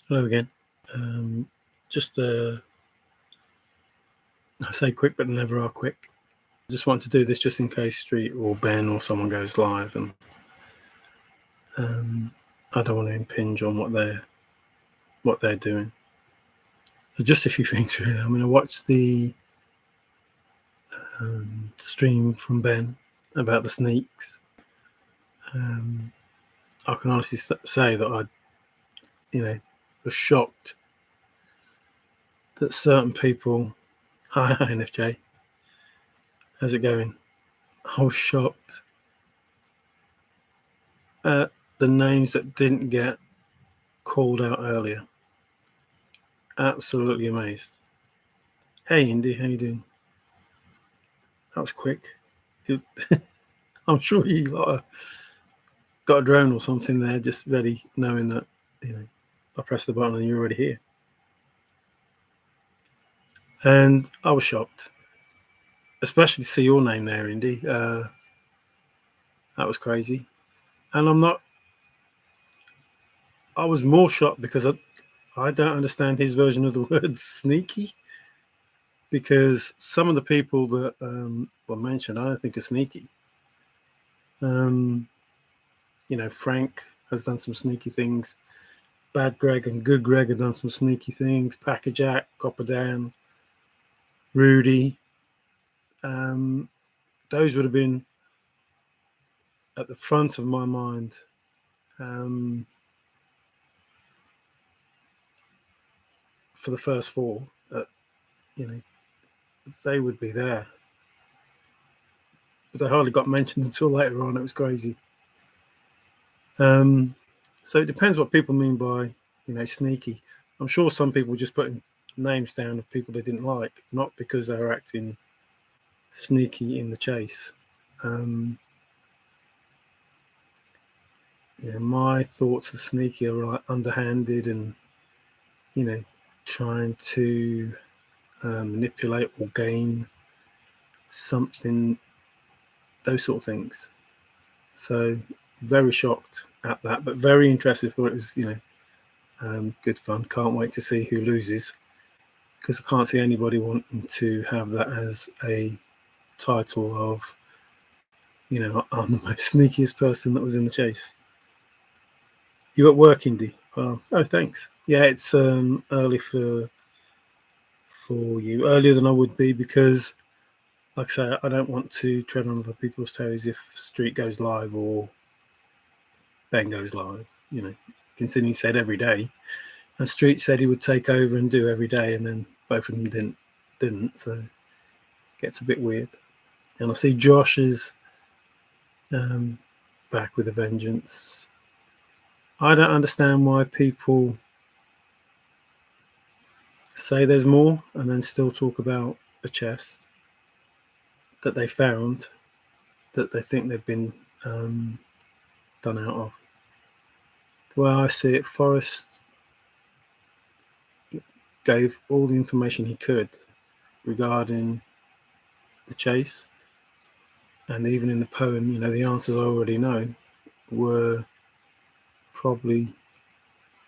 Hello again. Just I say quick, but never are quick. Just want to do this just in case Street or Ben or someone goes live, and I don't want to impinge on what they're doing. So just a few things really. I mean, I watched the stream from Ben about the sneaks. I can honestly say that was shocked that certain people. Hi, NFJ. How's it going? I was shocked at the names that didn't get called out earlier. Absolutely amazed. Hey, Indy, how you doing? That was quick. I'm sure you got a drone or something there, just ready, knowing that I pressed the button and you're already here. And I was shocked, especially to see your name there, Indy. That was crazy. And I was more shocked because I don't understand his version of the word sneaky. Because some of the people that were mentioned, I don't think are sneaky. Frank has done some sneaky things. Bad Greg and Good Greg have done some sneaky things. Packer Jack, Copper Dan, Rudy. Those would have been at the front of my mind. For the first four, they would be there. But they hardly got mentioned until later on. It was crazy. So it depends what people mean by, sneaky. I'm sure some people just putting names down of people they didn't like, not because they were acting sneaky in the chase. My thoughts of sneaky are like underhanded and, trying to manipulate or gain something, those sort of things. So very shocked at that, but very interested. Thought it was, good fun. Can't wait to see who loses, because I can't see anybody wanting to have that as a title of, I'm the most sneakiest person that was in the chase. You at work, Indy? Oh, thanks. Yeah, it's early for you, earlier than I would be, because, like I say, I don't want to tread on other people's toes if Street goes live or Ben goes live. Considering he said every day, and Street said he would take over and do every day, and then both of them didn't. So it gets a bit weird. And I see Josh is back with a vengeance. I don't understand why people say there's more and then still talk about a chest that they found that they think they've been done out of. The way I see it, Forrest gave all the information he could regarding the chase, and even in the poem, the answers I already know were probably,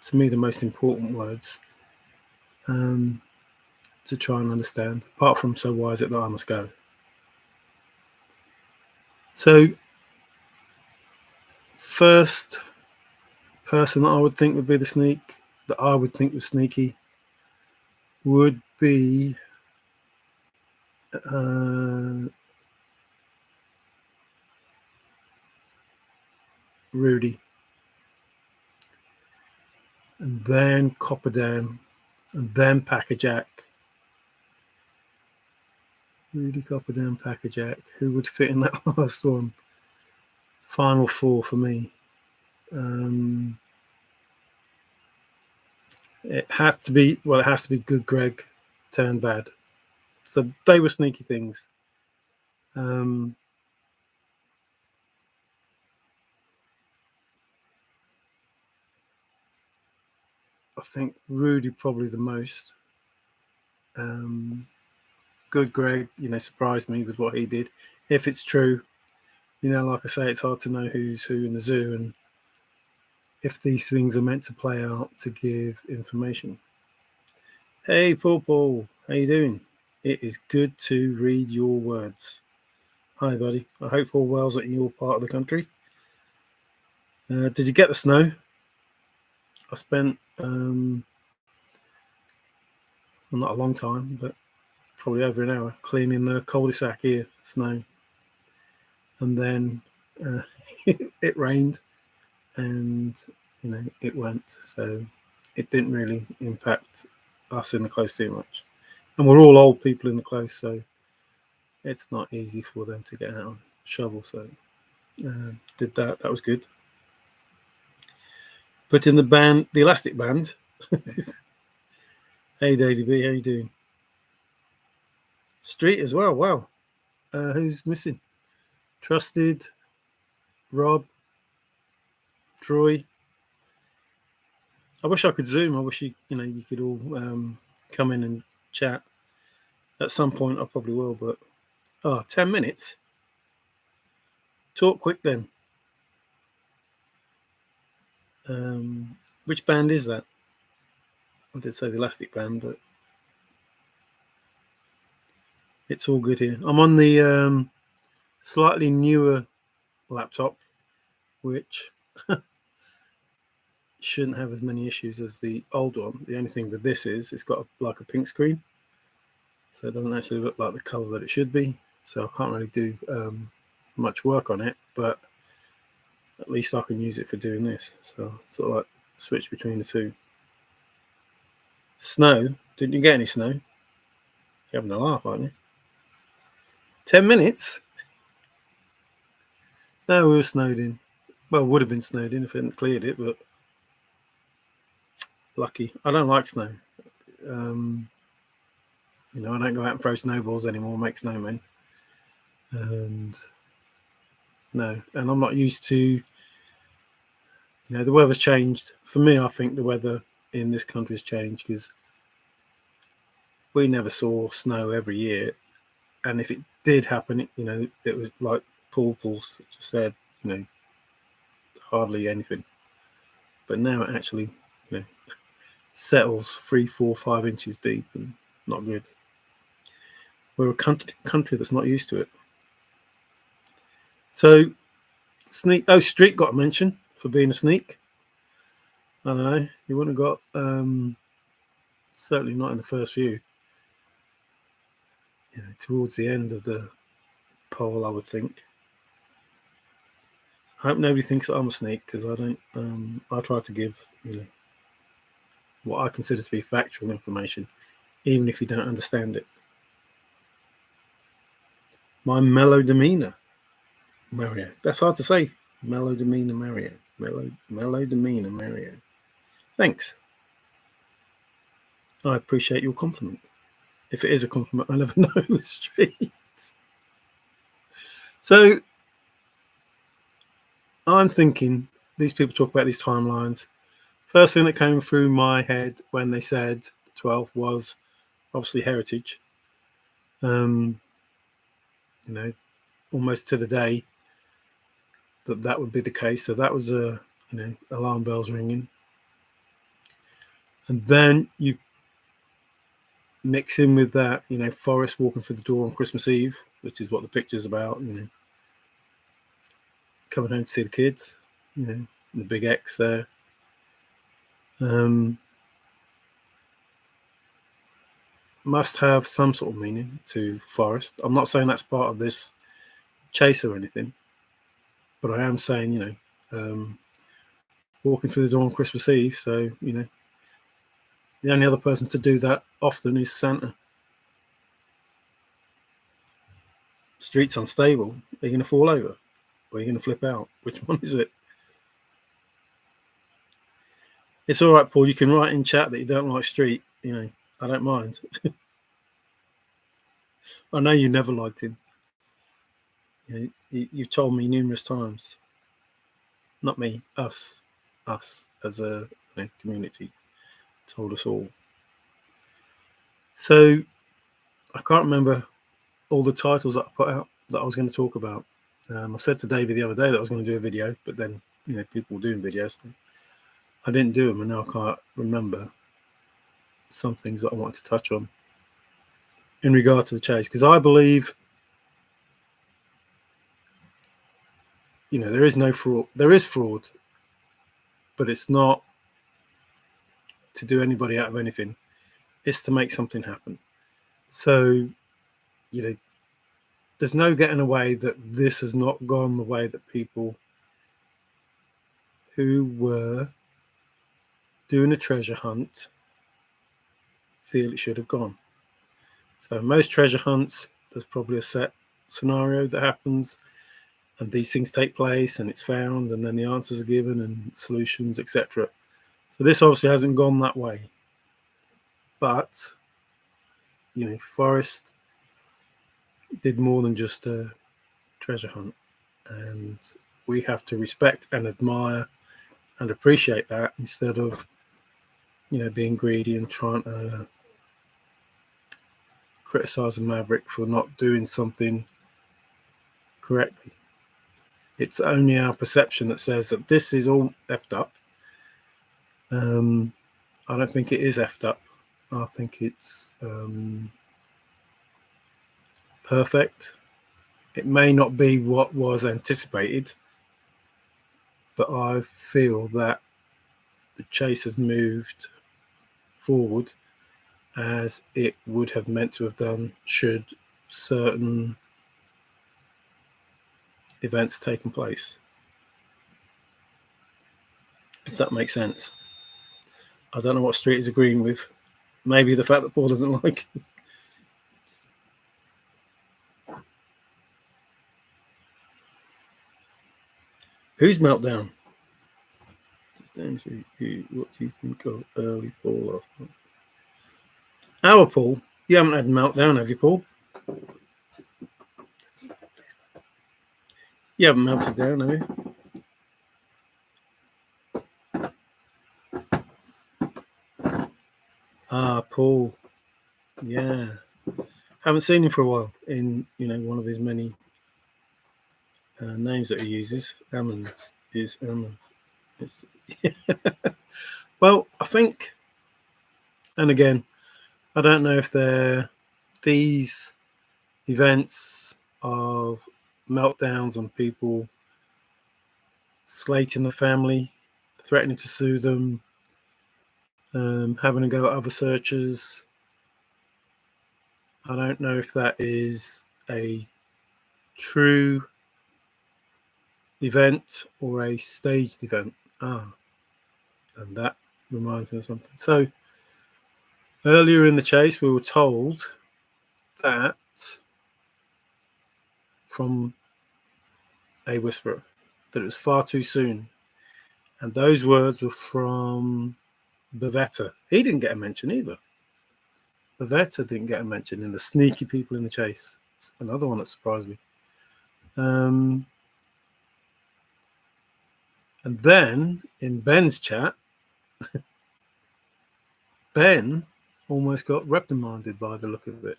to me, the most important words to try and understand, apart from so why is it that I must go. So first person that I would think would be the sneak, that I would think was sneaky, would be Rudy, and then Copper Dan, and then Packer Jack. Rudy, Copper Dan, Packer Jack. Who would fit in that last one? Final four for me. It has to be Good Greg turned bad. So they were sneaky things. I think Rudy probably the most. Good Greg, surprised me with what he did. If it's true, like I say, it's hard to know who's who in the zoo, and if these things are meant to play out to give information. Hey, Paul, how you doing? It is good to read your words. Hi, buddy. I hope all well's at your part of the country. Did you get the snow? I spent not a long time, but probably over an hour cleaning the cul-de-sac here, snow, and then it rained, and it went. So it didn't really impact us in the close too much, and we're all old people in the close, so it's not easy for them to get out and shovel. So did that. That was good. Put in the elastic band. Hey, Daddy B, how you doing? Street as well. Wow. Who's missing? Trusted, Rob, Troy. I wish I could Zoom. I wish you could all come in and chat. At some point, I probably will. But 10 minutes. Talk quick then. Which band is that? I did say the elastic band, but it's all good here. I'm on the slightly newer laptop, which shouldn't have as many issues as the old one. The only thing with this is it's got like a pink screen, so it doesn't actually look like the color that it should be. So I can't really do much work on it, but at least I can use it for doing this. So sort of like switch between the two. Snow? Didn't you get any snow? You're having a laugh, aren't you? 10 minutes? No, we were snowed in. Well, would have been snowed in if it hadn't cleared it, but lucky. I don't like snow. I don't go out and throw snowballs anymore, make snowmen. And I'm not used to, the weather's changed. For me, I think the weather in this country has changed because we never saw snow every year. And if it did happen, it was like Paul just said, hardly anything. But now it actually, settles 3, 4, 5 inches deep and not good. We're a country that's not used to it. So, Street got a mention for being a sneak. I don't know. He wouldn't have got, certainly not in the first few. Towards the end of the poll, I would think. I hope nobody thinks that I'm a sneak because I don't. I try to give, what I consider to be factual information, even if you don't understand it. My mellow demeanor, Mario. That's hard to say. Mellow demeanor, Mario. Mellow demeanor, Mario. Thanks. I appreciate your compliment. If it is a compliment, I never know. Street. So I'm thinking these people talk about these timelines. First thing that came through my head when they said the 12th was obviously heritage. Almost to the day that would be the case. So that was alarm bells ringing. And then you mix in with that, Forrest walking through the door on Christmas Eve, which is what the picture's about, coming home to see the kids, the big X there. Must have some sort of meaning to Forrest. I'm not saying that's part of this chase or anything, but I am saying, walking through the door on Christmas Eve. So, the only other person to do that often is Santa. Street's unstable. Are you going to fall over? Or are you going to flip out? Which one is it? It's all right, Paul. You can write in chat that you don't like Street. I don't mind. I know you never liked him. You've told me numerous times. Not me, us as a community told us all. So I can't remember all the titles that I put out that I was going to talk about. I said to David the other day that I was going to do a video, but then people were doing videos. I didn't do them, and now I can't remember some things that I wanted to touch on in regard to the chase, because I believe, there is no fraud. There is fraud, but it's not to do anybody out of anything. It's to make something happen. So, there's no getting away that this has not gone the way that people who were doing a treasure hunt feel it should have gone. So most treasure hunts, there's probably a set scenario that happens, and these things take place, and it's found, and then the answers are given, and solutions, etc. So this obviously hasn't gone that way. But, Forrest did more than just a treasure hunt, and we have to respect and admire and appreciate that, instead of, being greedy and trying to criticize a maverick for not doing something correctly. It's only our perception that says that this is all effed up. I don't think it is effed up. I think it's perfect. It may not be what was anticipated, but I feel that the chase has moved forward as it would have meant to have done should certain events taken place. If that makes sense. I don't know what Street is agreeing with. Maybe the fact that Paul doesn't like it. Who's Meltdown? What do you think of early Paul? Our Paul? You haven't had a meltdown, have you, Paul? You haven't melted down, have you? Ah, Paul. Yeah. Haven't seen him for a while in, one of his many names that he uses. Ammons is Ammons. Well, I think, and again, I don't know if these events of meltdowns on people, slating the family, threatening to sue them, having to go at other searchers. I don't know if that is a true event or a staged event. And that reminds me of something. So earlier in the chase, we were told that from a whisperer that it was far too soon. And those words were from Bavetta. He didn't get a mention either. Bavetta didn't get a mention in the sneaky people in the chase. It's another one that surprised me. And then in Ben's chat, Ben almost got reprimanded by the look of it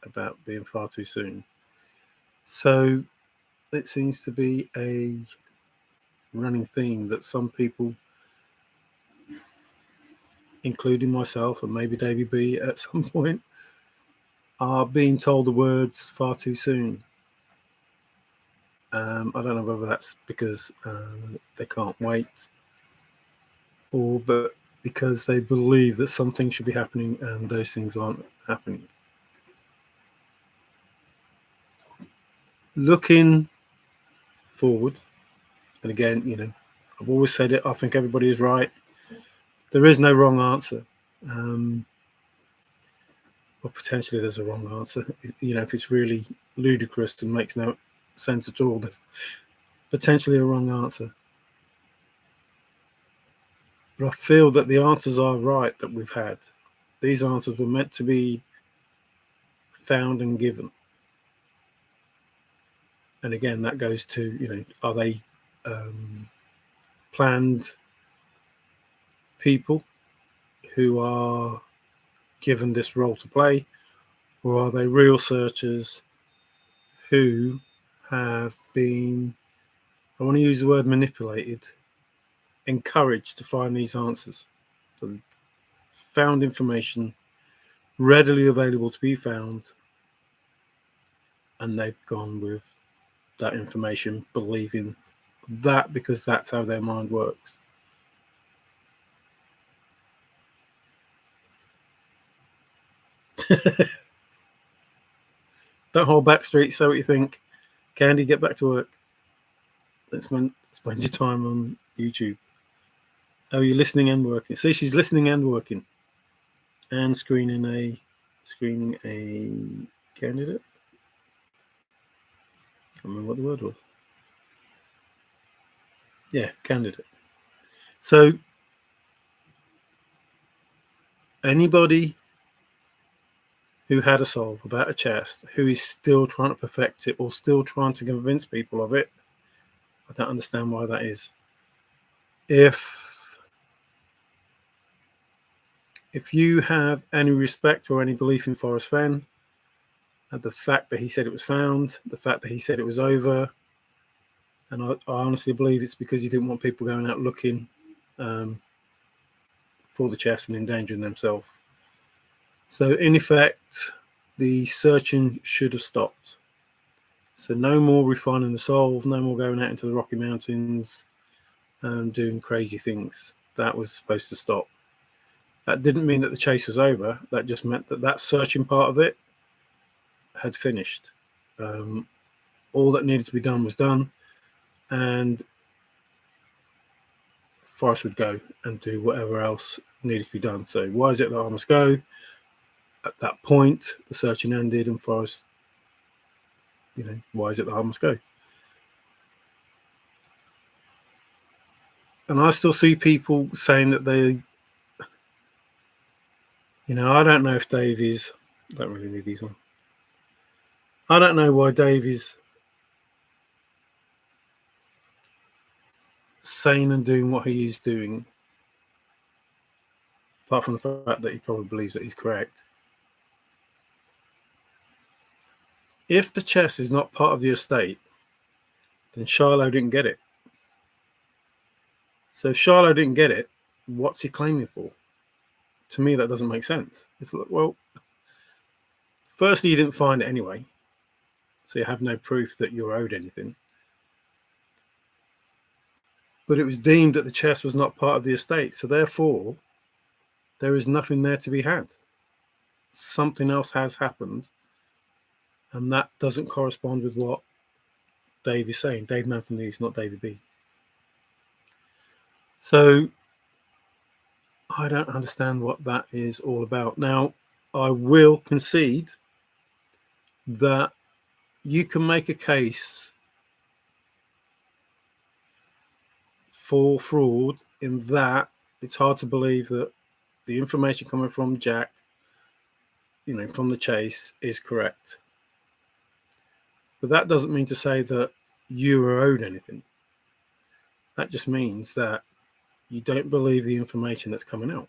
about being far too soon. So it seems to be a running theme that some people, including myself and maybe Davey B at some point, are being told the words far too soon. I don't know whether that's because they can't wait, or but because they believe that something should be happening and those things aren't happening. Looking forward, and again, I've always said it, I think everybody is right. There is no wrong answer. Or potentially there's a wrong answer. If it's really ludicrous and makes no sense at all, there's potentially a wrong answer. But I feel that the answers are right that we've had. These answers were meant to be found and given. And again, that goes to, are they planned people who are given this role to play, or are they real searchers who have been, I want to use the word manipulated, encouraged to find these answers. So they found information readily available to be found, and they've gone with that information, believing that because that's how their mind works. Don't hold back, Street. Say what you think. Candy, get back to work. Let's spend your time on YouTube. Oh, you're listening and working. See, she's listening and working, and screening a candidate. I can't remember what the word was. Yeah, candidate. So anybody who had a solve about a chest who is still trying to perfect it or still trying to convince people of it, I don't understand why that is. If you have any respect or any belief in Forrest Fenn, the fact that he said it was found, the fact that he said it was over, and I honestly believe it's because he didn't want people going out looking for the chest and endangering themselves. So in effect, the searching should have stopped. So no more refining the solve, no more going out into the Rocky Mountains and doing crazy things. That was supposed to stop. That didn't mean that the chase was over. That just meant that that searching part of it had finished. All that needed to be done was done, and Forrest would go and do whatever else needed to be done. So why is it that I must go? At that point, the searching ended, and Forrest, why is it that I must go? And I still see people saying that they, I don't know if Dave is, I don't really need these on. I don't know why Dave is saying and doing what he is doing, apart from the fact that he probably believes that he's correct. If the chest is not part of the estate, then Shiloh didn't get it. So if Shiloh didn't get it, what's he claiming for? To me, that doesn't make sense. It's like, well, firstly, you didn't find it anyway, so you have no proof that you're owed anything. But it was deemed that the chest was not part of the estate, so therefore, there is nothing there to be had. Something else has happened, and that doesn't correspond with what Dave is saying. Dave Man from the East, not David B. So I don't understand what that is all about. Now, I will concede that you can make a case for fraud in that it's hard to believe that the information coming from Jack, from the chase, is correct. But that doesn't mean to say that you are owed anything. That just means that you don't believe the information that's coming out.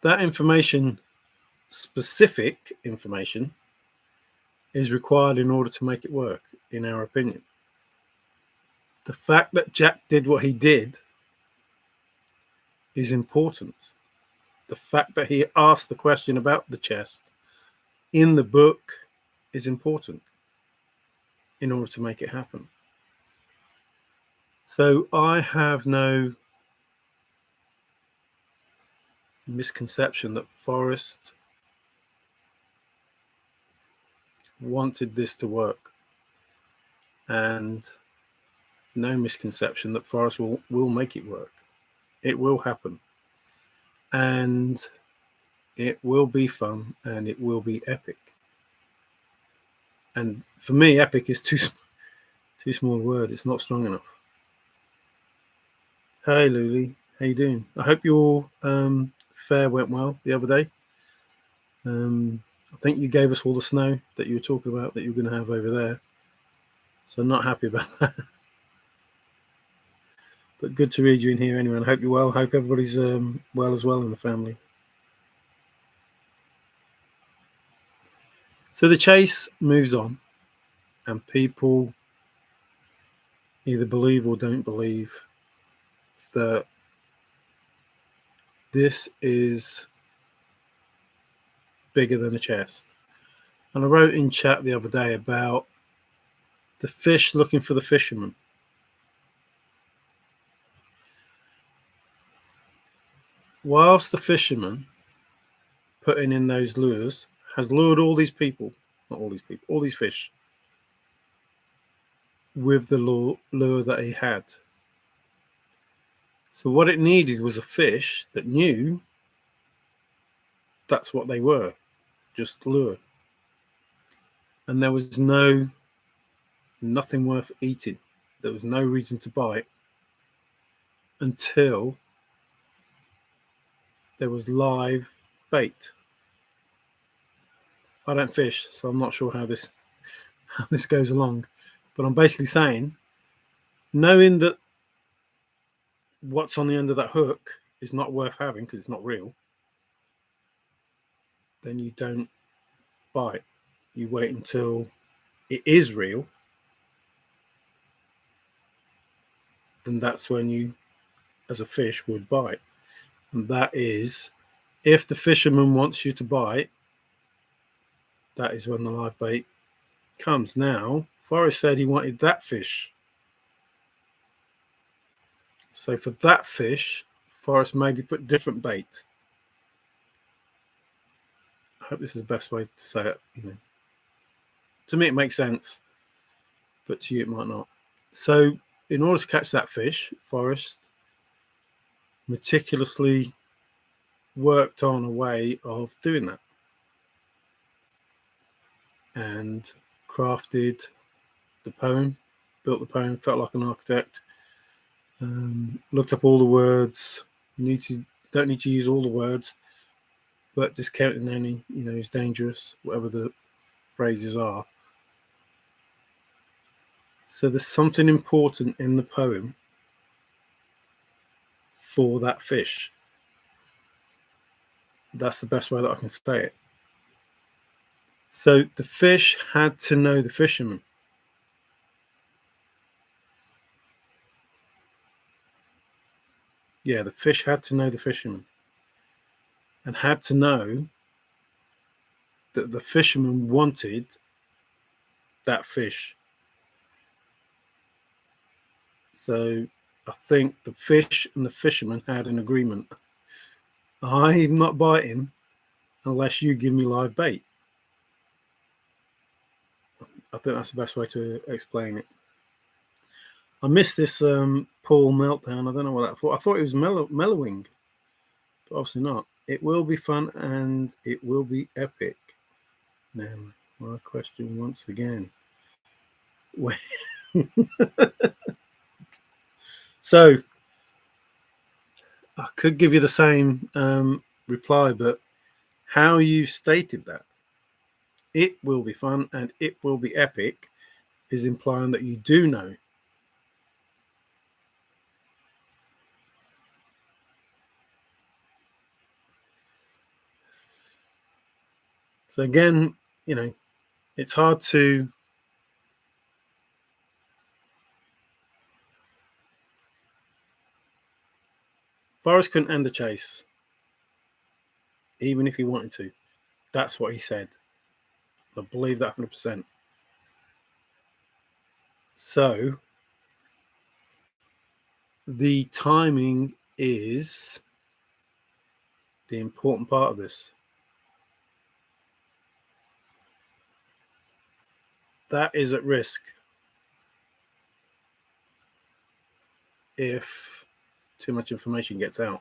That information, specific information, is required in order to make it work, in our opinion. The fact that Jack did what he did is important. The fact that he asked the question about the chest in the book is important in order to make it happen. So I have no misconception that Forrest wanted this to work, and no misconception that Forrest will make it work. It will happen, and it will be fun, and it will be epic. And for me, epic is too small a word. It's not strong enough. Hey, Luli, how you doing? I hope your fair went well the other day. I think you gave us all the snow that you were talking about that you're going to have over there. So I'm not happy about that. But good to read you in here anyway. I hope you're well. I hope everybody's well as well in the family. So the chase moves on, and people either believe or don't believe that this is bigger than a chest. And I wrote in chat the other day about the fish looking for the fisherman. Whilst the fisherman putting in those lures has lured all these people, not all these people, all these fish with the lure that he had. So what it needed was a fish that knew that's what they were, just lure. And there was nothing worth eating. There was no reason to bite until there was live bait. I don't fish, so I'm not sure how this goes along. But I'm basically saying, knowing that what's on the end of that hook is not worth having because it's not real, then you don't bite. You wait until it is real, then that's when you, as a fish, would bite. And that is, if the fisherman wants you to bite, that is when the live bait comes. Now, Forrest said he wanted that fish. So for that fish, Forrest maybe put different bait. I hope this is the best way to say it. To me, it makes sense, but to you, it might not. So in order to catch that fish, Forrest meticulously worked on a way of doing that and crafted the poem, built the poem, felt like an architect, looked up all the words. You don't need to use all the words, but discounting any, is dangerous, whatever the phrases are. So there's something important in the poem for that fish. That's the best way that I can say it. So the fish had to know the fisherman. Yeah, the fish had to know the fisherman and had to know that the fisherman wanted that fish. So I think the fish and the fisherman had an agreement. I'm not biting unless you give me live bait. I think that's the best way to explain it. I missed this Paul meltdown. I don't know what that for. I thought it was mellowing, but obviously not. It will be fun and it will be epic. Now, my question once again. So, I could give you the same reply, but how you stated that, it will be fun and it will be epic, is implying that you do know. So again, it's hard to Forrest couldn't end the chase, even if he wanted to. That's what he said. I believe that 100%. So the timing is the important part of this. That is at risk if too much information gets out.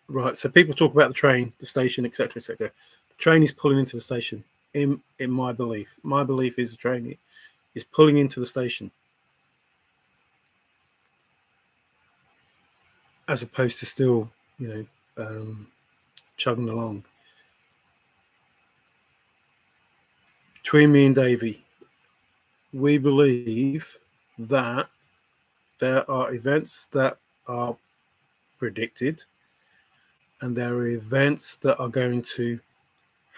Right, so people talk about the train, the station, etc., etc. The train is pulling into the station. In my belief is the train is pulling into the station, as opposed to still, chugging along. Between me and Davey, we believe that there are events that are predicted and there are events that are going to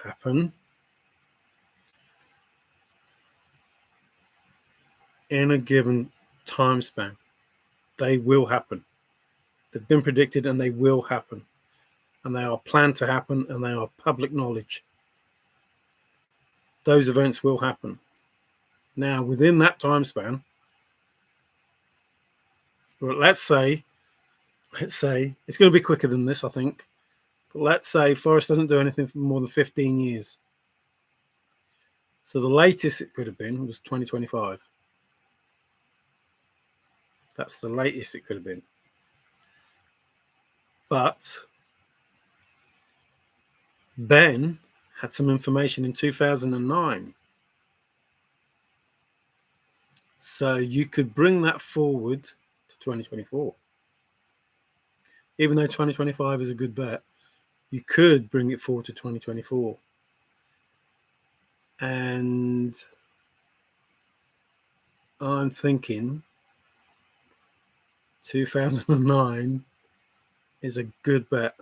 happen in a given time span. They will happen. They've been predicted and they will happen. And they are planned to happen and they are public knowledge. Those events will happen. Now, within that time span, well, let's say it's going to be quicker than this, I think. But let's say Forrest doesn't do anything for more than 15 years. So the latest it could have been was 2025. That's the latest it could have been. But Ben had some information in 2009. So you could bring that forward to 2024. Even though 2025 is a good bet, you could bring it forward to 2024. And I'm thinking 2009 is a good bet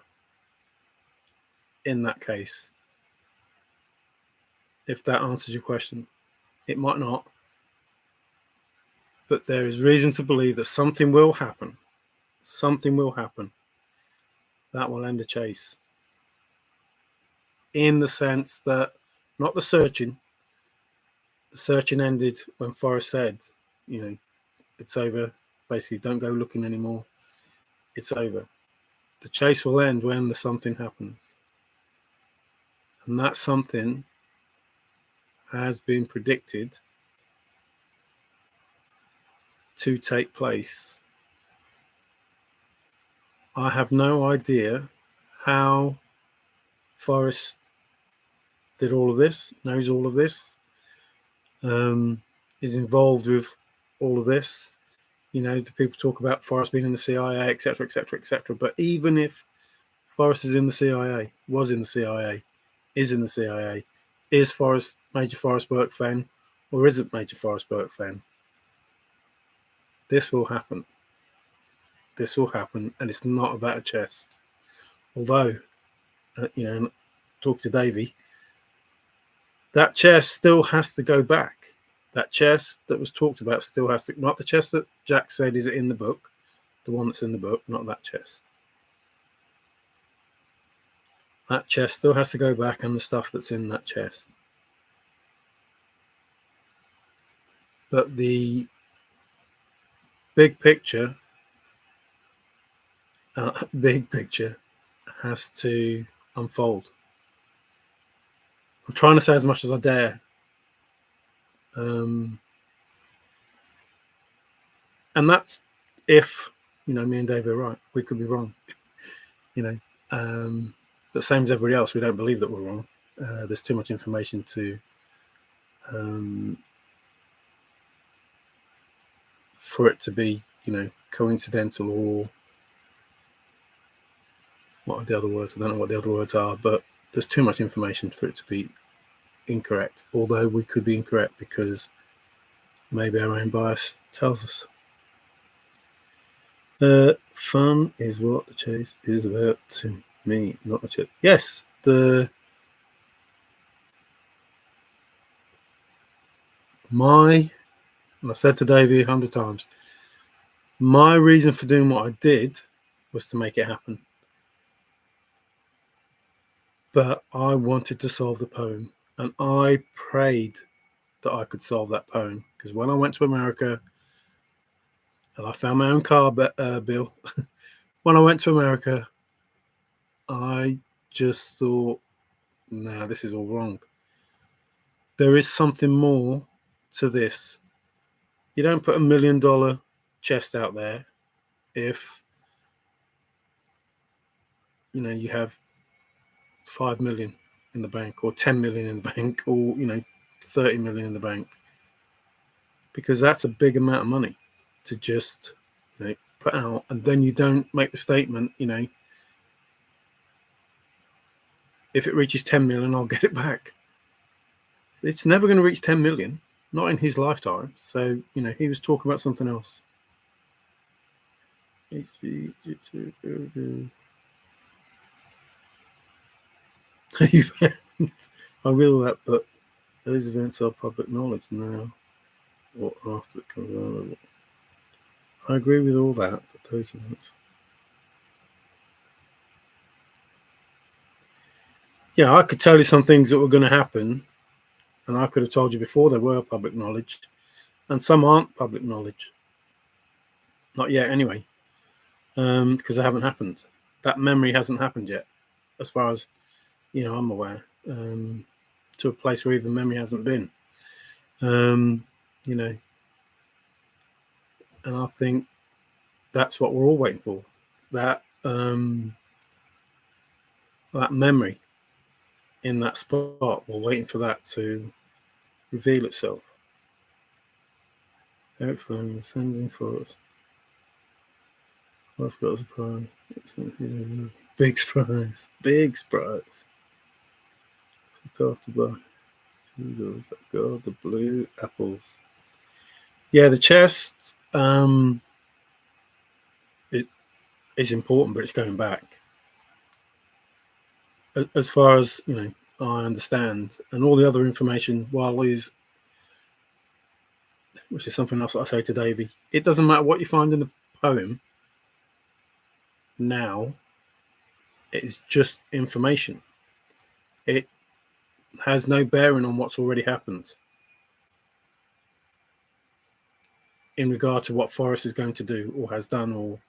in that case. If that answers your question. It might not. But there is reason to believe that something will happen. Something will happen that will end the chase. In the sense that, not the searching. The searching ended when Forrest said, it's over. Basically, don't go looking anymore. It's over. The chase will end when the something happens. And that something has been predicted to take place. I have no idea how Forrest did all of this, knows all of this, is involved with all of this. The people talk about Forrest being in the CIA, etc., etc., etc. But even if Forrest is in the CIA, was in the CIA, is in the CIA, is Major Forrest Burke Fenn, or isn't Major Forrest Burke Fenn? This will happen. This will happen, and it's not about a chest. Although, talk to Davey, that chest still has to go back. That chest that was talked about still has to, not the chest that Jack said is in the book, the one that's in the book, not that chest. That chest still has to go back, and the stuff that's in that chest. But the big picture has to unfold. I'm trying to say as much as I dare. And that's if, me and Dave are right. We could be wrong. But same as everybody else, we don't believe that we're wrong. There's too much information to for it to be, coincidental, or what are the other words? I don't know what the other words are, but there's too much information for it to be incorrect. Although we could be incorrect because maybe our own bias tells us. Fun is what the chase is about to me, not the chase. Yes, and I've said to Davey 100 times, my reason for doing what I did was to make it happen. But I wanted to solve the poem, and I prayed that I could solve that poem. Because when I went to America, and I found my own car bill, when I went to America, I just thought, nah, this is all wrong. There is something more to this. You don't put $1 million chest out there if you have 5 million in the bank, or 10 million in the bank, or 30 million in the bank, because that's a big amount of money to just put out, and then you don't make the statement, if it reaches 10 million, I'll get it back. It's never going to reach 10 million, not in his lifetime. So he was talking about something else. I will that, but those events are public knowledge now. or after it comes around. I agree with all that, but those events. Yeah, I could tell you some things that were going to happen, and I could have told you before they were public knowledge, and some aren't public knowledge. Not yet, anyway, because they haven't happened. That memory hasn't happened yet, as far as I'm aware. To a place where even memory hasn't been. Um, you know, and I think that's what we're all waiting for. That memory in that spot. We're waiting for that to reveal itself. Excellent, sending Forrest. I've got a surprise. Big surprise. Big surprise. After by who God, the blue apples. Yeah, the chest it is important, but it's going back. As far as I understand, and all the other information, while is, which is something else I say to Davey, it doesn't matter what you find in the poem. Now, it is just information. It has no bearing on what's already happened in regard to what Forrest is going to do or has done, or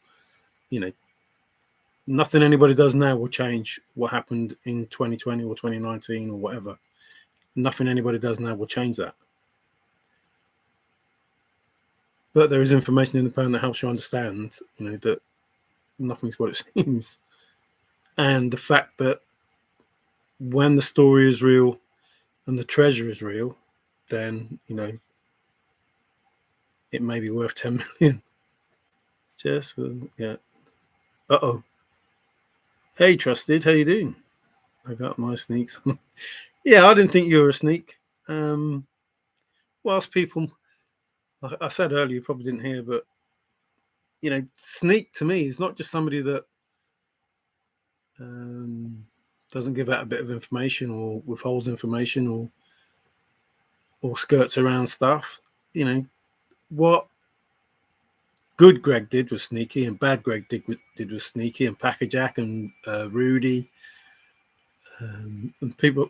nothing anybody does now will change what happened in 2020 or 2019 or whatever. Nothing anybody does now will change that. But there is information in the poem that helps you understand, that nothing's what it seems. And the fact that when the story is real and the treasure is real, then, it may be worth 10 million. Just, yeah. Uh-oh. Hey, Trusted, how you doing? I got my sneaks on. Yeah, I didn't think you were a sneak. Whilst people, like I said earlier, you probably didn't hear, but sneak to me is not just somebody that doesn't give out a bit of information or withholds information or skirts around stuff. What good Greg did was sneaky, and bad Greg did was sneaky, and Packerjack and Rudy and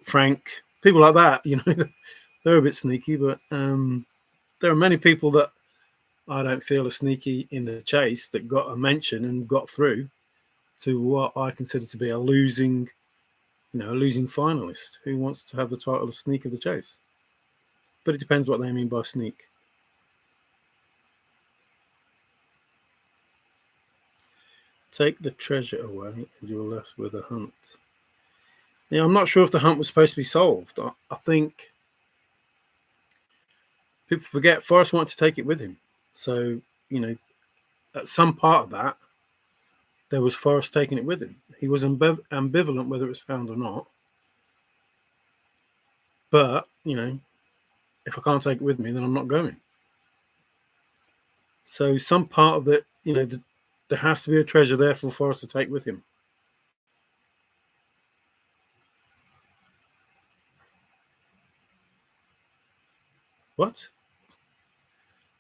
Frank, people like that. They're a bit sneaky, but there are many people that I don't feel are sneaky in the chase that got a mention and got through to what I consider to be a losing finalist who wants to have the title of Sneak of the Chase. But it depends what they mean by sneak. Take the treasure away and you're left with a hunt. Yeah, I'm not sure if the hunt was supposed to be solved. I think people forget Forrest wanted to take it with him. So, at some part of that, there was Forrest taking it with him. He was ambivalent whether it was found or not. But, if I can't take it with me, then I'm not going. So some part of it, there has to be a treasure there for Forrest to take with him. What?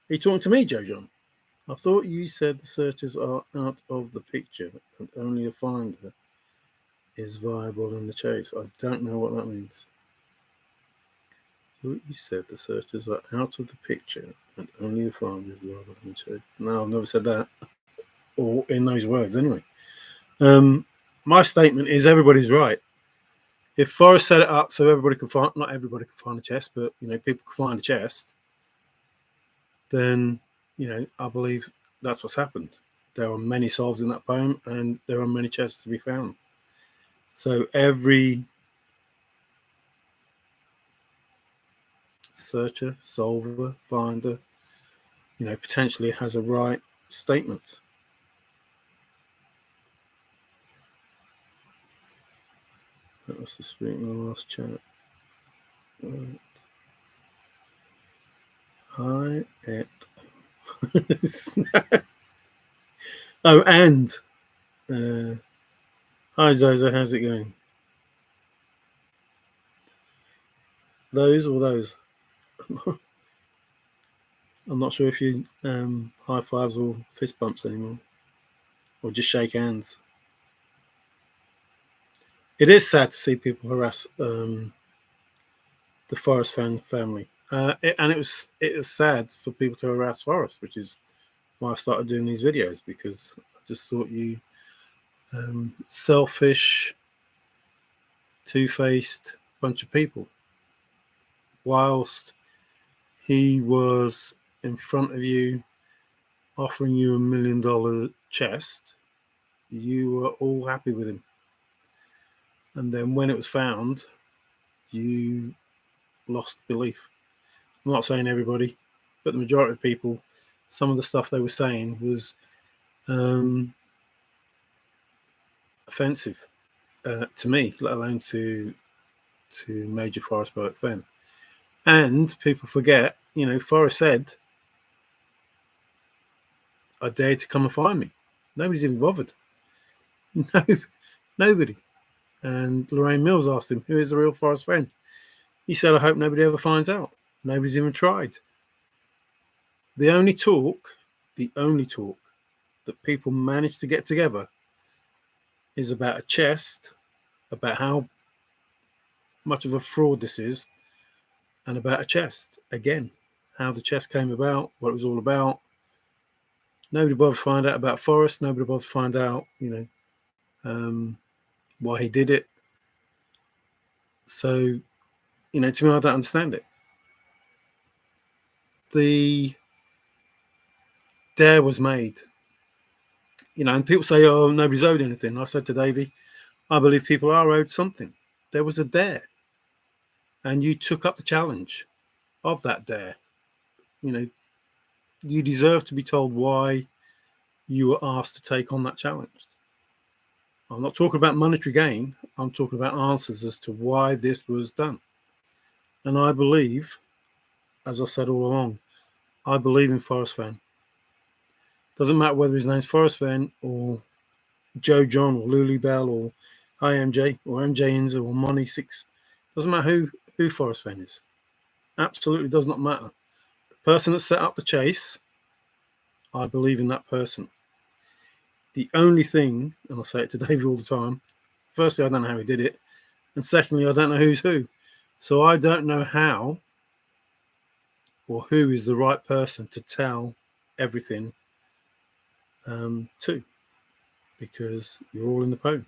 Are you talking to me, Joe John? I thought you said the searchers are out of the picture and only a finder is viable in the chase. I don't know what that means. I thought you said the searchers are out of the picture and only a finder is viable in the chase. No, I've never said that. Or in those words, anyway. My statement is everybody's right. If Forrest set it up so everybody could find, not everybody could find a chest, but people could find a chest, then I believe that's what's happened. There are many solves in that poem, and there are many chests to be found. So every searcher, solver, finder, potentially has a right statement. That was the street in the last chat. Right. Hi, et. Oh, and hi, Zozo. How's it going? Those or those? I'm not sure if you high fives or fist bumps anymore, or just shake hands. It is sad to see people harass the Forrest family, and it was sad for people to harass Forrest, which is why I started doing these videos, because I just thought you selfish, two-faced bunch of people. Whilst he was in front of you offering you $1 million chest, you were all happy with him. And then when it was found, you lost belief. I'm not saying everybody, but the majority of people, some of the stuff they were saying was offensive to me, let alone to Major Forrest Fenn. And people forget, Forrest said, "I dare to come and find me." Nobody's even bothered. No, nobody. And Lorraine Mills asked him, "Who is the real Forrest Fenn?" He said, "I hope nobody ever finds out." Nobody's even tried. The only talk that people manage to get together is about a chest, about how much of a fraud this is, and about a chest. Again, how the chest came about, what it was all about. Nobody bothered to find out about Forrest. Nobody bothered to find out, why he did it. So, to me, I don't understand it. The dare was made, and people say, "Oh, nobody's owed anything." I said to Davey, I believe people are owed something. There was a dare, and you took up the challenge of that dare. You deserve to be told why you were asked to take on that challenge. I'm not talking about monetary gain. I'm talking about answers as to why this was done. And I believe, as I've said all along, I believe in Forrest Fenn. Doesn't matter whether his name's Forrest Fenn or Joe John or Lulu Bell or IMJ or MJ Inza or Money 6. Doesn't matter who Forrest Fenn is. Absolutely does not matter. The person that set up the chase, I believe in that person. The only thing, and I say it to Davey all the time, firstly, I don't know how he did it. And secondly, I don't know who's who. So I don't know how or who is the right person to tell everything to, because you're all in the poem.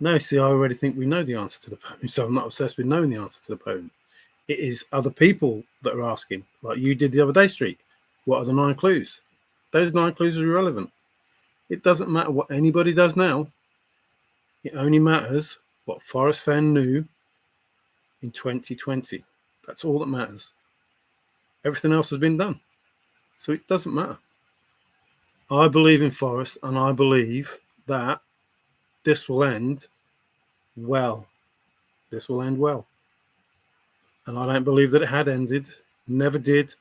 No, see, I already think we know the answer to the poem, so I'm not obsessed with knowing the answer to the poem. It is other people that are asking, like you did the other day, Street. What are the 9 clues? Those 9 clues are irrelevant. It doesn't matter what anybody does now. It only matters what Forrest Fenn knew in 2020. That's all that matters. Everything else has been done. So it doesn't matter. I believe in Forrest, and I believe that this will end well. This will end well. And I don't believe that it had ended. Never did.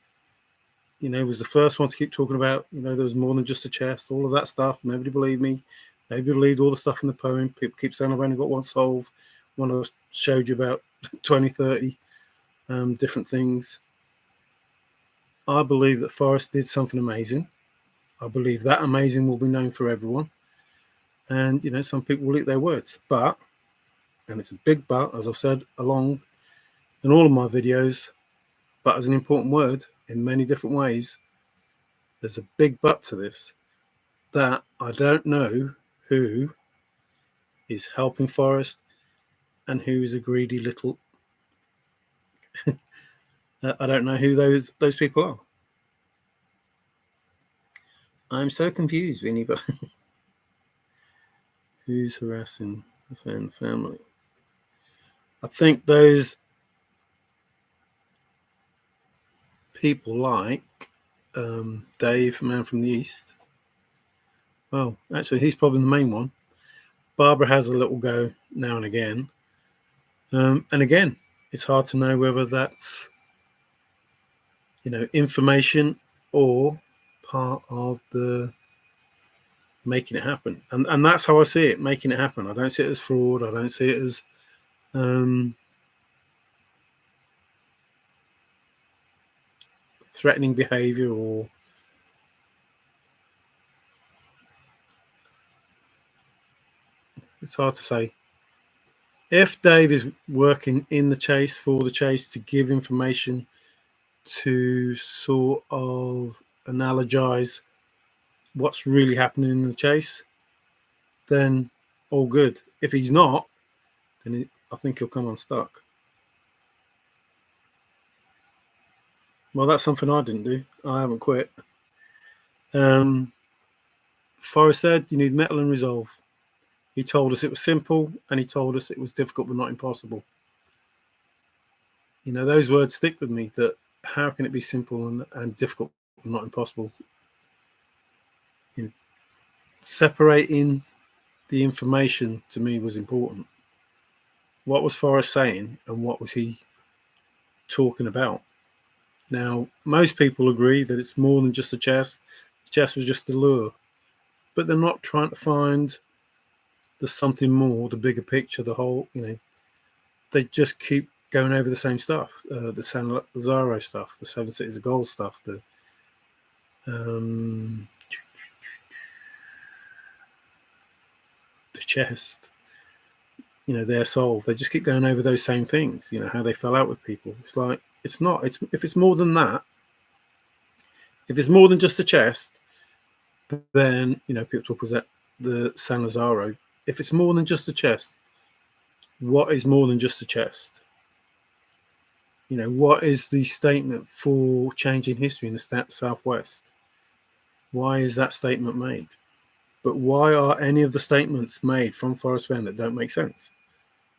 Was the first one to keep talking about, there was more than just a chest, all of that stuff. Nobody believed me. Nobody believed all the stuff in the poem. People keep saying I've only got one solve. One I showed you about 20, 30 different things. I believe that Forrest did something amazing. I believe that amazing will be known for everyone. And, some people will eat their words. But, and it's a big but, as I've said along in all of my videos, but as an important word in many different ways, there's a big but to this, that I don't know who is helping Forrest and who is a greedy little... I don't know who those people are. I'm so confused, Vinny, but who's harassing the Fenn family? I think those people like Dave, Man from the East. Well, actually, he's probably the main one. Barbara has a little go now and again. And again, it's hard to know whether that's, information or part of the making it happen. And that's how I see it, making it happen. I don't see it as fraud. I don't see it as threatening behavior, or it's hard to say. If Dave is working in the chase, for the chase, to give information, to sort of analogize what's really happening in the chase, then all good. If he's not, then I think he'll come unstuck. Well, that's something I didn't do. I haven't quit. Forrest said you need metal and resolve. He told us it was simple, and he told us it was difficult but not impossible. You know, those words stick with me, that how can it be simple and difficult but not impossible? You know, separating the information to me was important. What was Forrest saying and what was he talking about? Now, most people agree that it's more than just a chest. The chest was just a lure, but they're not trying to find the something more, the bigger picture, the whole, you know, they just keep going over the same stuff, the San Lazaro stuff, the Seven Cities of Gold stuff, the chest, you know, their soul. They just keep going over those same things, you know, how they fell out with people. It's like, it's not, it's, if it's more than that, if it's more than just a chest, then, you know, people talk about the San Lazaro. If it's more than just a chest, what is more than just a chest? You know, what is the statement for changing history in the Southwest? Why is that statement made? But why are any of the statements made from Forrest Fenn that don't make sense?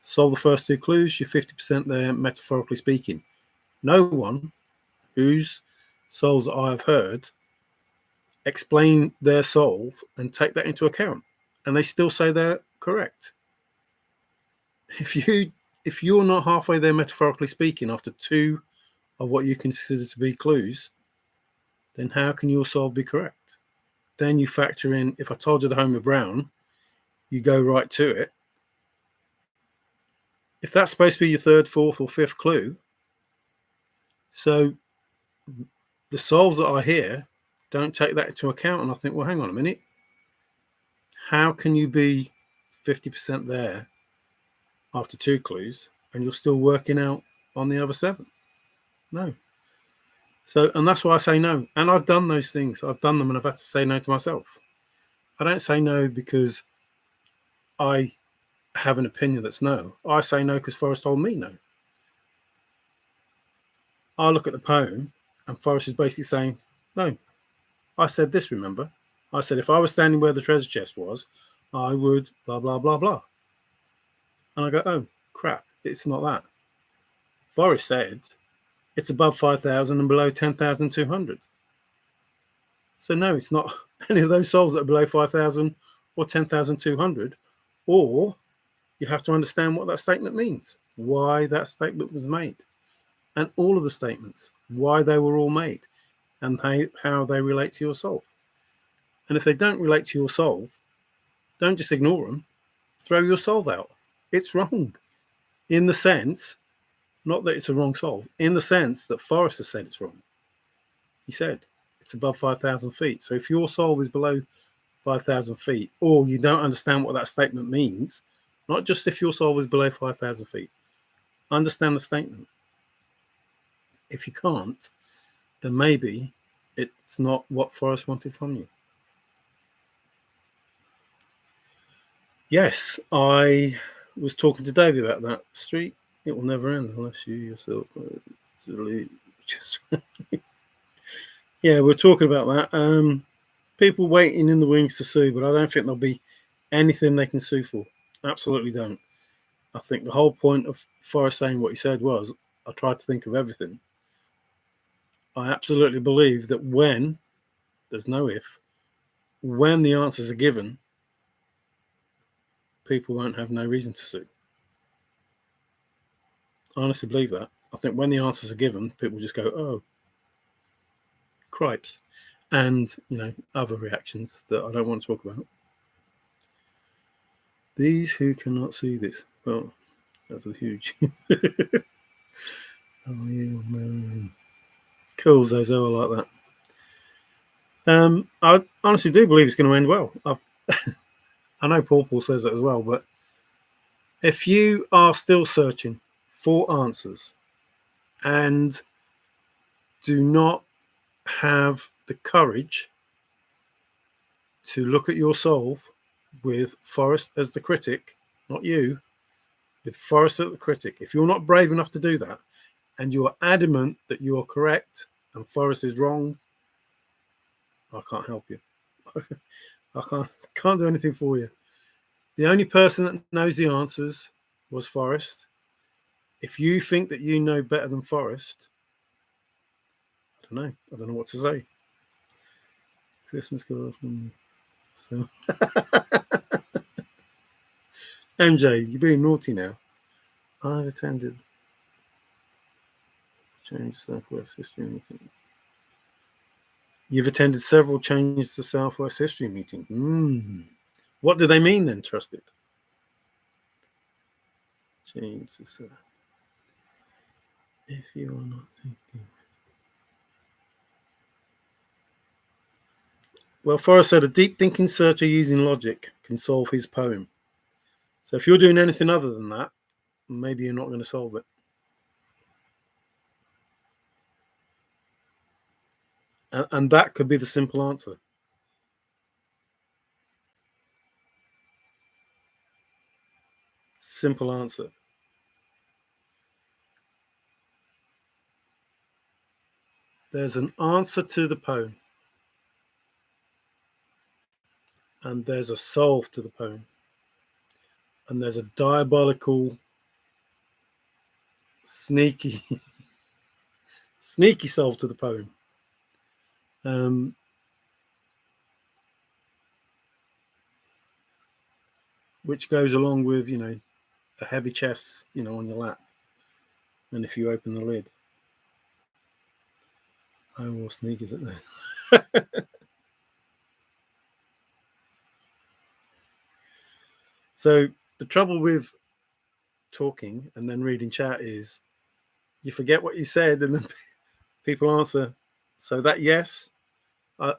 Solve the first two clues, you're 50% there, metaphorically speaking. No one whose souls that I have heard explain their solve and take that into account, and they still say they're correct. If you're not halfway there, metaphorically speaking, after two of what you consider to be clues, then how can your solve be correct? Then you factor in, if I told you the home of Brown, you go right to it. If that's supposed to be your third, fourth, or fifth clue, so the solves that I hear don't take that into account, and I think, well, hang on a minute. How can you be 50% there after two clues and you're still working out on the other seven? No. So, and that's why I say no. And I've done those things. I've done them, and I've had to say no to myself. I don't say no because I have an opinion that's no. I say no because Forrest told me no. I look at the poem, and Forrest is basically saying, no, I said this, remember? I said, if I was standing where the treasure chest was, I would blah, blah, blah, blah. And I go, oh, crap, it's not that. Forrest said, it's above 5,000 and below 10,200. So no, it's not any of those souls that are below 5,000 or 10,200, or you have to understand what that statement means, why that statement was made, and all of the statements, why they were all made, and how they relate to your solve. And if they don't relate to your solve, don't just ignore them, throw your solve out. It's wrong in the sense, not that it's a wrong solve, in the sense that Forrest has said it's wrong. He said it's above 5,000 feet. So if your solve is below 5,000 feet, or you don't understand what that statement means, not just if your solve is below 5,000 feet, understand the statement. If you can't, then maybe it's not what Forrest wanted from you. Yes, I was talking to David about that. Street, it will never end unless you yourself yeah, we're talking about that. People waiting in the wings to sue, but I don't think there'll be anything they can sue for. Absolutely don't. I think the whole point of Forrest saying what he said was, I tried to think of everything. I absolutely believe that when, there's no if, when the answers are given, people won't have no reason to sue. I honestly believe that. I think when the answers are given, people just go, oh, cripes. And, you know, other reactions that I don't want to talk about. These who cannot see this. Well, that's a huge. Oh, yeah, no. Cool, Zozo. I like that. I honestly do believe it's going to end well. I know Paul says that as well, but if you are still searching for answers and do not have the courage to look at your solve with Forrest as the critic, not you, with Forrest as the critic, if you're not brave enough to do that and you're adamant that you are correct and Forrest is wrong, I can't help you. I can't do anything for you. The only person that knows the answers was Forrest. If you think that you know better than Forrest, I don't know. I don't know what to say. Christmas card from so MJ, you're being naughty now. I've attended Change Southwest History meeting. You've attended several Change the Southwest History meeting. What do they mean then, Trusted? Change the South. If you are not thinking. Well, Forrest said a deep thinking searcher using logic can solve his poem. So if you're doing anything other than that, maybe you're not going to solve it. And that could be the simple answer. Simple answer. There's an answer to the poem. And there's a solve to the poem. And there's a diabolical, sneaky solve to the poem. Which goes along with, a heavy chest, on your lap. And if you open the lid, I wore sneakers at there. So the trouble with talking and then reading chat is you forget what you said and then people answer. So that yes, I'm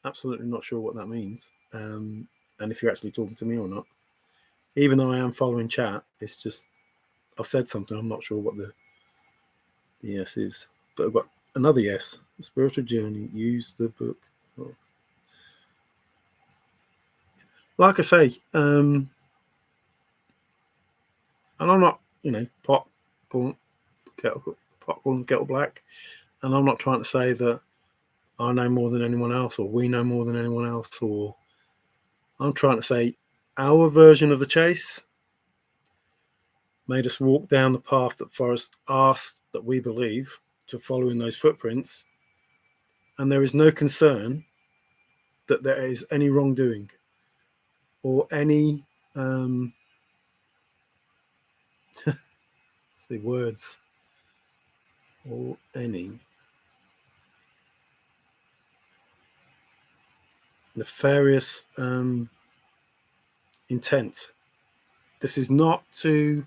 absolutely not sure what that means. And if you're actually talking to me or not. Even though I am following chat, it's just I've said something. I'm not sure what the yes is. But I've got another yes. The spiritual journey. Use the book. Oh. Like I say, and I'm not, pot calling kettle black, and I'm not trying to say that I know more than anyone else, or we know more than anyone else, or I'm trying to say our version of the chase made us walk down the path that Forrest asked that we believe to follow in those footprints, and there is no concern that there is any wrongdoing or any say words or any nefarious intent. This is not to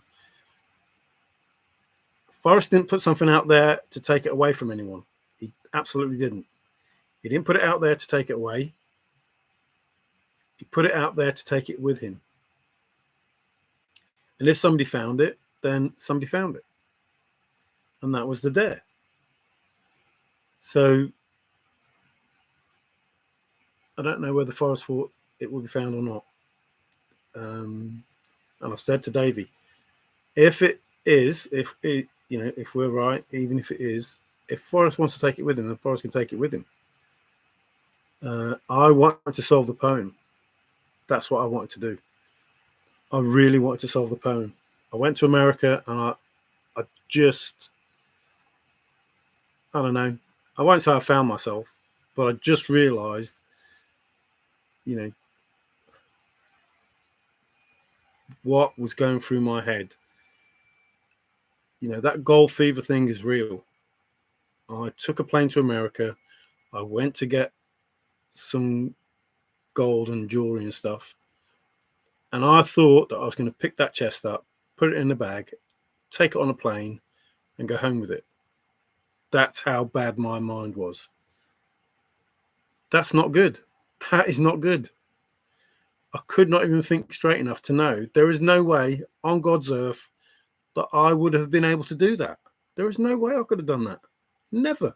Forrest didn't put something out there to take it away from anyone. He absolutely didn't. He didn't put it out there to take it away. He put it out there to take it with him. And if somebody found it, then somebody found it. And that was the dare. So I don't know whether Forrest thought it would be found or not. And I've said to Davey, if it is, if we're right, even if it is, if Forrest wants to take it with him, then Forrest can take it with him. I want to solve the poem. That's what I wanted to do. I really wanted to solve the poem. I went to America and I don't know. I won't say I found myself, but I just realised, what was going through my head. That gold fever thing is real. I took a plane to America. I went to get some gold and jewelry and stuff. And I thought that I was going to pick that chest up, put it in the bag, take it on a plane, and go home with it. That's how bad my mind was. That's not good. That is not good. I could not even think straight enough to know there is no way on God's earth that I would have been able to do that. There is no way I could have done that. Never.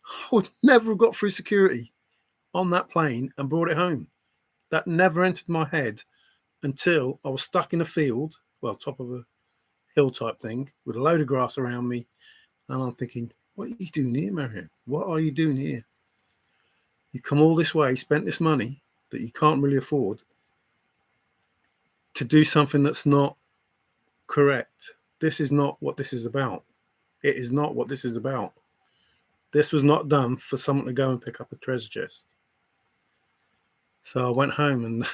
I would never have got through security on that plane and brought it home. That never entered my head until I was stuck in a field, well, top of a hill type thing, with a load of grass around me. And I'm thinking, what are you doing here, Marion? What are you doing here? You come all this way, spent this money that you can't really afford to do something that's not correct. This is not what this is about. It is not what this is about. This was not done for someone to go and pick up a treasure chest. So I went home and,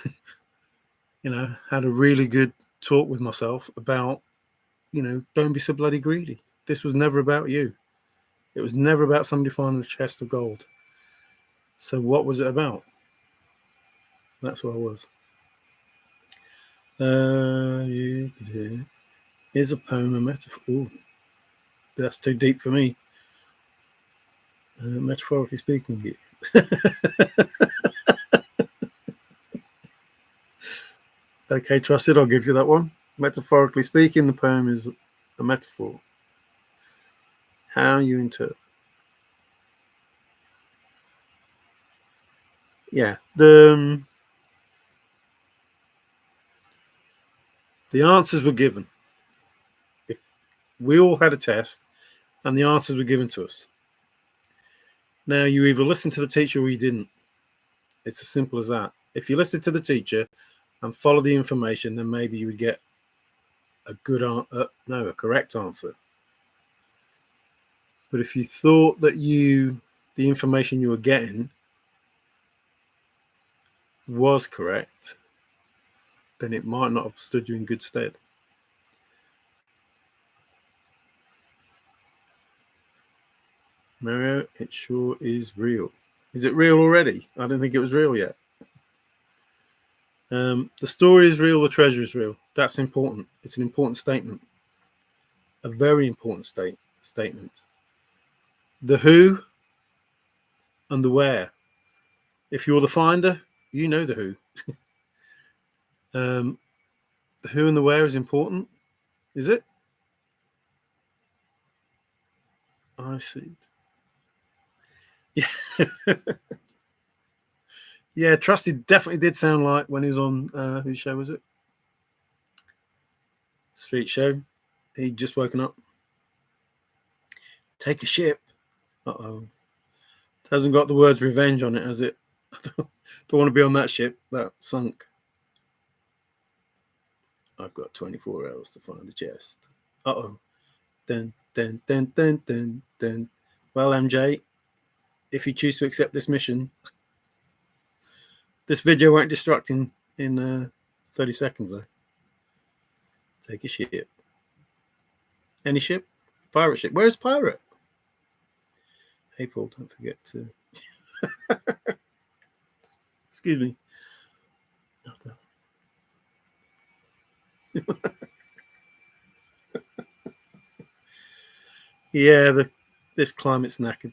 had a really good talk with myself about, don't be so bloody greedy. This was never about you. It was never about somebody finding a chest of gold. So what was it about? That's what I was. Is a poem a metaphor? Ooh, that's too deep for me. Metaphorically speaking. Okay, trusted, I'll give you that one. Metaphorically speaking, the poem is a metaphor. How you interpret. Yeah, the answers were given. If we all had a test and the answers were given to us. Now, you either listened to the teacher or you didn't. It's as simple as that. If you listened to the teacher and follow the information, then maybe you would get a correct answer. But if you thought that the information you were getting was correct, then it might not have stood you in good stead. Mario, it sure is real. Is it real already? I don't think it was real yet. The story is real, the treasure is real. That's important. It's an important statement. A very important statement. The who and the where. If you're the finder, you know the who. The who and the where is important. Is it? I see. Yeah. Yeah, Trusty definitely did sound like when he was on, whose show was it? Street Show. He'd just woken up. Take a ship. Uh-oh. It hasn't got the words revenge on it, has it? I don't want to be on that ship that sunk. I've got 24 hours to find the chest. Uh-oh. Dun, dun, dun, dun, dun, dun. Well, MJ, if you choose to accept this mission, this video won't destruct in 30 seconds, though. Take a ship. Any ship? Pirate ship. Where's pirate? Hey, Paul, don't forget to... Excuse me. Yeah, this climate's knackered.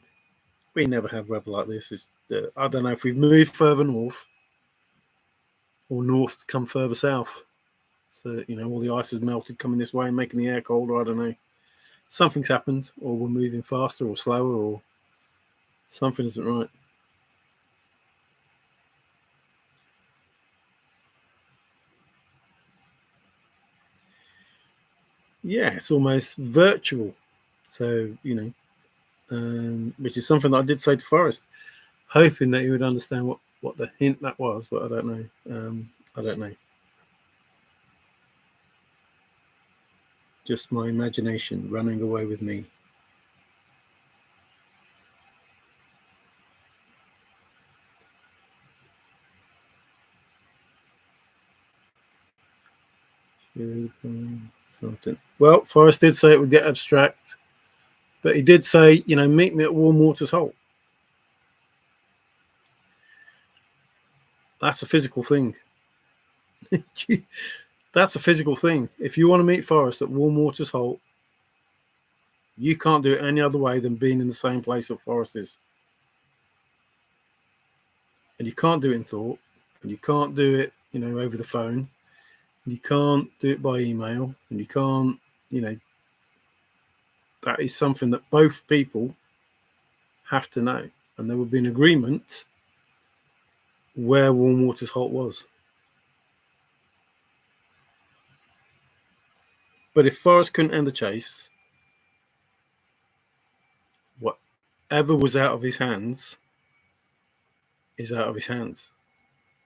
We never have weather like this. I don't know if we've moved further north or north to come further south. So, all the ice has melted coming this way and making the air colder. I don't know. Something's happened, or we're moving faster or slower, or something isn't right. Yeah, it's almost virtual. So, which is something that I did say to Forrest, hoping that he would understand what the hint that was, but I don't know. I don't know. Just my imagination running away with me. Something. Well, Forrest did say it would get abstract, but he did say, meet me at Warm Waters Halt. That's a physical thing. That's a physical thing. If you want to meet Forrest at Warm Waters Halt, You can't do it any other way than being in the same place that Forrest is. And you can't do it in thought, and you can't do it, over the phone, and you can't do it by email, and you can't, that is something that both people have to know. And there would be an agreement where Warm Water's halt was. But if Forrest couldn't end the chase, whatever was out of his hands is out of his hands.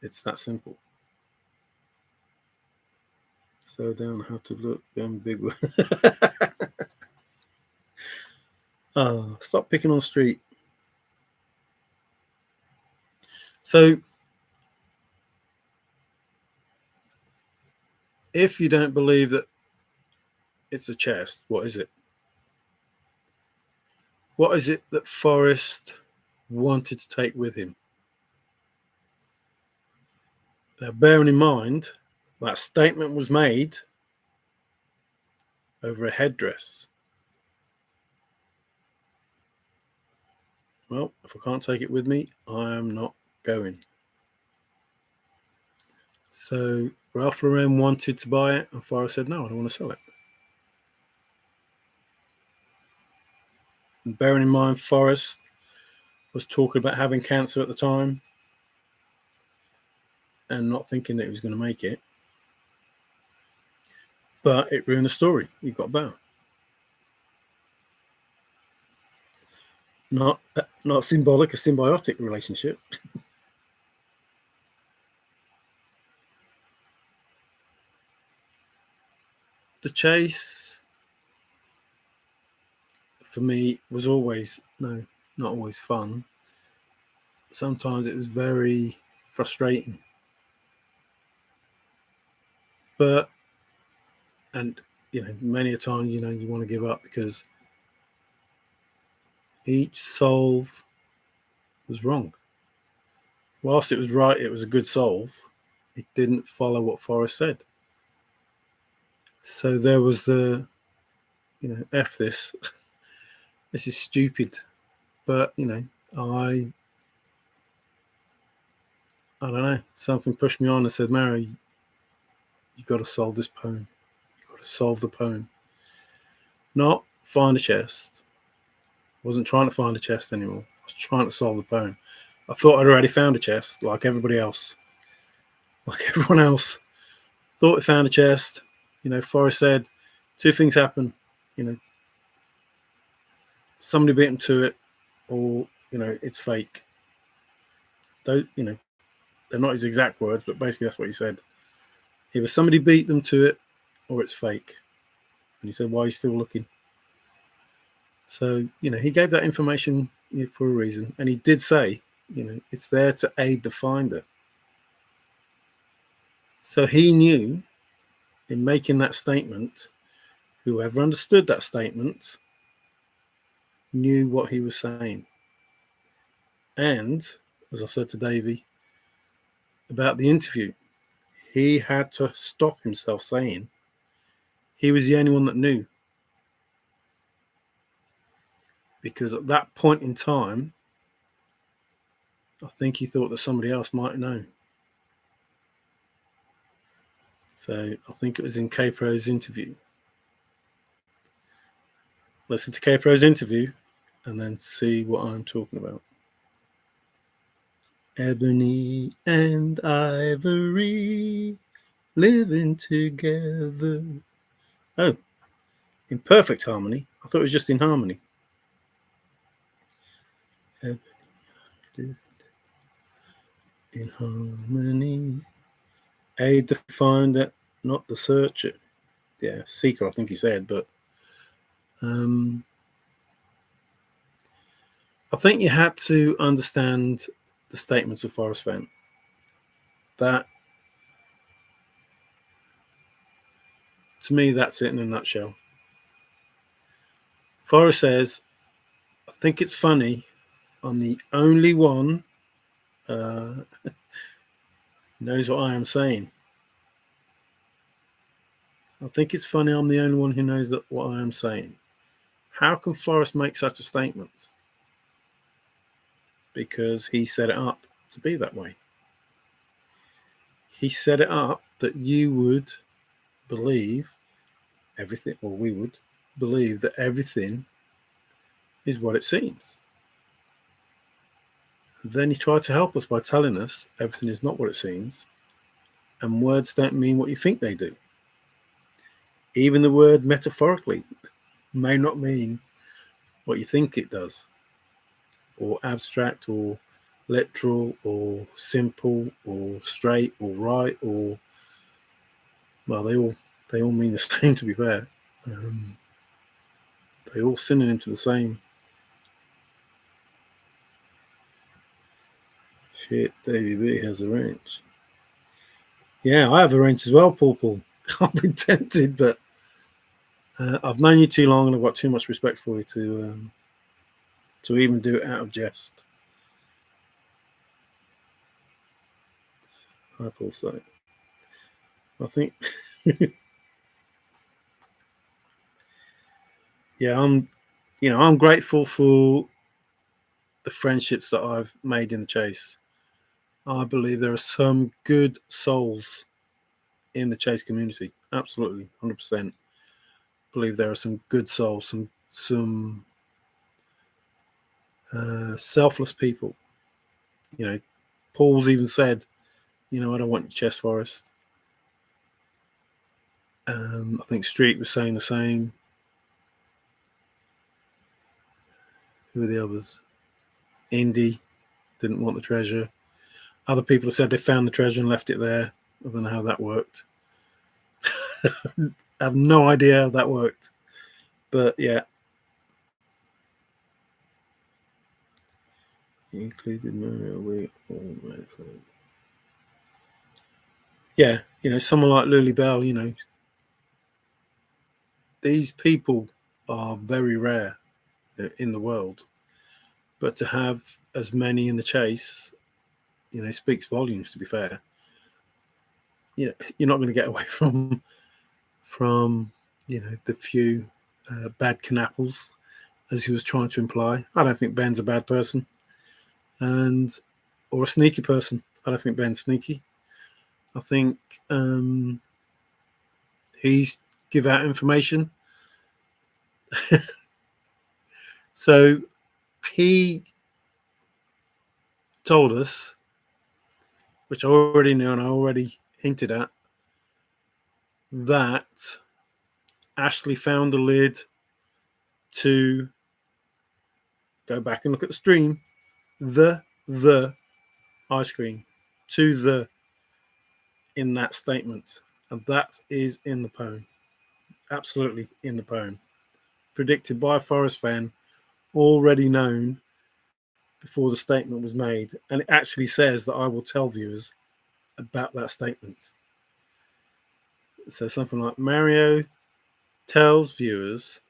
It's that simple. So down how to look them big. Oh, stop picking on Street. So if you don't believe that it's a chest, what is it? What is it that Forrest wanted to take with him? Now, bearing in mind that statement was made over a headdress. Well, if I can't take it with me, I am not going. So Ralph Lauren wanted to buy it, and Forrest said, no, I don't want to sell it. And bearing in mind, Forrest was talking about having cancer at the time and not thinking that he was going to make it. But it ruined the story. He got bow. Not symbolic, a symbiotic relationship. The chase for me was always, not always fun. Sometimes it was very frustrating. But, and, many a time, you want to give up because each solve was wrong. Whilst it was right, it was a good solve. It didn't follow what Forrest said. So there was the, F this. This is stupid. But, I don't know. Something pushed me on and said, Mary, you got to solve this poem. You got to solve the poem. Not find a chest. Wasn't trying to find a chest anymore. I was trying to solve the poem. I thought I'd already found a chest, like everybody else. Like everyone else. Thought I found a chest. Forrest said, two things happen. Somebody beat him to it, or, it's fake. Though, they're not his exact words, but basically that's what he said. Either somebody beat them to it, or it's fake. And he said, why are you still looking? So, he gave that information for a reason. And he did say, it's there to aid the finder. So he knew in making that statement, whoever understood that statement knew what he was saying. And, as I said to Davey about the interview, he had to stop himself saying he was the only one that knew. Because at that point in time, I think he thought that somebody else might know. So I think it was in K-Pro's interview. Listen to K-Pro's interview and then see what I'm talking about. Ebony and ivory living together. Oh, in perfect harmony. I thought it was just in harmony. Ebony in harmony. Aid the finder, not the searcher. Yeah, seeker, I think he said, but I think you had to understand the statements of Forrest Fenn. That, to me, that's it in a nutshell. Forrest says, I think it's funny, I'm the only one who knows what I am saying. I think it's funny I'm the only one who knows what I am saying. How can Forrest make such a statement? Because he set it up to be that way. He set it up that you would believe everything, or we would believe that everything is what it seems. Then he tried to help us by telling us everything is not what it seems, and words don't mean what you think they do. Even the word metaphorically may not mean what you think it does, or abstract, or literal, or simple, or straight, or right, or, well, they all mean the same, to be fair. They all synonym to the same. Shit, Davey B has a wrench. Yeah, I have a wrench as well, Paul. I've been tempted, but I've known you too long, and I've got too much respect for you to even do it out of jest. Hi, Paul. So I think, yeah, I'm grateful for the friendships that I've made in the chase. I believe there are some good souls in the chase community. Absolutely, 100%. Believe there are some good souls, some selfless people. Paul's even said, I don't want your chest, Forrest. I think Street was saying the same. Who are the others? Indy didn't want the treasure. Other people said they found the treasure and left it there. I don't know how that worked. I have no idea how that worked. But yeah. He included Mario. We all made fun. Yeah, someone like Lily Bell, these people are very rare in the world. But to have as many in the chase, speaks volumes, to be fair. You're not going to get away from the few bad canapples, as he was trying to imply. I don't think Ben's a bad person, or a sneaky person. I don't think Ben's sneaky. I think he's give out information. So he told us, which I already knew and I already hinted at, that Ashley found the lid to go back and look at the stream, the ice cream, to the in that statement. And that is in the poem. Absolutely in the poem. Predicted by Forrest Fenn, already known before the statement was made. And it actually says that I will tell viewers about that statement. It says something like, Mario tells viewers,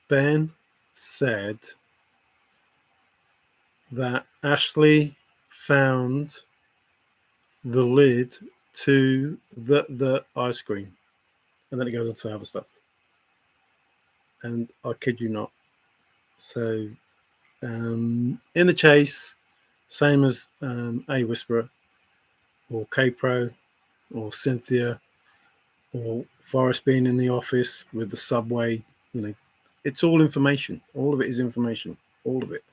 Ben said that Ashley found the lid to the ice cream. And then it goes on to other stuff. And I kid you not. So in the chase, same as A Whisperer or K-Pro or Cynthia or Forrest being in the office with the subway, it's all information. All of it is information. All of it.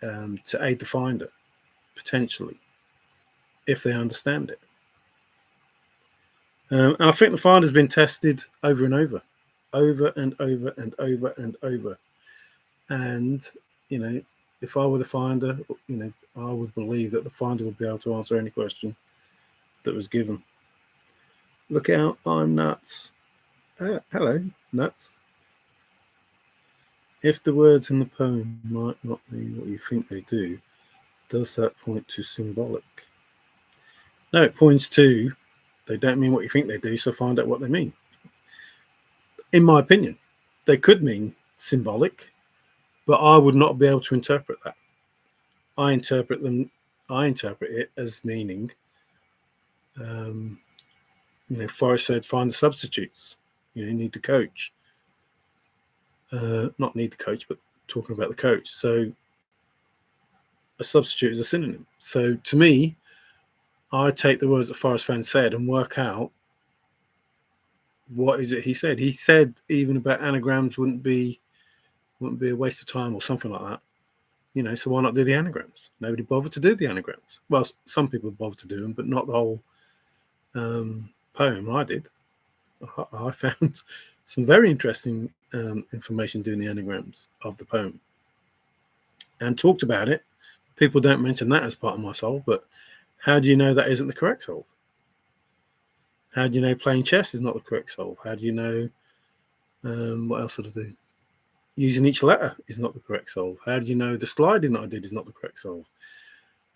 To aid the finder, potentially, if they understand it. And I think the finder's been tested over and over and over and over and over. And, if I were the finder, I would believe that the finder would be able to answer any question that was given. Look out, I'm nuts. Hello, nuts. If the words in the poem might not mean what you think they do, does that point to symbolic? No, it points to they don't mean what you think they do, so find out what they mean. In my opinion, they could mean symbolic, but I would not be able to interpret that. I interpret it as meaning Forrest said, find the substitutes. You need the coach. Not need the coach, but talking about the coach. So a substitute is a synonym. So to me, I take the words that Forrest Fenn said and work out what is it he said. He said even about anagrams wouldn't be a waste of time or something like that. So why not do the anagrams? Nobody bothered to do the anagrams. Well, some people bothered to do them, but not the whole poem. I did. I found some very interesting information doing the anagrams of the poem and talked about it. People don't mention that as part of my solve, but how do you know that isn't the correct solve? How do you know playing chess is not the correct solve? How do you know what else did I do? Using each letter is not the correct solve. How do you know the sliding that I did is not the correct solve?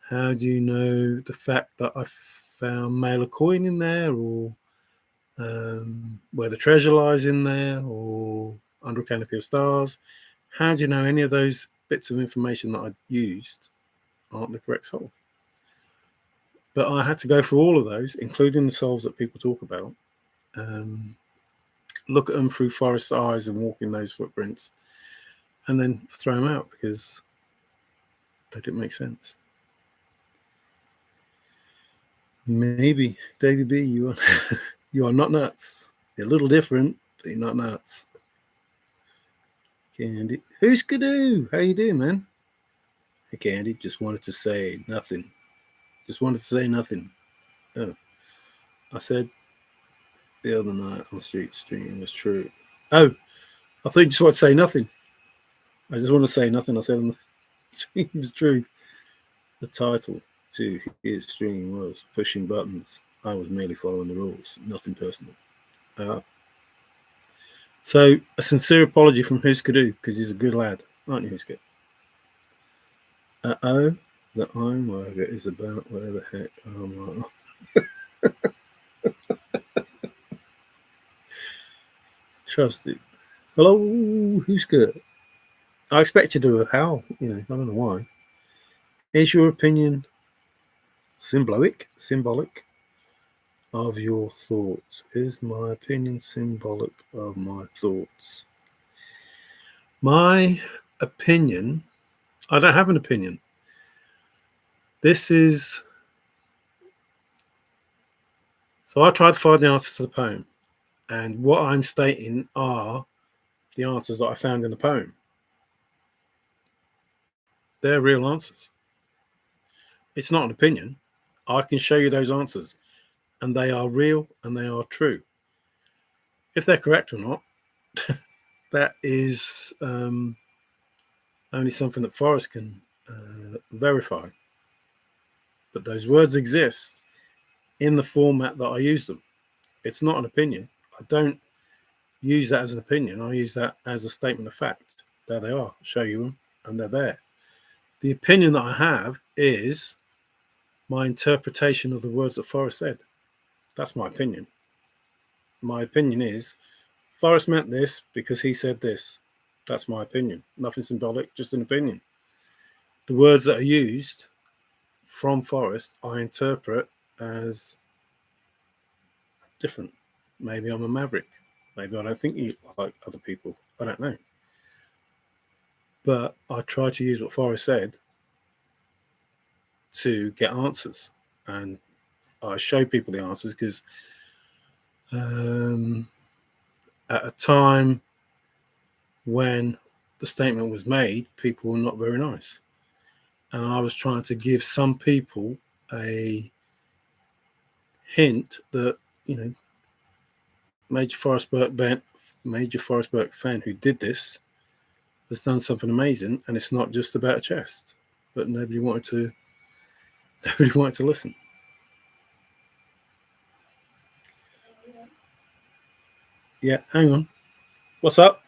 How do you know the fact that I found mail a coin in there, or where the treasure lies in there, or under a canopy of stars? How do you know any of those bits of information that I used aren't the correct solve? But I had to go through all of those, including the solves that people talk about, look at them through Forrest's eyes and walk in those footprints, and then throw them out because they didn't make sense. Maybe, David B., you are not nuts. You're a little different, but you're not nuts. Candy. Who's Skidoo? How you doing, man? Hey, Candy. Just wanted to say nothing. Oh, I said the other night on Street Stream was true. Oh, I thought you just wanted to say nothing. I just want to say nothing I said on the stream was true. The title to his stream was Pushing Buttons. I was merely following the rules, nothing personal. So a sincere apology from Huskadoo, because he's a good lad, aren't you, Huskadoo? The Ironworker is about where the heck am I? Trusted. Hello, Huskadoo. I expect you to do a howl, I don't know why. Is your opinion symbolic of your thoughts? Is my opinion symbolic of my thoughts? My opinion, I don't have an opinion. So I tried to find the answers to the poem, and what I'm stating are the answers that I found in the poem. They're real answers. It's not an opinion. I can show you those answers, and they are real and they are true. If they're correct or not, that is only something that Forrest can verify. But those words exist in the format that I use them. It's not an opinion. I don't use that as an opinion. I use that as a statement of fact. There they are. I'll show you them, and they're there. The opinion that I have is my interpretation of the words that Forrest said. That's my opinion. My opinion is Forrest meant this because he said this. That's my opinion. Nothing symbolic, just an opinion. The words that are used from Forrest, I interpret as different. Maybe I'm a maverick. Maybe I don't think you like other people. I don't know. But I try to use what Forrest said to get answers. And I show people the answers because at a time when the statement was made, people were not very nice. And I was trying to give some people a hint that, Major Forrest Burke Fenn, who did this, has done something amazing, and it's not just about a chest. But nobody wanted to listen. Yeah, hang on. What's up?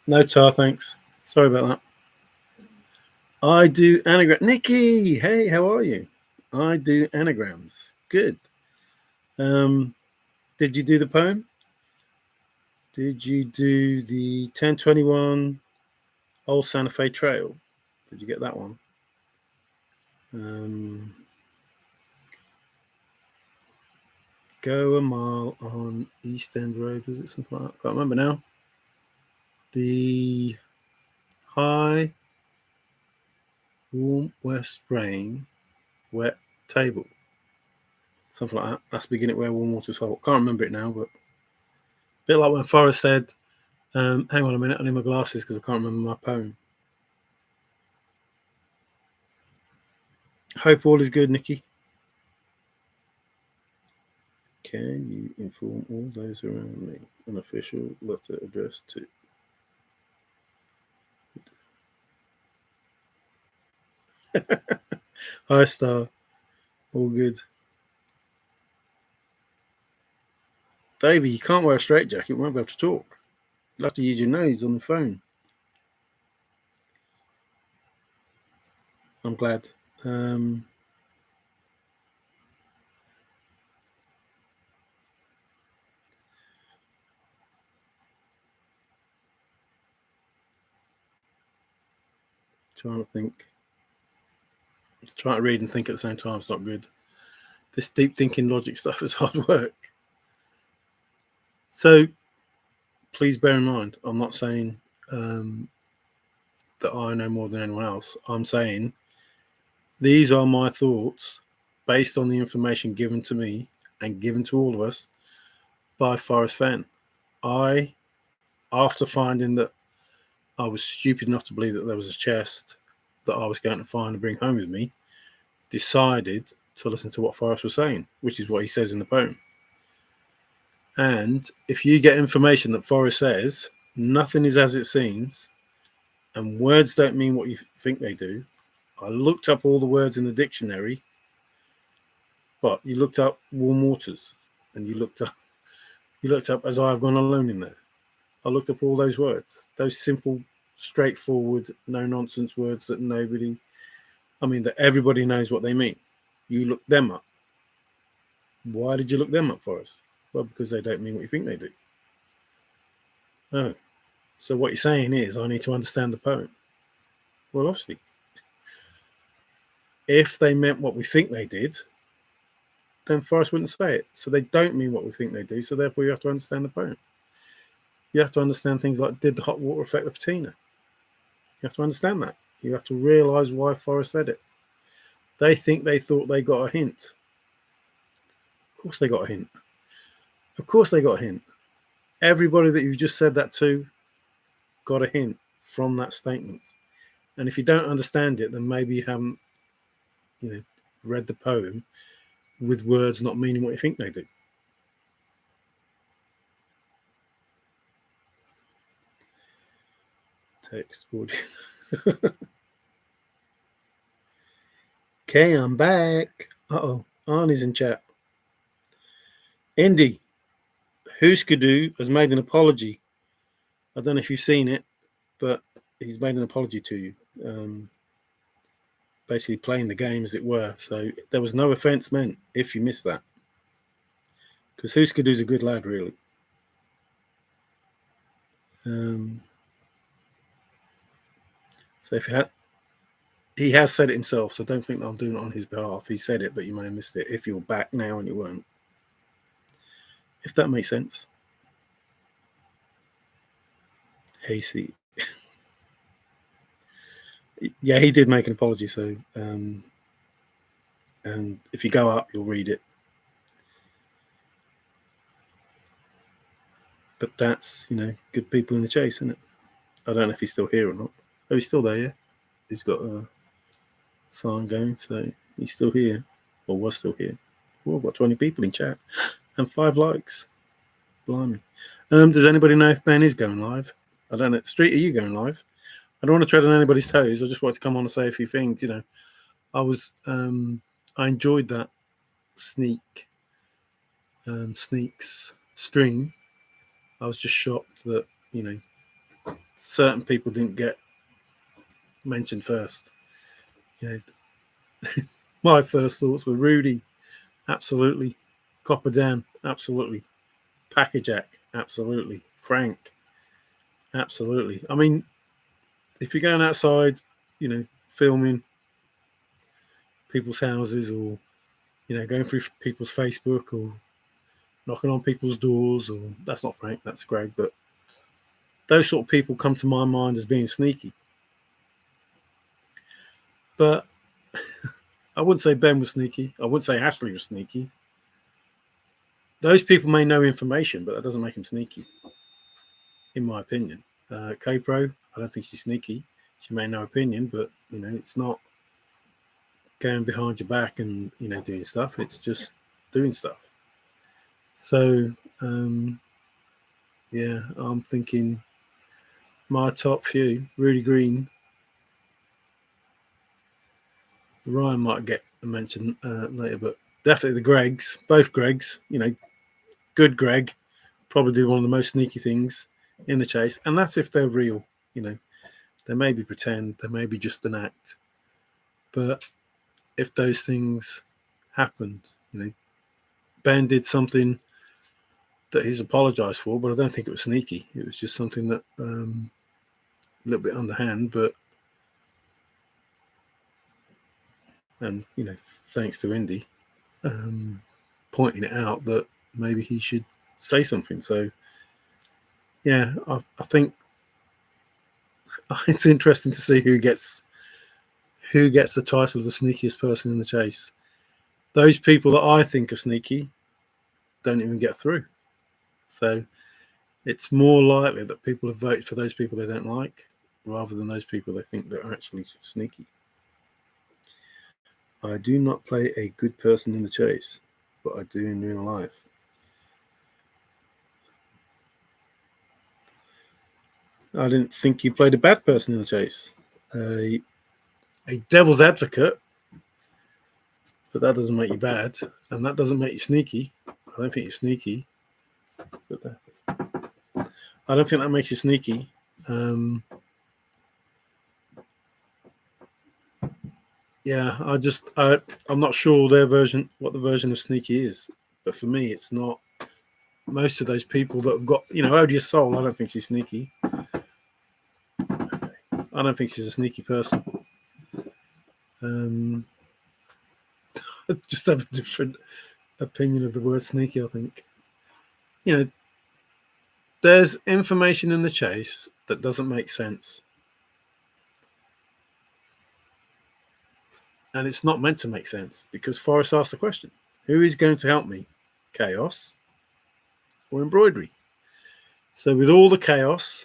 No tar, thanks. Sorry about that. I do anagram. Nikki, hey, how are you? I do anagrams. Good. Did you do the poem? Did you do the 1021 Old Santa Fe Trail? Did you get that one? Go a mile on East End Road. Was it something like that? I can't remember now. The high, warm west rain, wet table. Something like that. That's beginning where warm water's hot. Can't remember it now, but a bit like when Forrest said, hang on a minute, I need my glasses because I can't remember my poem. Hope all is good, Nikki. Can you inform all those around me? An official letter addressed to. Hi, Star. All good. Davey, you can't wear a straitjacket. You won't be able to talk. You'll have to use your nose on the phone. I'm glad. Trying to think. Trying to read and think at the same time is not good. This deep thinking logic stuff is hard work. So please bear in mind, I'm not saying that I know more than anyone else. I'm saying these are my thoughts based on the information given to me and given to all of us by Forrest Fenn. I, after finding that I was stupid enough to believe that there was a chest that I was going to find and bring home with me, decided to listen to what Forrest was saying, which is what he says in the poem. And if you get information that Forrest says, nothing is as it seems, and words don't mean what you think they do. I looked up all the words in the dictionary, but you looked up warm waters, and you looked up as I have gone alone in there. I looked up all those words, those simple, straightforward, no nonsense words that that everybody knows what they mean. You looked them up. Why did you look them up for us? Well, because they don't mean what you think they do. Oh, so what you're saying is I need to understand the poem. Well, obviously, if they meant what we think they did, then Forrest wouldn't say it. So they don't mean what we think they do. So therefore, you have to understand the poem. You have to understand things like, did the hot water affect the patina? You have to understand that. You have to realise why Forrest said it. They think they thought they got a hint. Of course they got a hint. Of course they got a hint. Everybody that you just said that to got a hint from that statement. And if you don't understand it, then maybe you haven't, read the poem with words not meaning what you think they do. Text audio. Okay, I'm back. Uh-oh, Arnie's in chat. Indy, Hooskadoo has made an apology. I don't know if you've seen it, but he's made an apology to you. Basically playing the game as it were. So there was no offence meant if you missed that. Because Hooskadoo's a good lad, really. So if he has said it himself, so don't think that I'm doing it on his behalf. He said it, but you may have missed it if you're back now and you weren't. If that makes sense. Hasty. Yeah, he did make an apology. So, and if you go up, you'll read it. But that's, good people in the chase, isn't it? I don't know if he's still here or not. Oh, he's still there, yeah? He's got a sign going, so he's still here. Or was still here. Oh, I've got 20 people in chat. And 5 likes. Blimey. Does anybody know if Ben is going live? I don't know. Street, are you going live? I don't want to tread on anybody's toes. I just wanted to come on and say a few things. I enjoyed that sneaks stream. I was just shocked that certain people didn't get mentioned first. My first thoughts were Rudy, absolutely. Copper Dan, absolutely. Packer Jack, absolutely. Frank, absolutely. I mean, if you're going outside, filming people's houses or, going through people's Facebook or knocking on people's doors, or that's not Frank, that's Greg, but those sort of people come to my mind as being sneaky. But I wouldn't say Ben was sneaky. I wouldn't say Ashley was sneaky. Those people may know information, but that doesn't make them sneaky, in my opinion. K-Pro, I don't think she's sneaky. She may know opinion, but it's not going behind your back and doing stuff. It's just doing stuff. So yeah, I'm thinking my top few: Rudy Green. Ryan might get a mention later, but definitely the Gregs, both Gregs. Good Greg probably do one of the most sneaky things in the chase, and that's if they're real. They may be pretend, they may be just an act, but if those things happened, Ben did something that he's apologized for, but I don't think it was sneaky. It was just something that a little bit underhand, but and thanks to Indy pointing it out that maybe he should say something. So yeah, I think it's interesting to see who gets the title of the sneakiest person in the chase. Those people that I think are sneaky don't even get through. So it's more likely that people have voted for those people they don't like rather than those people they think that are actually sneaky. I do not play a good person in the chase, but I do in real life. I didn't think you played a bad person in the chase. A devil's advocate, but that doesn't make you bad, and that doesn't make you sneaky. I don't think you're sneaky. I don't think that makes you sneaky. Yeah, I'm not sure what the version of sneaky is, but for me, it's not. Most of those people that have got, Odious Soul, I don't think she's sneaky. I don't think she's a sneaky person. I just have a different opinion of the word sneaky, I think. There's information in the chase that doesn't make sense. And it's not meant to make sense because Forrest asked the question, who is going to help me? Chaos or embroidery? So with all the chaos,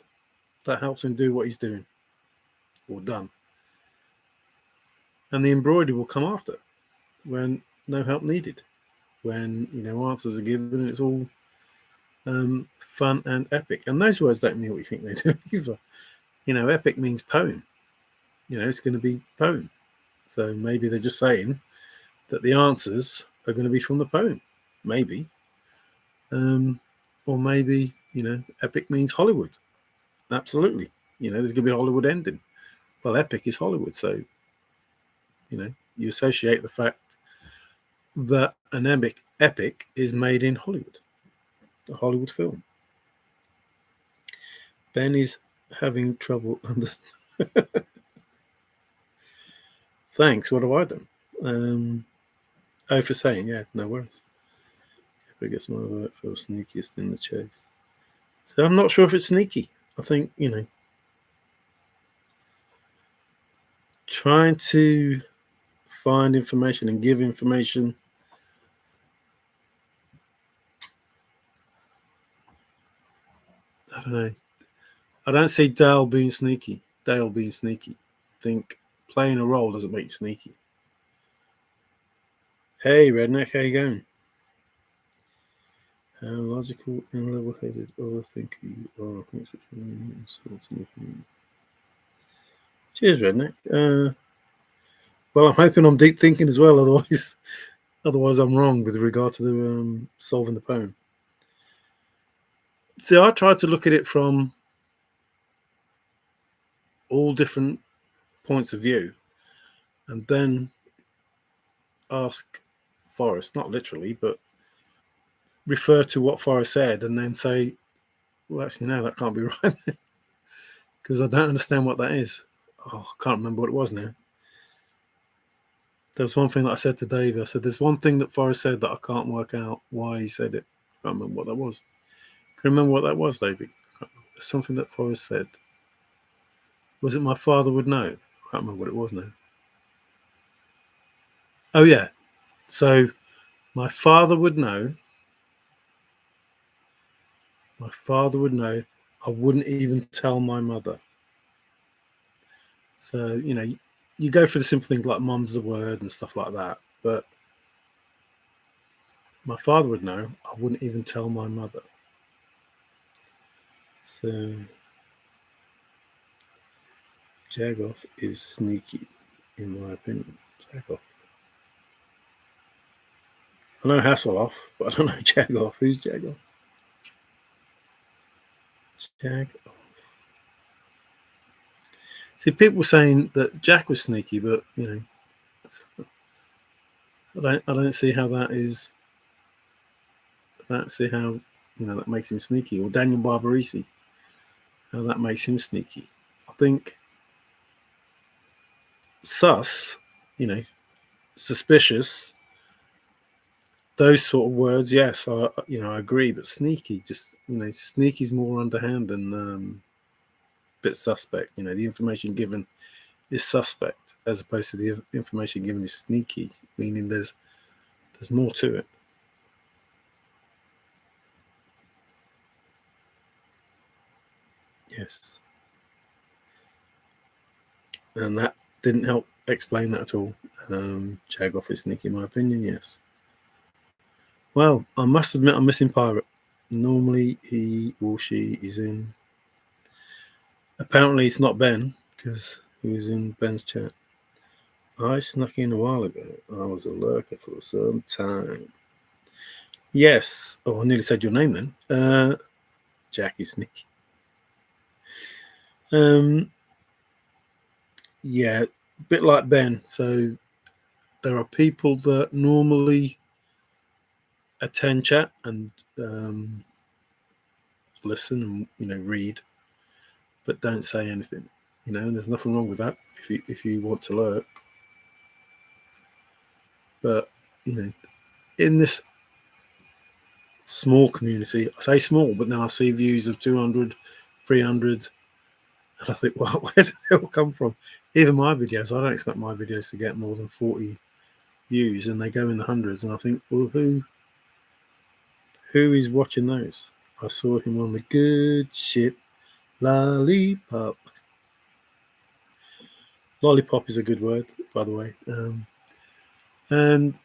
that helps him do what he's doing or done. And the embroidery will come after when no help needed, when answers are given and it's all fun and epic. And those words don't mean what you think they do either. Epic means poem. It's going to be poem. So maybe they're just saying that the answers are going to be from the poem. Maybe. Or maybe, epic means Hollywood. Absolutely. There's going to be a Hollywood ending. Well, epic is Hollywood. So, you associate the fact that an epic is made in Hollywood, a Hollywood film. Ben is having trouble Thanks. What have I done? For saying, yeah, no worries. I guess my vote for sneakiest in the chase. So I'm not sure if it's sneaky. I think, trying to find information and give information. I don't know. I don't see Dale being sneaky. I think playing a role doesn't make you sneaky. Hey, Redneck, how you going? How logical and level-headed overthinker you are. Thanks for joining. Cheers, Redneck. Well, I'm hoping I'm deep thinking as well. Otherwise I'm wrong with regard to the solving the poem. See, I tried to look at it from all different points of view, and then ask Forrest, not literally, but refer to what Forrest said, and then say, well, actually, no, that can't be right, because I don't understand what that is. Oh, I can't remember what it was now. There was one thing that I said to Dave. I said, there's one thing that Forrest said that I can't work out why he said it. I Can't remember what that was. Can you remember what that was, David? There's something that Forrest said. Was it my father would know? I can't remember what it was now. Oh, yeah. So my father would know. My father would know. I wouldn't even tell my mother. So, you go for the simple things like mum's the word and stuff like that. But my father would know. I wouldn't even tell my mother. So, Jagoff is sneaky, in my opinion. Jagoff. I know Hasselhoff, but I don't know Jagoff. Who's Jagoff? Jagoff. See, people saying that Jack was sneaky, but I don't see how that is. I don't see how that makes him sneaky. Or Daniel Barbarisi, how that makes him sneaky. I think sus, suspicious. Those sort of words, yes, I agree. But sneaky, just sneaky's more underhand and bit suspect. The information given is suspect as opposed to the information given is sneaky, meaning there's more to it. Yes. And that didn't help explain that at all. Jagoff is sneaky, in my opinion, yes. Well, I must admit I'm missing Pirate. Normally he or she is in. Apparently it's not Ben, because he was in Ben's chat. I snuck in a while ago. I was a lurker for some time. Yes. Oh, I nearly said your name then. Jackie Sneaky. Yeah, a bit like Ben. So there are people that normally attend chat and listen and read, but don't say anything. And there's nothing wrong with that if you want to lurk. But in this small community, I say small, but now I see views of 200, 300, and I think, well, where did they all come from? Even my videos, I don't expect my videos to get more than 40 views, and they go in the hundreds. And I think, well, who is watching those? I saw him on the good ship, Lollipop. Lollipop is a good word, by the way. And a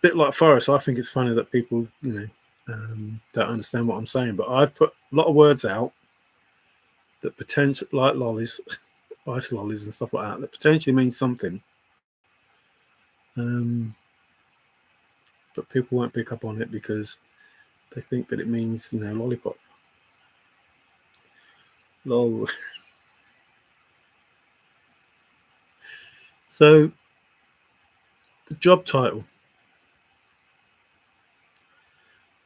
bit like Forrest, I think it's funny that people, don't understand what I'm saying. But I've put a lot of words out that potentially, like lollies, ice lollies and stuff like that potentially means something. But people won't pick up on it because they think that it means, lollipop. Lol. So, the job title.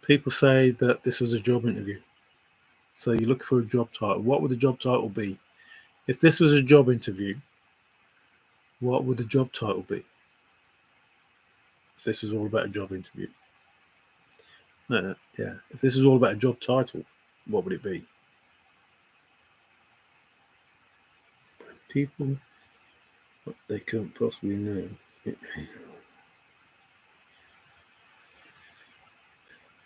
People say that this was a job interview. So you're looking for a job title. What would the job title be? If this was a job interview, what would the job title be? If this was all about a job interview. No, yeah. If this was all about a job title, what would it be? People, what they couldn't possibly know.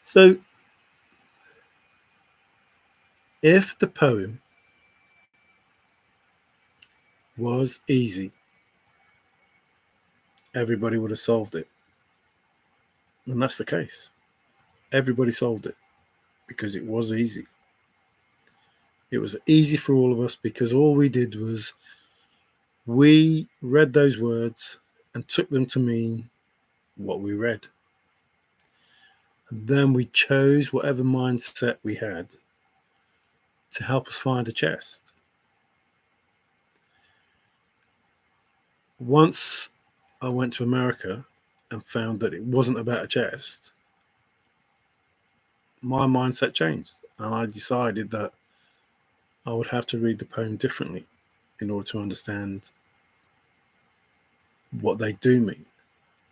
So, if the poem was easy, everybody would have solved it. And that's the case. Everybody solved it because it was easy. It was easy for all of us because all we did was we read those words and took them to mean what we read. And then we chose whatever mindset we had to help us find a chest. Once I went to America and found that it wasn't about a chest, my mindset changed. And I decided that I would have to read the poem differently in order to understand what they do mean,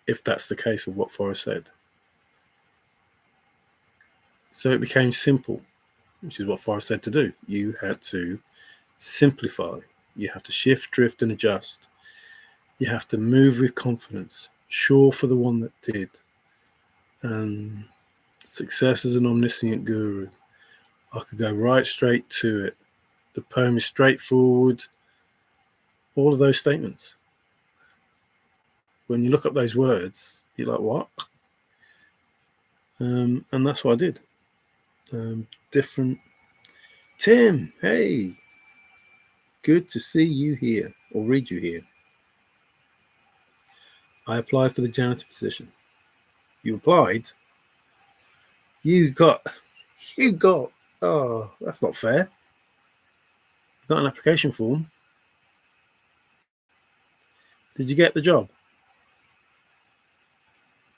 if that's the case of what Forrest said. So it became simple, which is what Forrest said to do. You had to simplify. You have to shift, drift, and adjust. You have to move with confidence. Sure for the one that did. And success is an omniscient guru. I could go right straight to it. The poem is straightforward. All of those statements. When you look up those words, you're like, what? And that's what I did. Different. Tim, hey, good to see you here, or read you here. I applied for the janitor position. You applied? You got, oh, that's not fair. You got an application form. Did you get the job?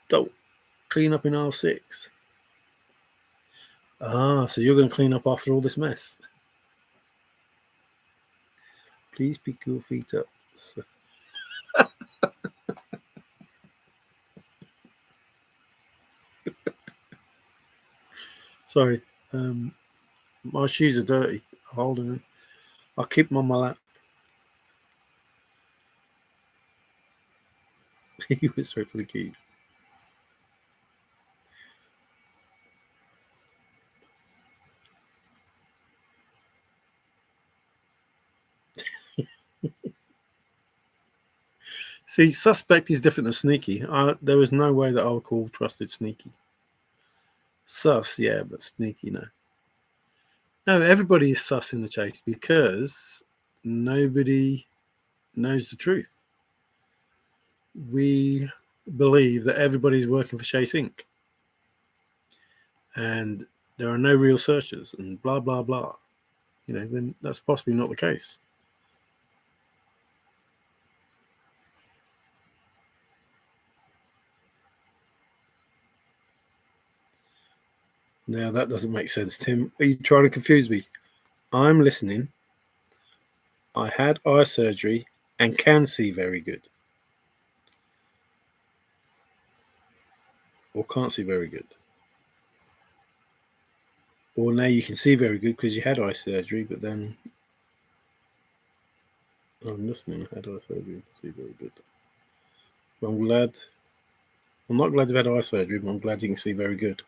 Don't clean up in R6. Ah, so you're going to clean up after all this mess. Please pick your feet up. Sorry, my shoes are dirty. Hold on. I'll keep them on my lap. He went straight for the keys. See, suspect is different than sneaky. There was no way that I would call trusted sneaky. Sus, yeah, but sneaky, no. No, everybody is sus in the chase because nobody knows the truth. We believe that everybody's working for Chase Inc. And there are no real searchers and blah, blah, blah. Then that's possibly not the case. Now, that doesn't make sense, Tim. Are you trying to confuse me? I'm listening. I had eye surgery and can see very good. Or can't see very good. Or now you can see very good because you had eye surgery, but then I'm listening. I had eye surgery and can see very good. But I'm glad. I'm not glad you've had eye surgery, but I'm glad you can see very good.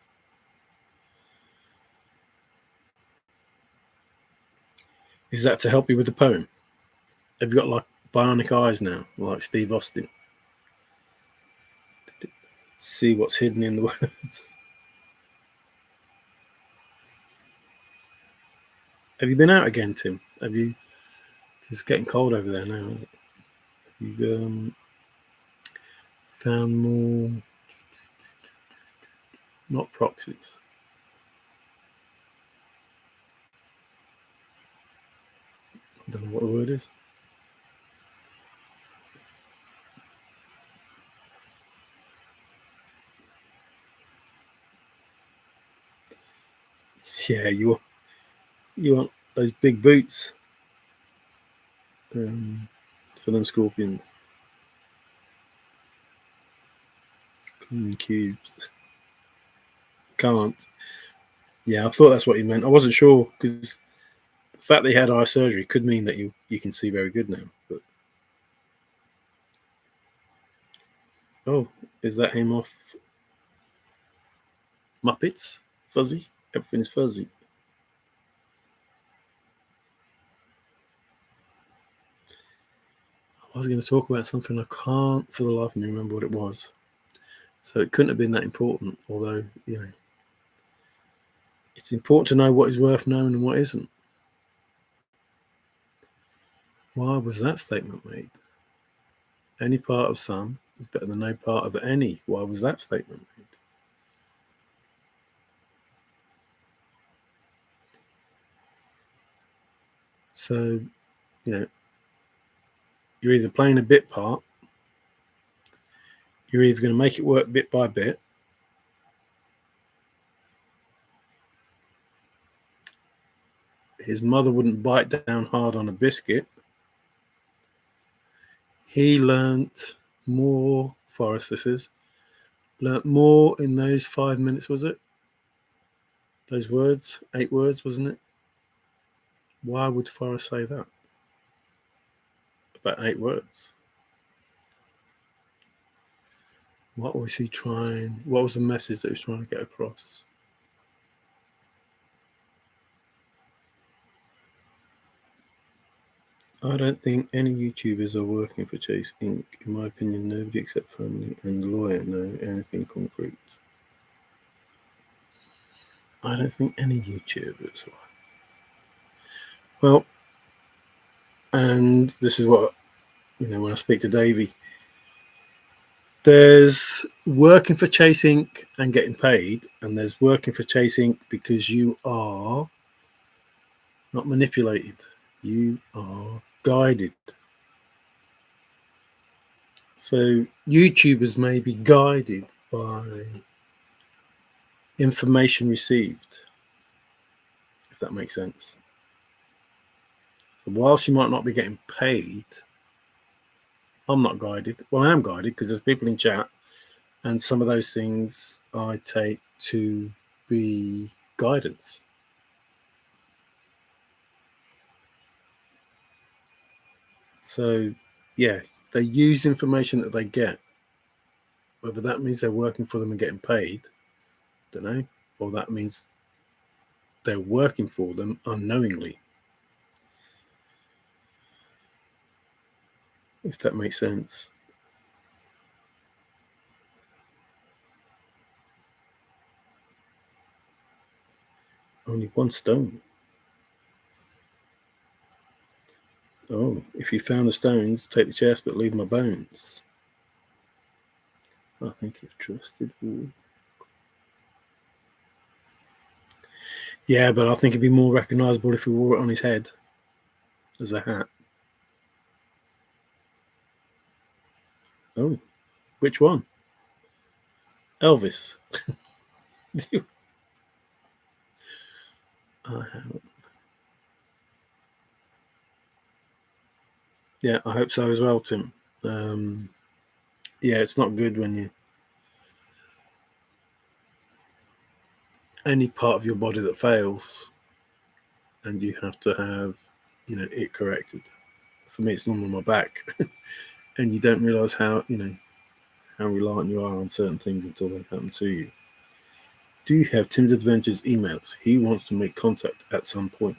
Is that to help you with the poem? Have you got like bionic eyes now, like Steve Austin? See what's hidden in the words. Have you been out again, Tim? Have you? It's getting cold over there now. Have you found more? Not proxies. I don't know what the word is. Yeah, you want those big boots for them scorpions. Clean cubes. Can't. Yeah, I thought that's what you meant. I wasn't sure because the fact that he had eye surgery could mean that you can see very good now. But oh, is that him off Muppets? Fuzzy? Everything's fuzzy. I was going to talk about something I can't for the life of me remember what it was. So it couldn't have been that important, although, it's important to know what is worth knowing and what isn't. Why was that statement made? Any part of some is better than no part of any. Why was that statement made? So, you're either playing a bit part, you're either going to make it work bit by bit, his mother wouldn't bite down hard on a biscuit. He learnt more, Forrest, this is, learnt more in those 5 minutes, was it? Those words, 8 words, wasn't it? Why would Forrest say that? About 8 words. What was he trying? What was the message that he was trying to get across? I don't think any YouTubers are working for Chase Inc. In my opinion, nobody except family and the lawyer know anything concrete. I don't think any YouTubers are. Well, and this is what, when I speak to Davey, there's working for Chase Inc. and getting paid, and there's working for Chase Inc. because you are not manipulated, you are guided. So YouTubers may be guided by information received, if that makes sense. So whilst you might not be getting paid, I'm not guided. Well, I am guided because there's people in chat, and some of those things I take to be guidance. So, yeah, they use information that they get. Whether that means they're working for them and getting paid, don't know. Or that means they're working for them unknowingly. If that makes sense. Only one stone. Oh, if you found the stones, take the chest, but leave my bones. I think you've trusted all. Yeah, but I think it'd be more recognisable if he wore it on his head as a hat. Oh, which one? Elvis. I haven't. Yeah, I hope so as well, Tim. Yeah, it's not good when you any part of your body that fails and you have to have it corrected. For me, it's normally my back, and you don't realise how how reliant you are on certain things until they happen to you. Do you have Tim's Adventures emails? He wants to make contact at some point.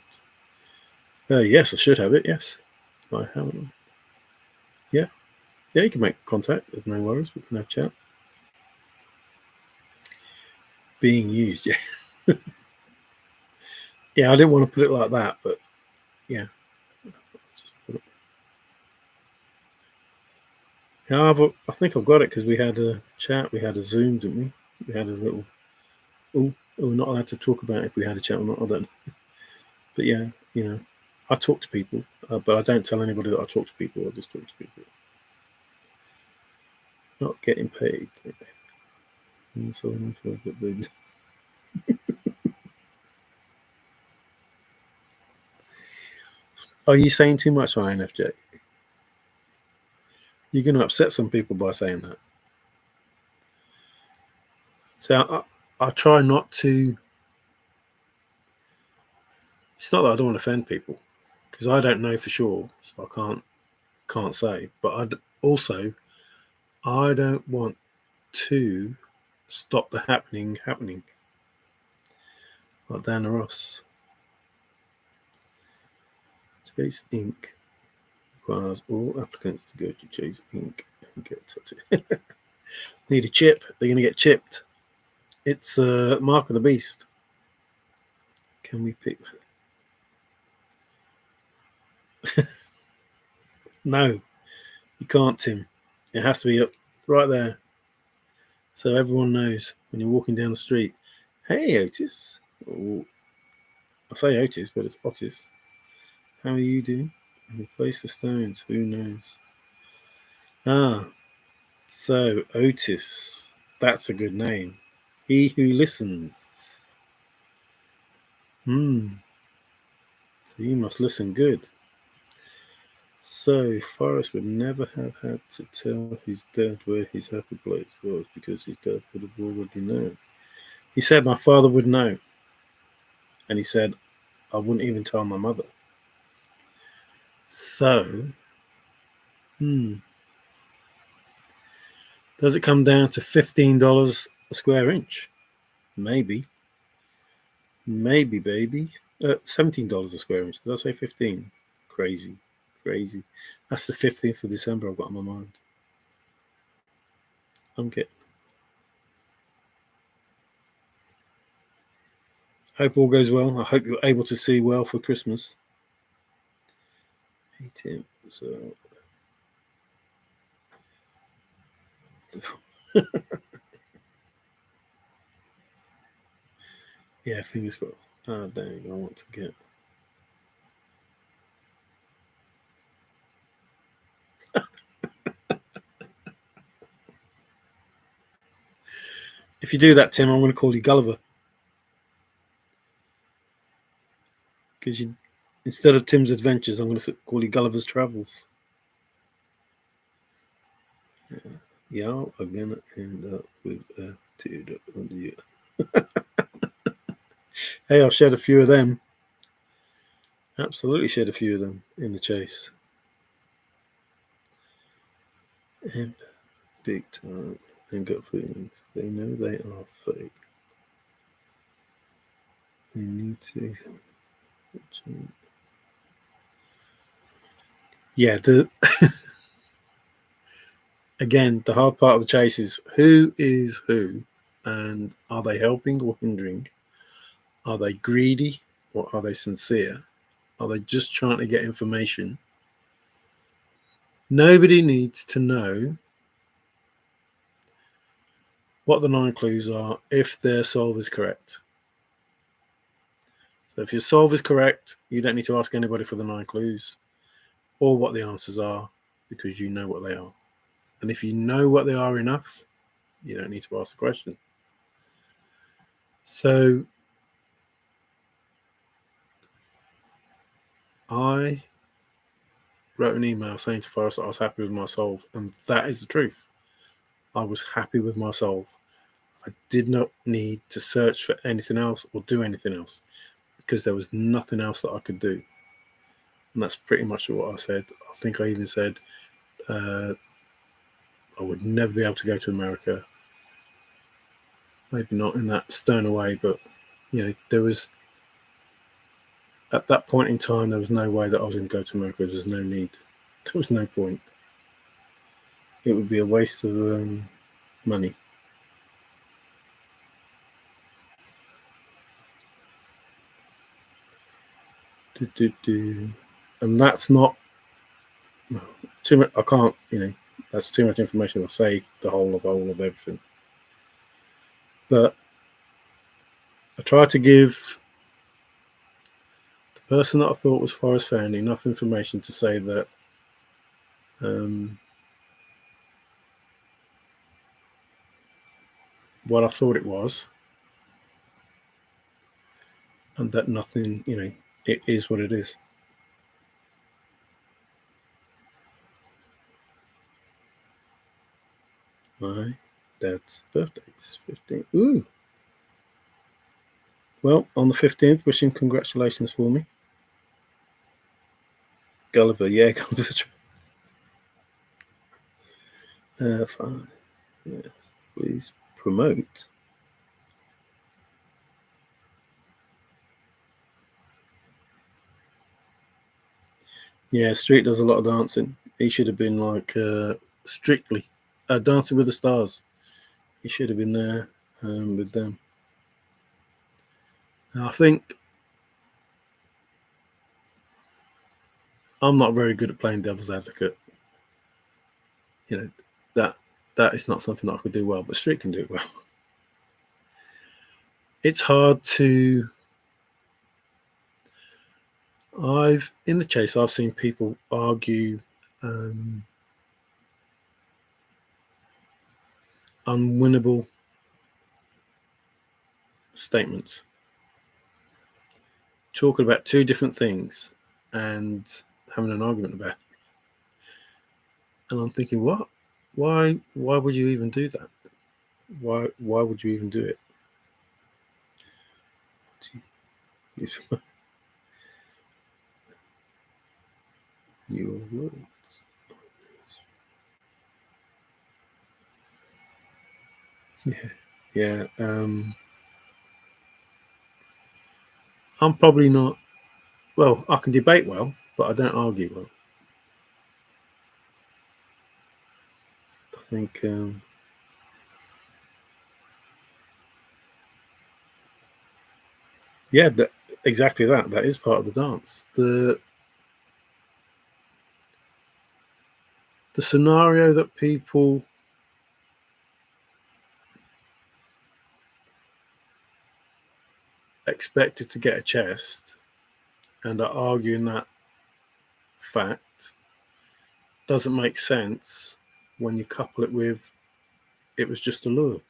Yes, I should have it. Yes, I haven't. Yeah, you can make contact. There's no worries. We can have chat. Being used, yeah. Yeah, I didn't want to put it like that, but yeah. Yeah, I think I've got it because we had a chat. We had a Zoom, didn't we? We had a little. Oh, we're not allowed to talk about if we had a chat or not. I don't know. But yeah, I talk to people, but I don't tell anybody that I talk to people. I just talk to people. Not getting paid. Are you saying too much, INFJ? You're going to upset some people by saying that. So I try not to. It's not that I don't want to offend people, because I don't know for sure, so I can't say. But I don't want to stop the happening. Like Dana Ross. Chase Inc. requires all applicants to go to Chase Inc. and get tattooed. Need a chip. They're going to get chipped. It's Mark of the Beast. Can we pick? No, you can't, Tim. It has to be up right there, so everyone knows when you're walking down the street. Hey, Otis. Oh, I say Otis, but it's Otis. How are you doing? And replace the stones. Who knows? So Otis. That's a good name. He who listens. So you must listen good. So Forrest would never have had to tell his dad where his happy place was because his dad would have already known. He said my father would know. And he said, I wouldn't even tell my mother. So, does it come down to $15 a square inch? Maybe. Maybe, baby. $17 a square inch. Did I say 15? Crazy. That's the 15th of December I've got in my mind. I'm getting. Hope all goes well. I hope you're able to see well for Christmas. Hey, Tim. So. Yeah, fingers crossed. Oh, dang. I want to get. If you do that, Tim, I'm going to call you Gulliver. Because instead of Tim's Adventures, I'm going to call you Gulliver's Travels. Yeah, I'm going to end up with a tear under you. Hey, I've shared a few of them. Absolutely shared a few of them in the chase. And big time and gut feelings. They know they are fake. They need to. Yeah, again, the hard part of the chase is who is who, and are they helping or hindering? Are they greedy or are they sincere? Are they just trying to get information? Nobody needs to know what the 9 clues are if their solve is correct. So if your solve is correct, you don't need to ask anybody for the 9 clues or what the answers are because you know what they are. And if you know what they are enough, you don't need to ask the question. So I wrote an email saying to Forrest that I was happy with my solve, and that is the truth. I was happy with my solve. I did not need to search for anything else or do anything else because there was nothing else that I could do. And that's pretty much what I said. I think I even said I would never be able to go to America. Maybe not in that sterner way, but there was at that point in time there was no way that I was going to go to America. There was no need. There was no point. It would be a waste of money. And that's not too much. I can't, that's too much information. I'll say the whole of everything. But I tried to give the person that I thought was Forrest Fenn enough information to say that what I thought it was, and that nothing, it is what it is. My dad's birthday is 15. Ooh. Well, on the 15th, wish him congratulations for me. Gulliver, yeah, Gulliver. Fine. Yes, please promote. Yeah, Street does a lot of dancing. He should have been like Strictly Dancing with the Stars. He should have been there with them. And I think I'm not very good at playing devil's advocate. That is not something that I could do well, but Street can do it well. It's hard to. In the chase, I've seen people argue unwinnable statements, talking about two different things and having an argument about it. And I'm thinking, what? Why would you even do that? Why would you even do it? Your words. Yeah, yeah. I'm probably not. Well, I can debate well, but I don't argue well. I think, yeah, exactly that. That is part of the dance. The scenario that people expected to get a chest and are arguing that fact doesn't make sense when you couple it with it was just a lure.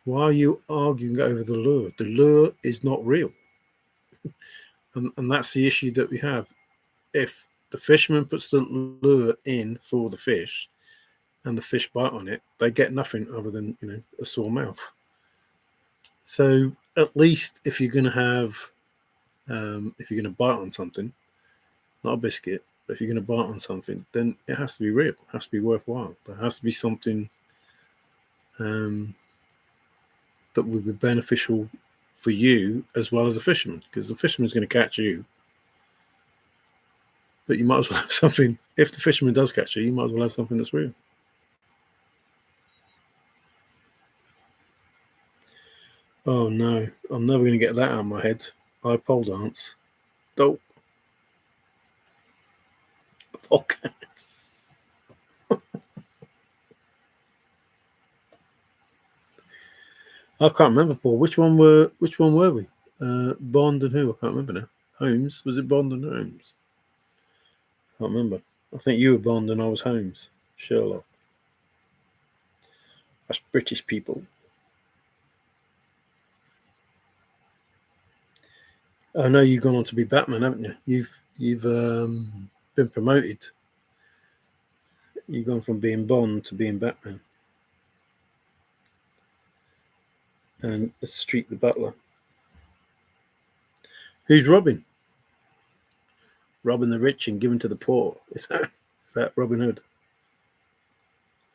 Why are you arguing over the lure? The lure is not real. And that's the issue that we have. If the fisherman puts the lure in for the fish and the fish bite on it, they get nothing other than, a sore mouth. So at least if you're going to if you're going to bite on something, not a biscuit, but if you're going to bite on something, then it has to be real. It has to be worthwhile. There has to be something um, that would be beneficial for you as well as the fisherman, because the fisherman's going to catch you, but you might as well have something. If the fisherman does catch you, you might as well have something that's real. Oh no, I'm never going to get that out of my head. I pole dance. Dope. Okay. I can't remember, Paul. Which one were we? Bond and who? I can't remember now. Holmes? Was it Bond and Holmes? I can't remember. I think you were Bond and I was Holmes. Sherlock. That's British people. I know you've gone on to be Batman, haven't you? You've been promoted. You've gone from being Bond to being Batman. And Street the Butler. Who's Robin? Robbing the rich and giving to the poor. Is that Robin Hood?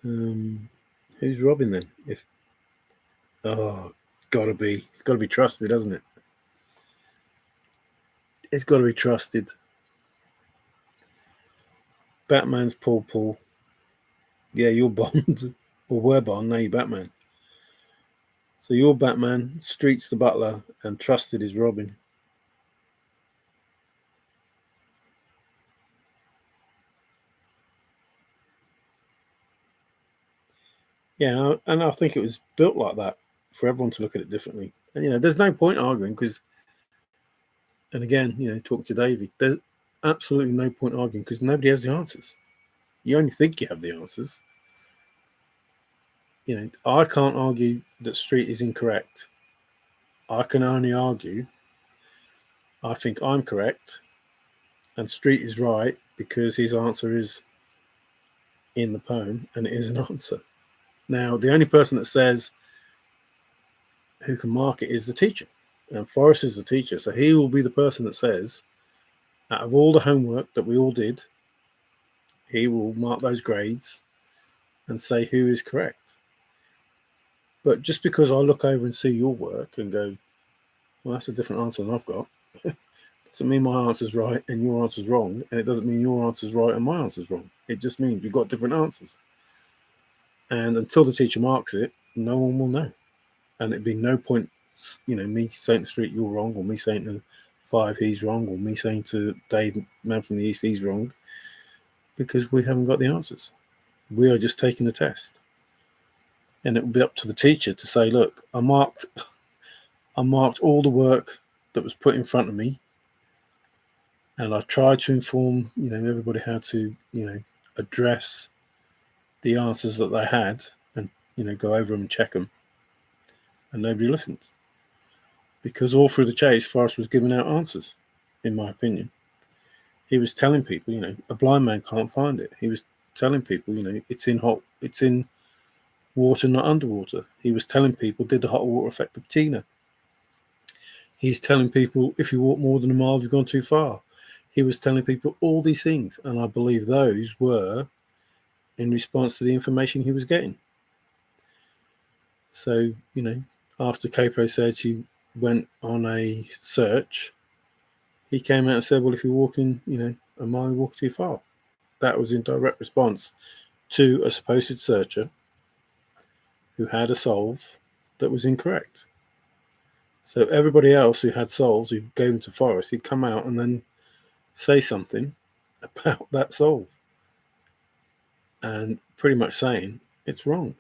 Who's Robin then? It's gotta be trusted, hasn't it? It's gotta be trusted. Batman's Paul. Yeah, you're Bond. Or were Bond, now you're Batman. So you're Batman, Street's the butler, and trusted is Robin. Yeah, and I think it was built like that for everyone to look at it differently. And there's no point arguing because, and again, talk to Davey. There's absolutely no point arguing because nobody has the answers. You only think you have the answers. I can't argue that Street is incorrect. I can only argue I think I'm correct and Street is right because his answer is in the poem and it is an answer. Now, the only person that says who can mark it is the teacher. And Forrest is the teacher. So he will be the person that says, out of all the homework that we all did, he will mark those grades and say who is correct. But just because I look over and see your work and go, well, that's a different answer than I've got, doesn't mean my answer's right and your answer's wrong. And it doesn't mean your answer's right and my answer's wrong. It just means we've got different answers. And until the teacher marks it, no one will know. And it'd be no point, me saying to Street, you're wrong, or me saying to Five, he's wrong, or me saying to Dave, man from the East, he's wrong, because we haven't got the answers. We are just taking the test. And it will be up to the teacher to say, look, I marked all the work that was put in front of me, and I tried to inform, everybody how to, address the answers that they had and, go over them and check them. And nobody listened. Because all through the chase, Forrest was giving out answers, in my opinion. He was telling people, a blind man can't find it. He was telling people, it's in water, not underwater. He was telling people, did the hot water affect the patina? He's telling people if you walk more than a mile, you've gone too far. He was telling people all these things, and I believe those were in response to the information he was getting. So, after Capo said she went on a search, he came out and said, well, if you're walking, a mile, you walk too far. That was in direct response to a supposed searcher who had a solve that was incorrect. So everybody else who had solves, who gave them to Forrest, he'd come out and then say something about that solve. And pretty much saying, it's wrong.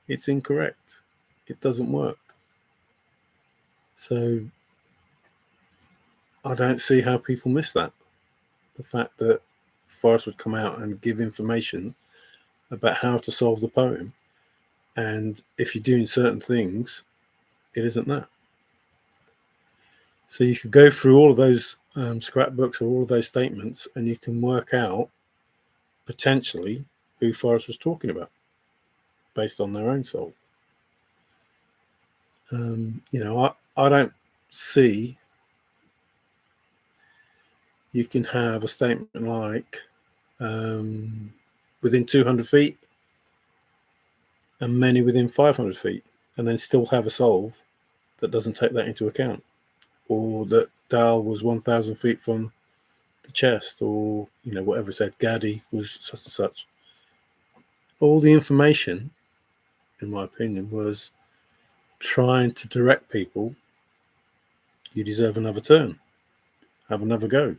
It's incorrect. It doesn't work. So I don't see how people miss that. The fact that Forrest would come out and give information about how to solve the poem. And if you're doing certain things, it isn't that. So you could go through all of those scrapbooks or all of those statements, and you can work out potentially who Forrest was talking about based on their own solve. I don't see you can have a statement like within 200 feet and many within 500 feet, and then still have a solve that doesn't take that into account, or that Dal was 1,000 feet from the chest, or whatever it said, Gaddy was such and such. All the information, in my opinion, was trying to direct people. You deserve another turn. Have another go.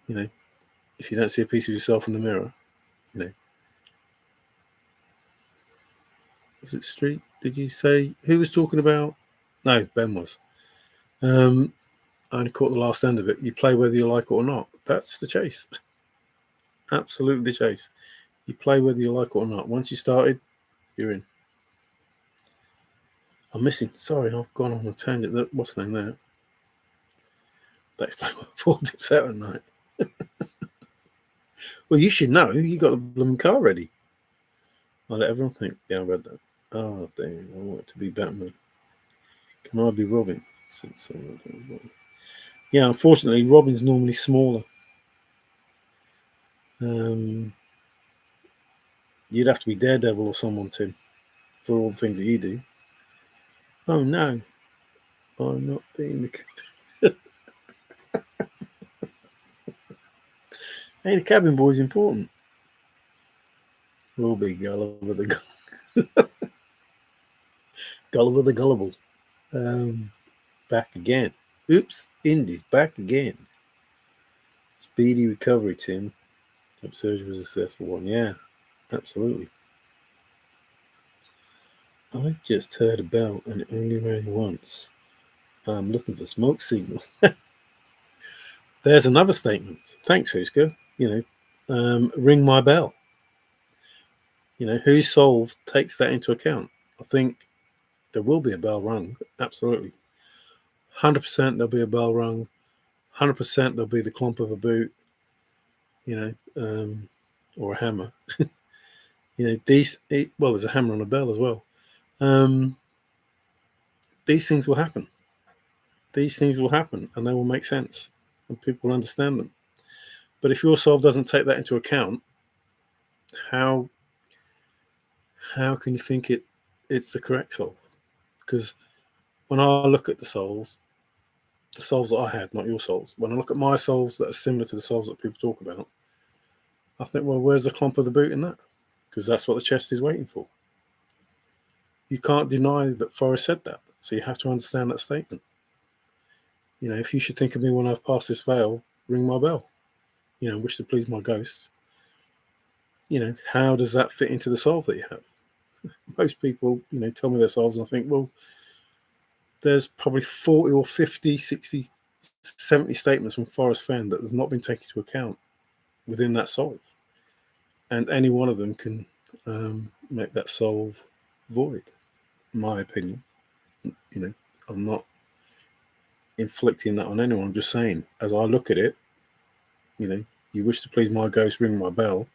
If you don't see a piece of yourself in the mirror, was it Street? Did you say who was talking about? No, Ben was. I only caught the last end of it. You play whether you like it or not. That's the chase. Absolutely the chase. You play whether you like it or not. Once you started, you're in. I'm missing. Sorry, I've gone on a tangent. What's the name there? That explains why Paul dips out at night. Well, you should know. You got the blooming car ready. I'll let everyone think. Yeah, I read that. Oh, damn. I want it to be Batman. Can I be Robin? Yeah, unfortunately, Robin's normally smaller. You'd have to be Daredevil or someone, Tim, for all the things that you do. Oh, no. I'm not being the... Hey, the cabin boy's important. We'll be Gulliver the Gulliver the Gullible. Back again. Oops, Indy's back again. Speedy recovery, Tim. That surgery was a successful one. Yeah, absolutely. I just heard a bell and it only rang once. I'm looking for smoke signals. There's another statement. Thanks, Huska. Ring my bell. Whose solve takes that into account? I think there will be a bell rung. Absolutely. 100% there'll be a bell rung. 100% there'll be the clump of a boot, or a hammer. There's a hammer on a bell as well. These things will happen. These things will happen, and they will make sense, and people will understand them. But if your solve doesn't take that into account, how can you think it's the correct solve? Because when I look at the solves that I had, not your solves, when I look at my solves that are similar to the solves that people talk about, I think, well, where's the clump of the boot in that? Because that's what the chest is waiting for. You can't deny that Forrest said that, so you have to understand that statement. If you should think of me when I've passed this veil, ring my bell. Wish to please my ghost. How does that fit into the solve that you have? Most people, tell me their solves, and I think, well, there's probably 40 or 50, 60, 70 statements from Forrest Fenn that has not been taken into account within that solve. And any one of them can make that solve void, in my opinion. I'm not inflicting that on anyone. I'm just saying, as I look at it, you wish to please my ghost, ring my bell.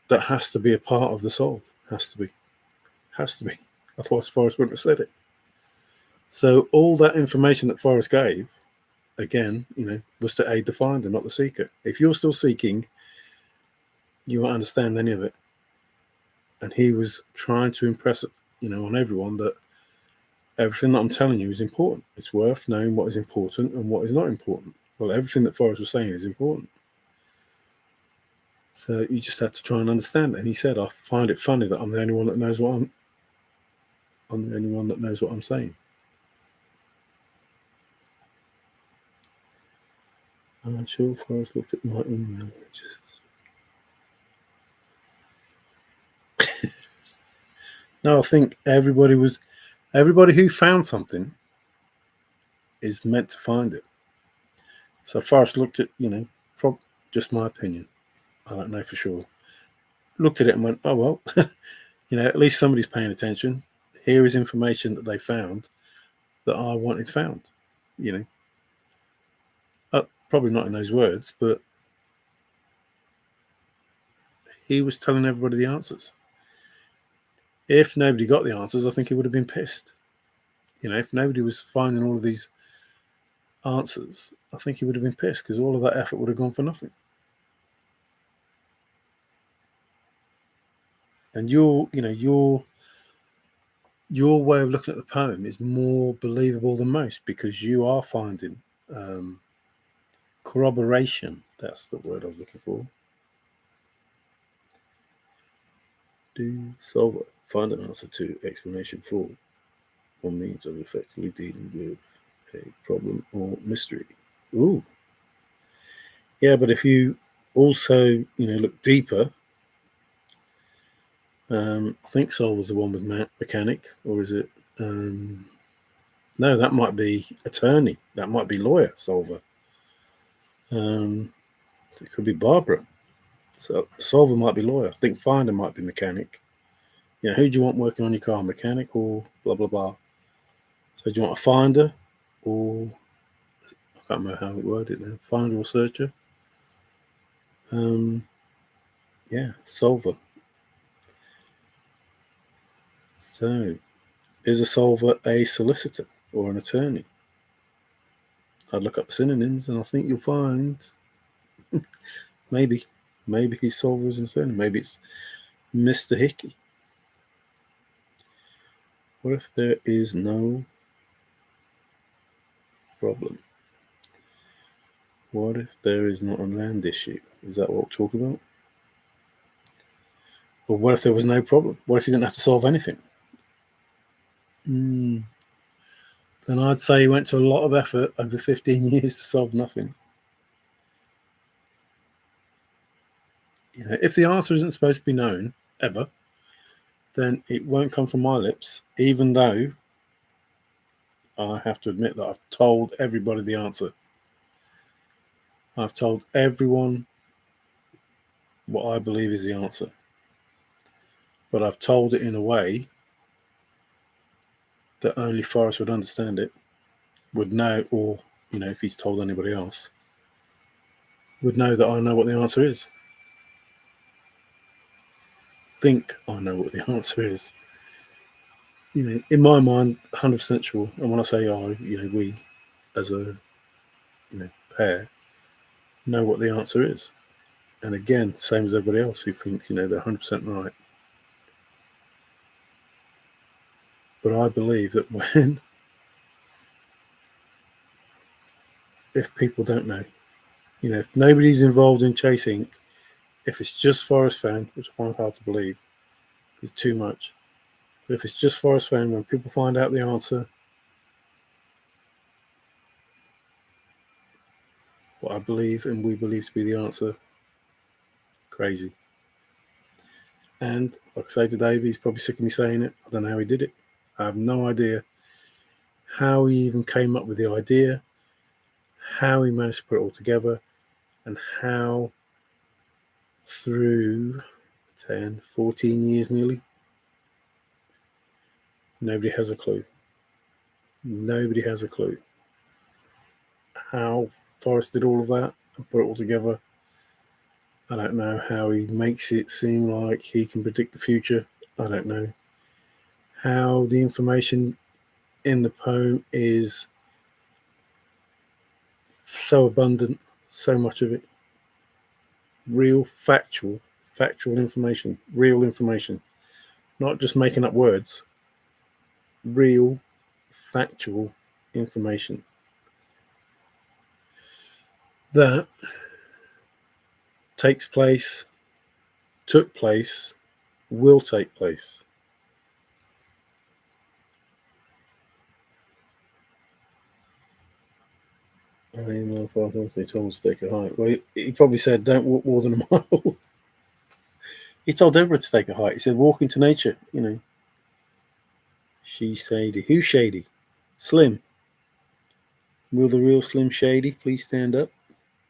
That has to be a part of the solve. Has to be. Otherwise, Forrest wouldn't have said it. So all that information that Forrest gave, again, was to aid the finder, not the seeker. If you're still seeking, you won't understand any of it. And he was trying to impress, on everyone that everything that I'm telling you is important. It's worth knowing what is important and what is not important. Well, everything that Forrest was saying is important. So you just have to try and understand it. And he said, I find it funny that I'm the only one that knows I'm the only one that knows what I'm saying. I'm sure Forrest looked at my email. No, I think everybody who found something is meant to find it. So Forrest looked at, just my opinion. I don't know for sure. Looked at it and went, oh, well, at least somebody's paying attention. Here is information that they found that I wanted found. Probably not in those words, but he was telling everybody the answers. If nobody got the answers, I think he would have been pissed. If nobody was finding all of these answers, I think he would have been pissed because all of that effort would have gone for nothing. And your way of looking at the poem is more believable than most because you are finding corroboration. That's the word I was looking for. Do solve it. Find an answer to explanation for or means of effectively dealing with a problem or mystery. Ooh. Yeah, but if you also, look deeper, I think solve was the one with mechanic, or is it? No, that might be attorney. That might be lawyer, solver. It could be Barbara. So solver might be lawyer. I think finder might be mechanic. Who do you want working on your car, mechanic or blah, blah, blah. So do you want a finder or, I can't remember how it worded now, finder or searcher? Yeah, solver. So is a solver a solicitor or an attorney? I'd look up the synonyms and I think you'll find maybe he's solver is an attorney. Maybe it's Mr. Hickey. What if there is no problem? What if there is not a land issue? Is that what we're talking about? Or what if there was no problem? What if he didn't have to solve anything? Then I'd say he went to a lot of effort over 15 years to solve nothing. If the answer isn't supposed to be known, ever, then it won't come from my lips, even though I have to admit that I've told everybody the answer. I've told everyone what I believe is the answer. But I've told it in a way that only Forrest would understand it, would know, or, if he's told anybody else, would know that I know what the answer is. Think I know what the answer is. In my mind, 100% sure. And when I say I, we as a, pair know what the answer is. And again, same as everybody else who thinks, they're 100% right. But I believe that if people don't know, if nobody's involved in chasing, if it's just Forrest Fenn, which I find hard to believe, is too much. But if it's just Forrest Fenn, when people find out the answer, what I believe and we believe to be the answer, crazy. And like I say to Dave, he's probably sick of me saying it. I don't know how he did it. I have no idea how he even came up with the idea, how he managed to put it all together, and how through 10, 14 years nearly, nobody has a clue. Nobody has a clue. How Forrest did all of that and put it all together, I don't know. How he makes it seem like he can predict the future, I don't know. How the information in the poem is so abundant, so much of it. Real, factual information, real information, not just making up words. Real, factual information that takes place, took place, will take place. I emailed Forrest, they told him to take a hike. Well, he probably said, don't walk more than a mile. He told Deborah to take a hike. He said, walk into nature, you know. She's shady. Who's shady? Slim. Will the real Slim Shady please stand up?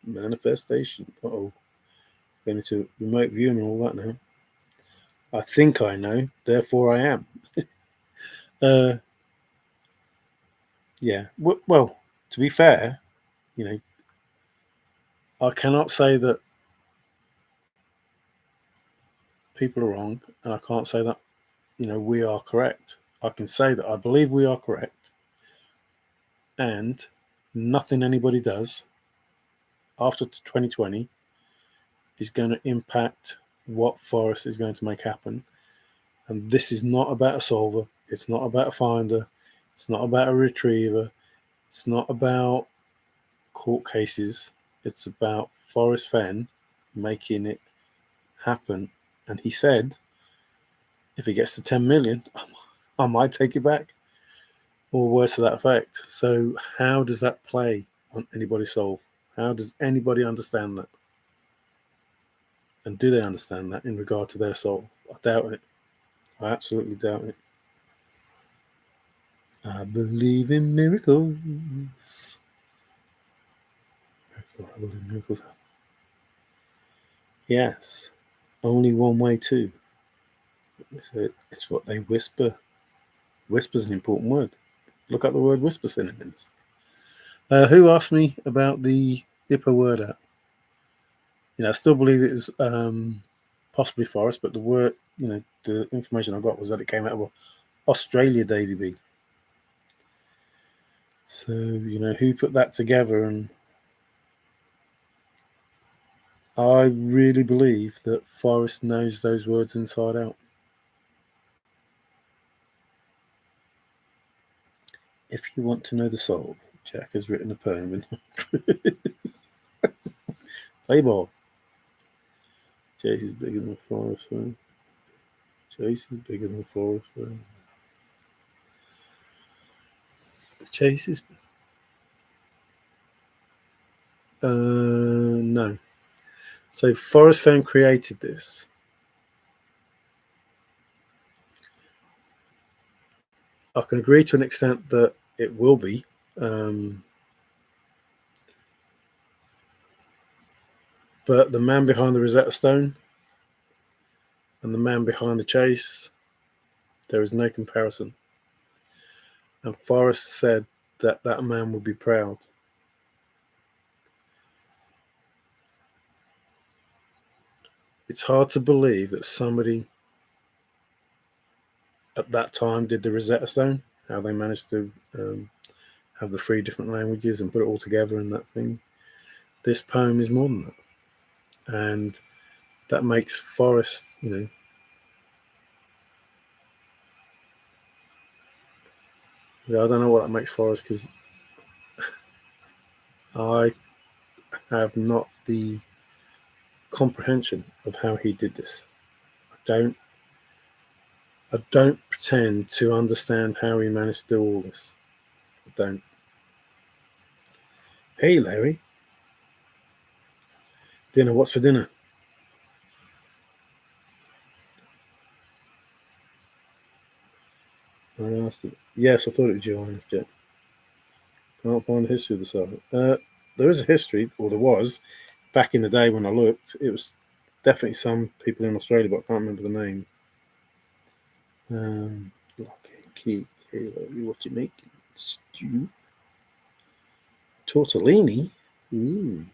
Manifestation. Uh-oh. Going into remote viewing and all that now. I think I know, therefore I am. Yeah. Well, to be fair, you know, I cannot say that people are wrong, and I can't say that, you know, we are correct. I can say that I believe we are correct, and nothing anybody does after 2020 is going to impact what Forrest is going to make happen. And this is not about a solver. It's not about a finder. It's not about a retriever. It's not about court cases. It's about Forrest Fenn making it happen. And he said, if he gets to 10 million, I might take it back, or words to that effect. So how does that play on anybody's soul? How does anybody understand that? And do they understand that in regard to their soul? I doubt it. I absolutely doubt it. I believe in miracles. I believe in miracles. Yes, only one way too. It's what they whisper. Whisper's an important word. Look up the word whisper synonyms. Who asked me about the IPA word app? You know, I still believe it was possibly Forrest, but the word, you know, the information I got was that it came out of Australia, Davy B. So, you know, who put that together? And I really believe that Forrest knows those words inside out. If you want to know the soul, Jack has written a poem. Play ball. Chase is bigger than Forrest. Chase is bigger than Forrest. Chase is. No. So Forrest Fenn created this. I can agree to an extent that it will be. But the man behind the Rosetta Stone and the man behind the chase, there is no comparison. And Forrest said that that man would be proud. It's hard to believe that somebody at that time did the Rosetta Stone, how they managed to have the 3 different languages and put it all together in that thing. This poem is more than that. And that makes Forrest, you know, I don't know what that makes Forrest, because I have not the comprehension of how he did this. I don't pretend to understand how he managed to do all this. I don't. Hey, Larry. Dinner. What's for dinner? I asked him. Yes, I thought it was you, Jack. Can't find the history of the site. There is a history, or there was, back in the day when I looked. It was definitely some people in Australia, but I can't remember the name. Lock and key. Hey, Larry, what you making? Stew. Tortellini. Ooh.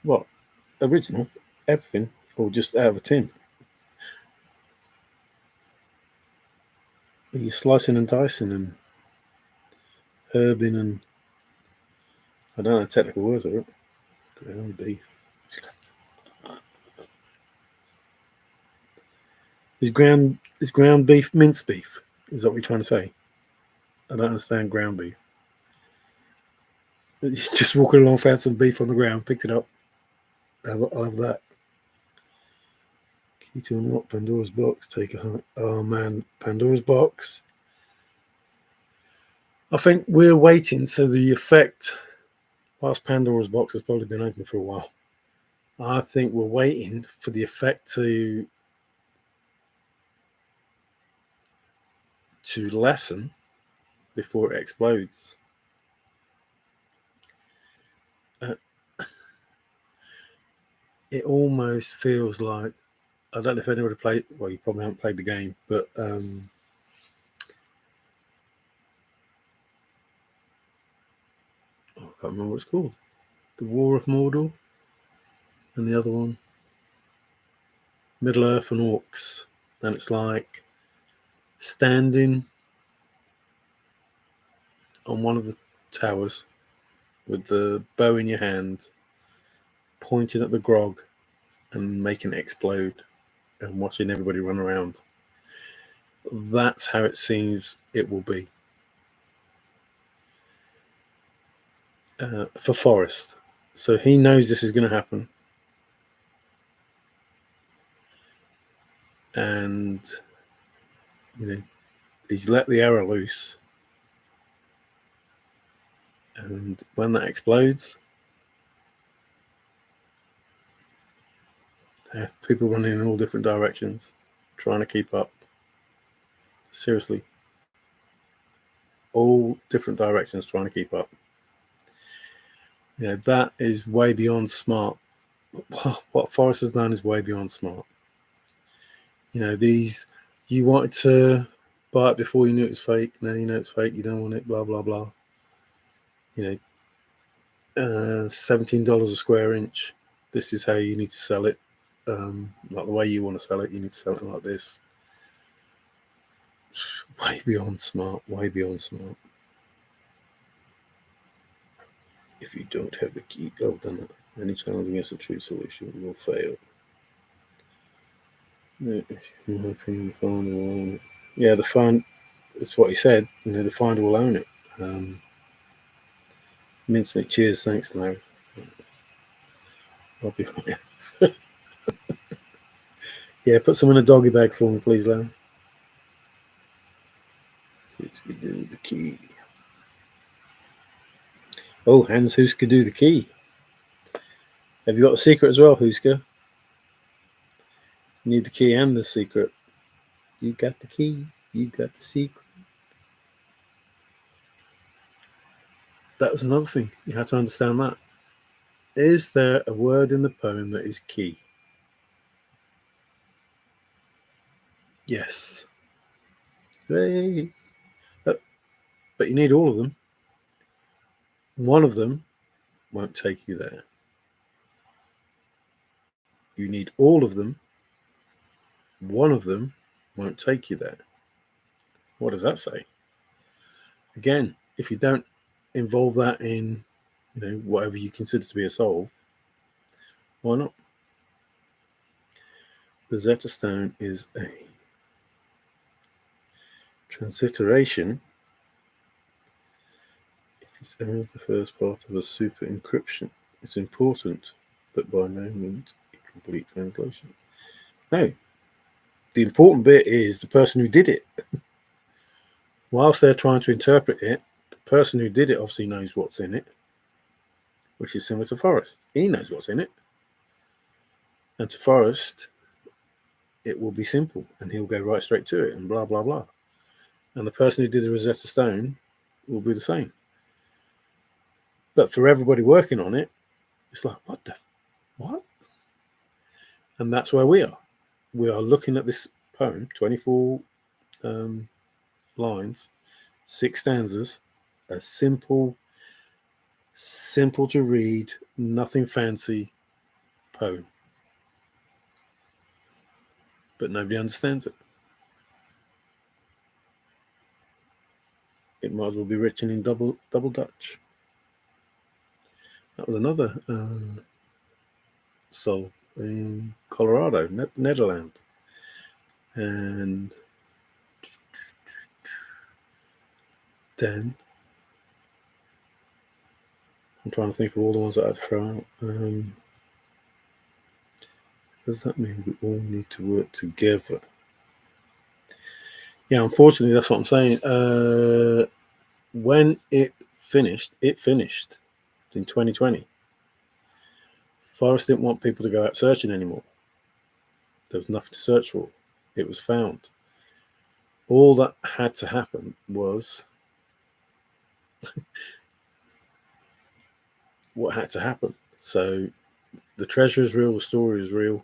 What? Original? Everything? Or just out of a tin? You're slicing and dicing and herbing and I don't know technical words for it. Ground beef. Is ground beef minced beef? Is that what you're trying to say? I don't understand ground beef. You just walking along, found some beef on the ground, picked it up. I love that. Key to unlock Pandora's box. Take a hunt. Oh man, Pandora's box. I think we're waiting. So the effect, whilst Pandora's box has probably been open for a while, I think we're waiting for the effect to lessen before it explodes. Uh, it almost feels like, I don't know if anybody played. Well, you probably haven't played the game, but I can't remember what it's called. The War of Mordor, and the other one, Middle Earth and Orcs, and it's like standing on one of the towers with the bow in your hand, pointing at the grog and making it explode, and watching everybody run around. That's how it seems it will be for Forrest. So he knows this is going to happen, and he's let the arrow loose. And when that explodes, people running in all different directions, trying to keep up. Seriously, all different directions trying to keep up. That is way beyond smart. What Forrest has done is way beyond smart. These, you wanted to buy it before you knew it was fake. Now you know it's fake. You don't want it. Blah blah blah. $17 a square inch. This is how you need to sell it. Not the way you want to sell it. You need to sell it like this. Way beyond smart. Way beyond smart. If you don't have the key, then any challenge against a true solution will fail. Yeah, the find. That's what he said. The finder will own it. Mincemeat. Cheers. Thanks, Larry. I'll be right. Yeah, put some in a doggy bag for me, please, Larry. Who's gonna do the key? Oh, Hans Huska do the key. Have you got the secret as well, Huska? You need the key and the secret. You got the key. You got the secret. That was another thing. You had to understand that. Is there a word in the poem that is key? Yes. Hey. But you need all of them. One of them won't take you there. You need all of them. One of them won't take you there. What does that say? Again, if you don't involve that in, whatever you consider to be a solve, why not? Rosetta Stone is a transliteration. It is only the first part of a super encryption. It's important, but by no means a complete translation. No. The important bit is the person who did it. Whilst they're trying to interpret it, the person who did it obviously knows what's in it, which is similar to Forrest. He knows what's in it. And to Forrest, it will be simple, and he'll go right straight to it, and blah, blah, blah. And the person who did the Rosetta Stone will be the same. But for everybody working on it, it's like, what? And that's where we are. We are looking at this poem, 24 lines, 6 stanzas, a simple to read, nothing fancy poem. But nobody understands it. it might as well be written in double Dutch. That was another solve in Colorado, Netherlands. And then I'm trying to think of all the ones that I'd throw out. Does that mean we all need to work together? Yeah, unfortunately, that's what I'm saying. When it finished in 2020. Forrest didn't want people to go out searching anymore. There was nothing to search for. It was found. All that had to happen was what had to happen. So the treasure is real, the story is real.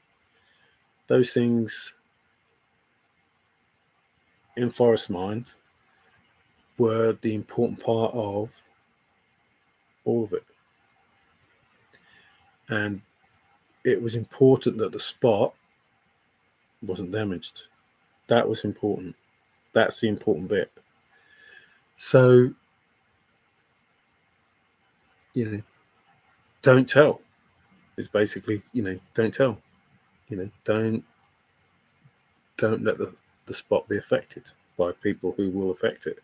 Those things in Forrest's mind were the important part of all of it. And it was important that the spot wasn't damaged. That was important. That's the important bit. So, don't tell. It's basically, don't tell. Don't let the spot be affected by people who will affect it.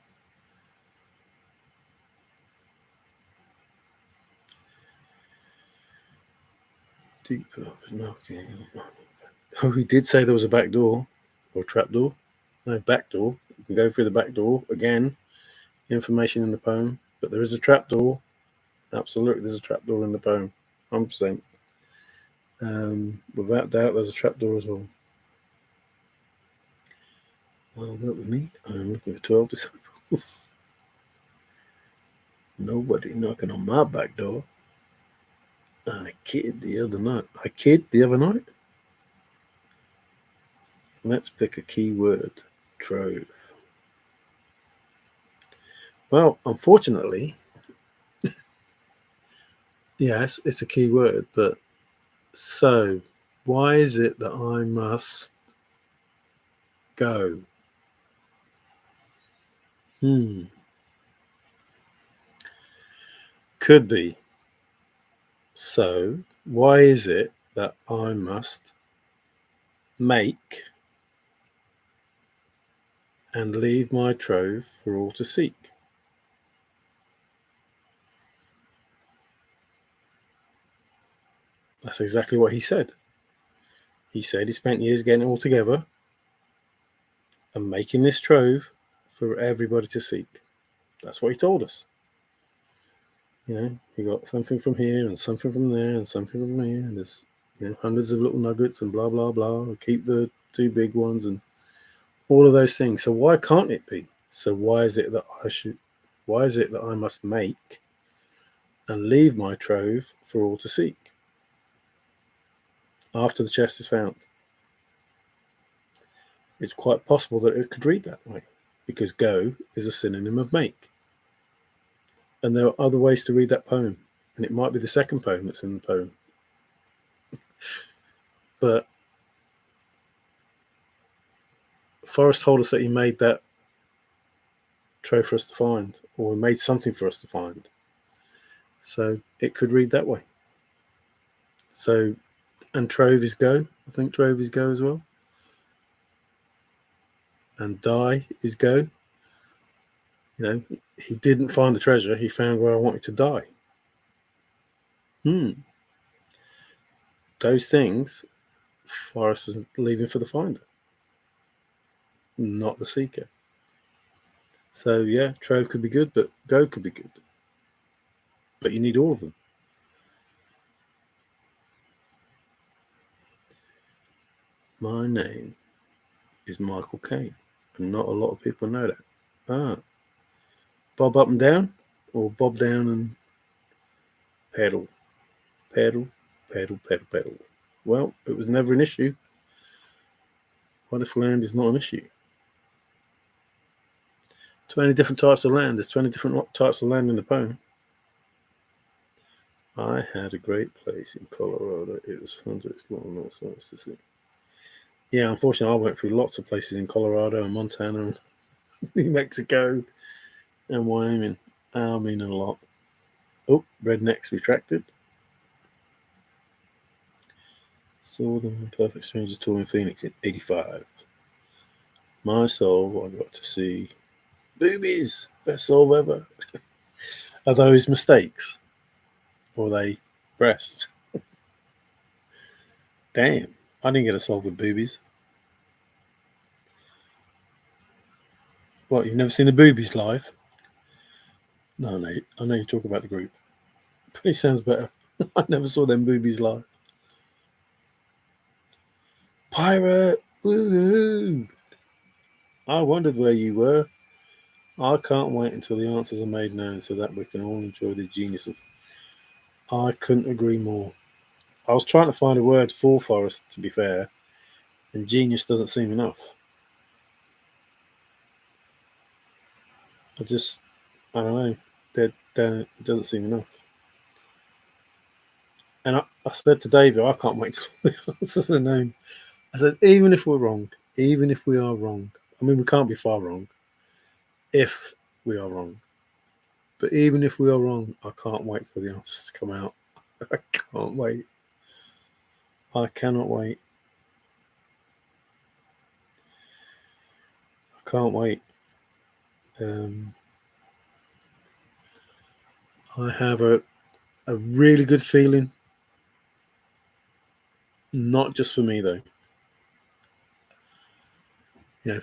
Deeper. Okay. Oh, he did say there was a back door or a trap door. No, back door. You can go through the back door. Again, information in the poem. But there is a trap door. Absolutely, there's a trap door in the poem. 100%. Without doubt, there's a trap door as well. Well, work with me. I'm looking for 12 disciples. Nobody knocking on my back door. I kid the other night. Let's pick a key word. Trove. Well, unfortunately, yes, it's a key word, but so why is it that I must go? Could be. So why is it that I must make and leave my trove for all to seek? That's exactly what he said. He said he spent years getting it all together and making this trove for everybody to seek. That's what he told us. You got something from here and something from there and something from here, and there's hundreds of little nuggets and blah blah blah. Keep the two big ones and all of those things. So why can't it be? So why is it that I must make and leave my trove for all to seek after the chest is found? It's quite possible that it could read that way, because go is a synonym of make. And there are other ways to read that poem, and it might be the second poem that's in the poem. But Forrest told us that he made that trove for us to find, or made something for us to find. So it could read that way. So, and trove is go. I think trove is go as well. And die is go. He didn't find the treasure. He found where I wanted to die. Those things, Forrest was leaving for the finder, not the seeker. So yeah, trove could be good, but go could be good. But you need all of them. My name is Michael Caine, and not a lot of people know that. Bob up and down, or bob down and pedal, pedal, pedal, pedal, pedal. Well, it was never an issue. What if land is not an issue? 20 different types of land. There's 20 different types of land in the poem. I had a great place in Colorado. It was fun to explore and all sorts to see. Yeah, unfortunately, I went through lots of places in Colorado and Montana and New Mexico. and Wyoming. I mean a lot. Oh, rednecks retracted. Saw them in Perfect Strangers tour in Phoenix in '85. My soul, I got to see boobies. Best soul ever. Are those mistakes? Or are they breasts? Damn, I didn't get a soul with boobies. What, you've never seen the boobies live? No, Nate. I know you talk about the group. But it sounds better. I never saw them boobies live. Pirate! Woohoo! I wondered where you were. I can't wait until the answers are made known so that we can all enjoy the genius of. I couldn't agree more. I was trying to find a word for Forrest, to be fair, and genius doesn't seem enough. I don't know. It doesn't seem enough. And I said to David, I can't wait till the answers are known. I said, even if we're wrong, even if we are wrong, I mean, we can't be far wrong if we are wrong. But even if we are wrong, I can't wait for the answers to come out. I can't wait. I cannot wait. I can't wait. Um, I have a really good feeling, not just for me though. You know,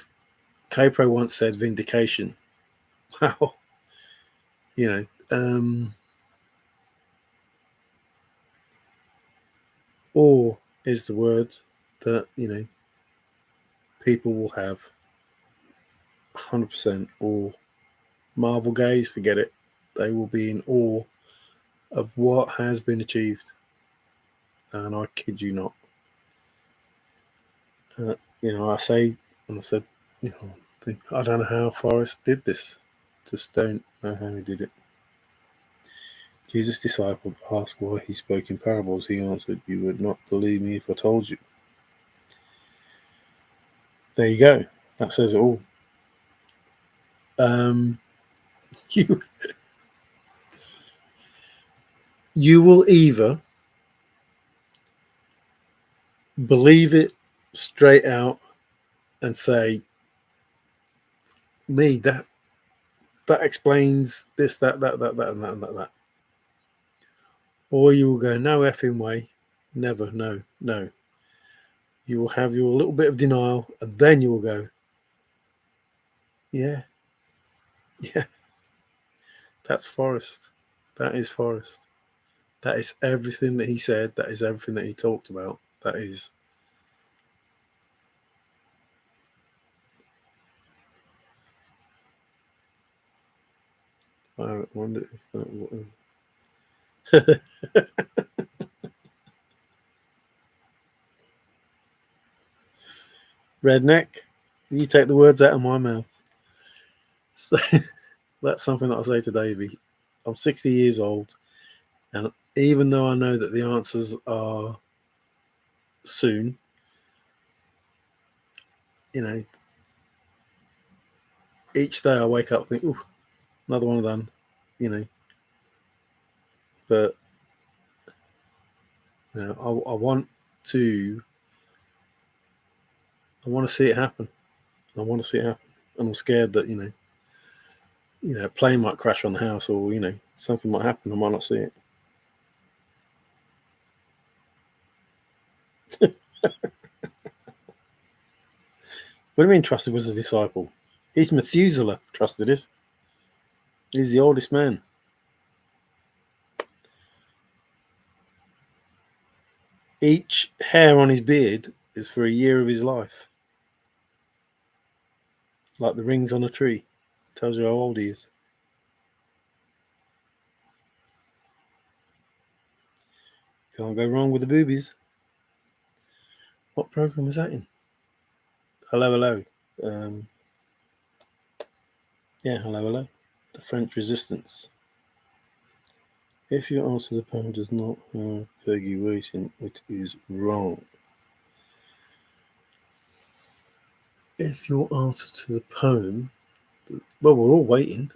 K-Pro once said vindication. Wow. You know, awe is the word that, people will have 100% awe. Marvel gaze, forget it. They will be in awe of what has been achieved. And I kid you not. I say, and I've said, I don't know how Forrest did this. Just don't know how he did it. Jesus' disciple asked why he spoke in parables. He answered, "You would not believe me if I told you." There you go. That says it all. You you will either believe it straight out and say, "Me, that explains this, that, and that," or you will go, "No effing way, never, no, no." You will have your little bit of denial, and then you will go, "Yeah, yeah, that's Forrest. That is Forrest. That is everything that he said. That is everything that he talked about. That is." I wonder if that. Redneck, you take the words out of my mouth. So that's something that I say to Davey. I'm 60 years old, and even though I know that the answers are soon, you know, each day I wake up and think, "Ooh, another one of them," you know. But I want to, see it happen. I want to see it happen, and I'm scared that a plane might crash on the house, or something might happen. I might not see it. What do you mean trusted was a disciple? He's Methuselah, trusted is. He's the oldest man. Each hair on his beard is for a year of his life. Like the rings on a tree. Tells you how old he is. Can't go wrong with the boobies. What program was that in? Hello, hello. Hello, hello. The French Resistance. If your answer to the poem does not have Peggy waiting, it is wrong. If your answer to the poem, well, we're all waiting.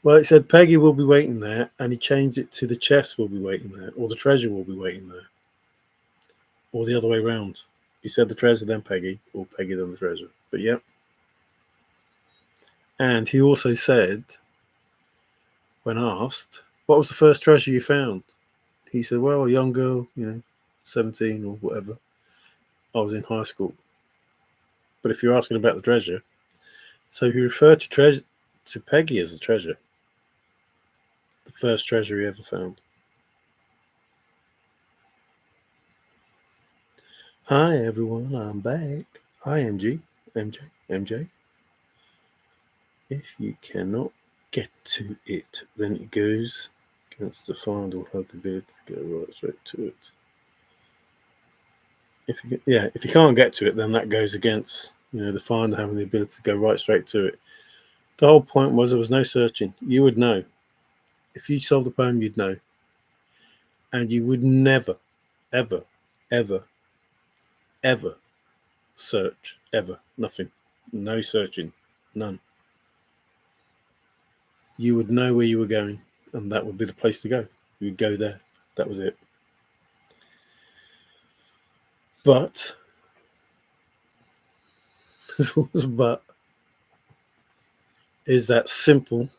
Well, it said Peggy will be waiting there, and he changed it to the chest will be waiting there, or the treasure will be waiting there, or the other way around. He said the treasure, then Peggy, or Peggy, then the treasure. But yeah. And he also said, when asked, what was the first treasure you found? He said, well, a young girl, 17 or whatever. I was in high school. But if you're asking about the treasure, so he referred to Peggy as a treasure. The first treasure he ever found. Hi everyone, I'm back. Hi MG. MJ. If you cannot get to it, then it goes against the find will have the ability to go right straight to it. If you can't get to it, then that goes against the finder having the ability to go right straight to it. The whole point was there was no searching. You would know. If you solved the poem, you'd know. And you would never, ever, ever, ever search. Ever. Nothing. No searching. None. You would know where you were going, and that would be the place to go. You would go there. That was it. But this was a but. Is that simple,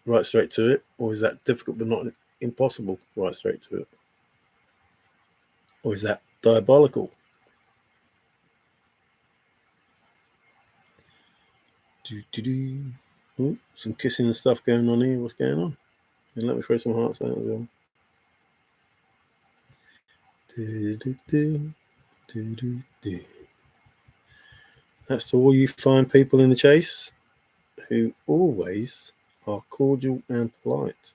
right straight to it, or is that difficult but not impossible, right straight to it? Or is that diabolical? Oh, some kissing and stuff going on here. What's going on? And let me throw some hearts out as well. That's to all you fine people in the chase who always are cordial and polite.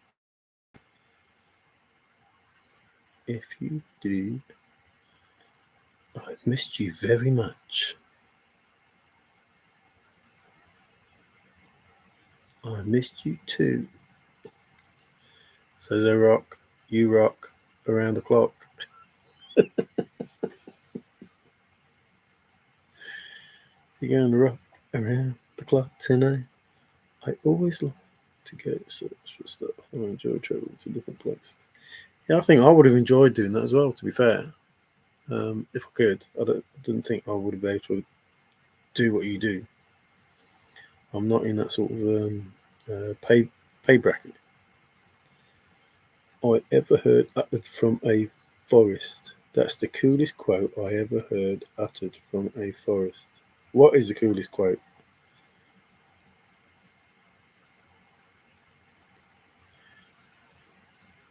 If you do, I've missed you very much. I missed you too. Says I rock, you rock around the clock. You're going to rock around the clock tonight. I always like to go search for stuff. I enjoy traveling to different places. Yeah, I think I would have enjoyed doing that as well, to be fair. If I could. Didn't think I would be able to do what you do. I'm not in that sort of pay bracket. I ever heard uttered from a Forrest. That's the coolest quote I ever heard uttered from a Forrest. What is the coolest quote?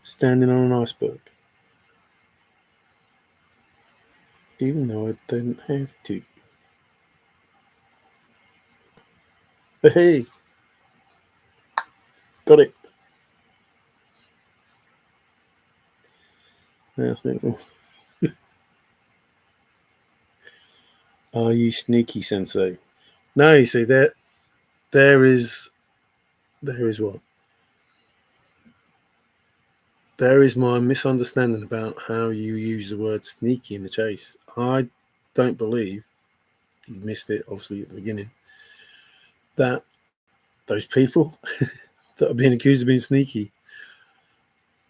Standing on an iceberg. Even though I didn't have to. But hey, got it. That's it. Are you sneaky, Sensei? No, you see there is what? There is my misunderstanding about how you use the word sneaky in the chase. I don't believe, you missed it obviously at the beginning, that those people that are being accused of being sneaky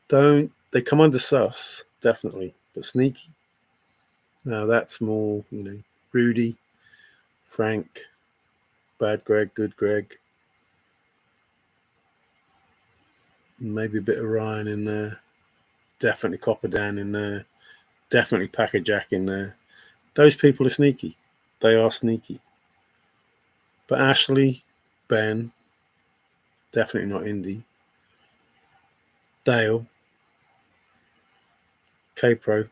they come under sus, definitely, but sneaky. Now that's more, Rudy, Frank, bad Greg, good Greg, maybe a bit of Ryan in there, definitely Copper Dan in there, definitely Packer Jack in there. Those people are sneaky. They are sneaky. But Ashley, Ben, definitely not Indy, Dale, K-Pro,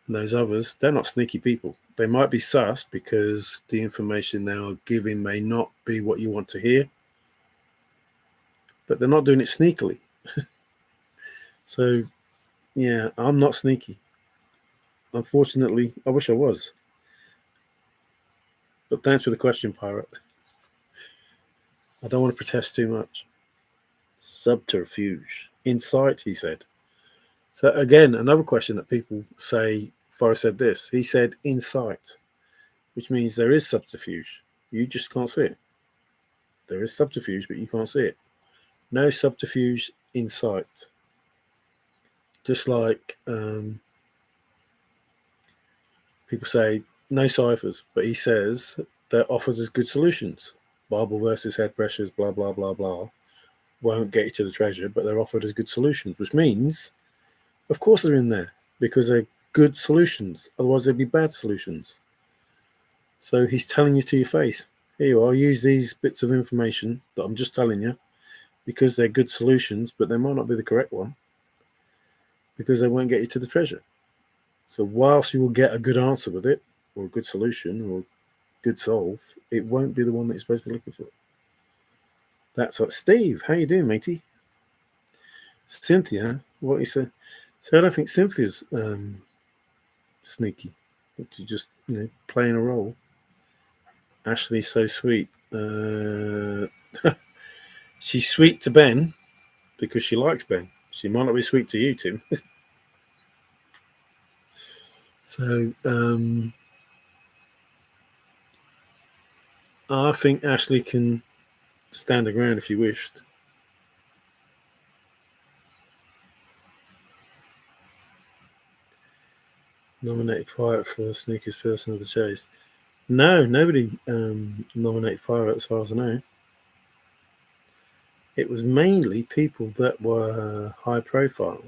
and those others, they're not sneaky people. They might be sus because the information they are giving may not be what you want to hear, but they're not doing it sneakily. So, yeah, I'm not sneaky. Unfortunately, I wish I was. But thanks for the question, Pirate. I don't want to protest too much. Subterfuge. Insight, he said. So again, another question that people say, Forrest said this. He said insight, which means there is subterfuge. You just can't see it. There is subterfuge, but you can't see it. No subterfuge in sight. Just like people say, no ciphers, but he says that offers us good solutions. Bible verses, head pressures, blah, blah, blah, blah, won't get you to the treasure, but they're offered as good solutions, which means, of course, they're in there because they're good solutions. Otherwise, they'd be bad solutions. So he's telling you to your face, here you are, use these bits of information that I'm just telling you because they're good solutions, but they might not be the correct one because they won't get you to the treasure. So whilst you will get a good answer with it, or a good solution, or a good solve, it won't be the one that you're supposed to be looking for. That's like Steve. How you doing, matey? Cynthia, what you say? So I don't think Cynthia's sneaky. She's just playing a role. Ashley's so sweet. She's sweet to Ben because she likes Ben. She might not be sweet to you, Tim. So I think Ashley can stand her ground if she wished. Nominated Pirate for the sneakiest person of the chase. No, nobody nominated Pirate as far as I know. It was mainly people that were high profile.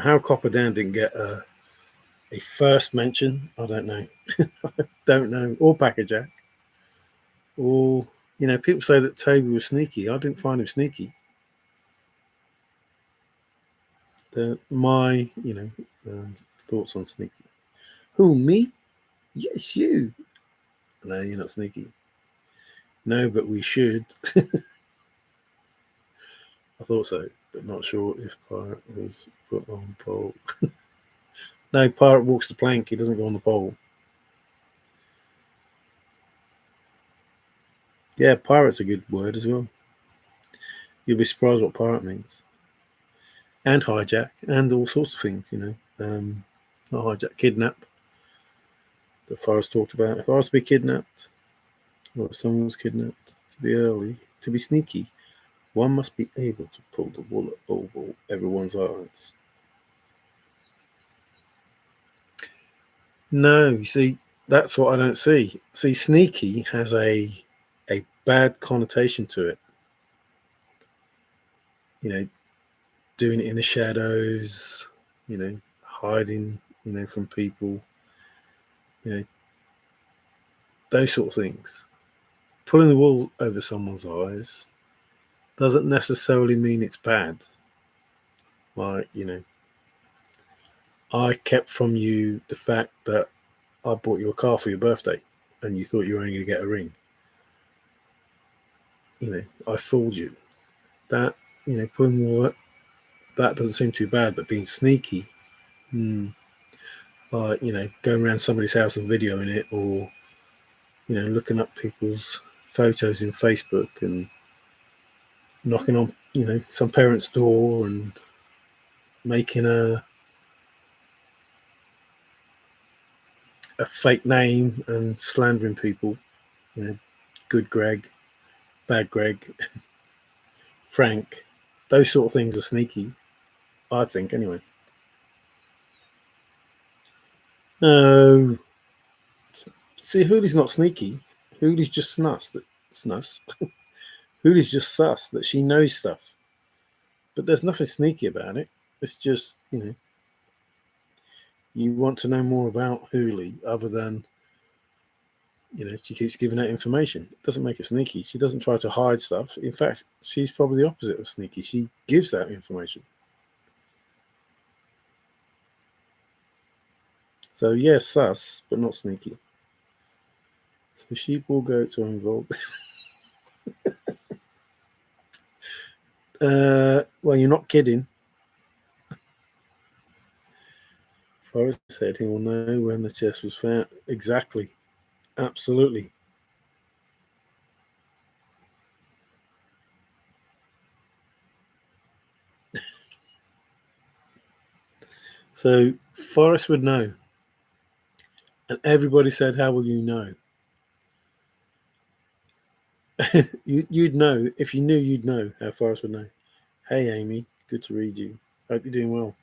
How Copper Dan didn't get a first mention, I don't know. Don't know. Or Packer Jack. Or, people say that Toby was sneaky. I didn't find him sneaky. My thoughts on sneaky. Who, me? Yes, you. No, you're not sneaky. No, but we should. I thought so, but not sure if Pirate was put on poll. No, Pirate walks the plank. He doesn't go on the pole. Yeah, Pirate's a good word as well. You'll be surprised what pirate means. And hijack, and all sorts of things, not hijack, kidnap. That Forrest talked about. If I was to be kidnapped, or if someone was kidnapped, to be early, to be sneaky, one must be able to pull the wool over everyone's eyes. No, you see, that's what I don't see. See, sneaky has a bad connotation to it. Doing it in the shadows, hiding, from people, those sort of things. Pulling the wool over someone's eyes doesn't necessarily mean it's bad. Like, I kept from you the fact that I bought you a car for your birthday and you thought you were only going to get a ring. I fooled you. That, pulling the wool, that doesn't seem too bad, but being sneaky, like, going around somebody's house and videoing it, or, looking up people's photos in Facebook and knocking on, some parent's door and making a fake name and slandering people, good Greg, bad Greg, Frank, those sort of things are sneaky, I think, anyway. No. See, Hoolie's not sneaky. Hoolie's just snus. Hoolie's just sus that she knows stuff. But there's nothing sneaky about it. It's just, you want to know more about Hoolie other than, she keeps giving out information. It doesn't make her sneaky. She doesn't try to hide stuff. In fact, she's probably the opposite of sneaky. She gives out information. So, yes, sus, but not sneaky. So sheep or goats are involved. Well, you're not kidding. Forrest said he will know when the chest was found. Exactly. Absolutely. So Forrest would know. And everybody said, how will you know? You'd know. If you knew, you'd know how Forrest would know. Hey, Amy, good to read you. Hope you're doing well.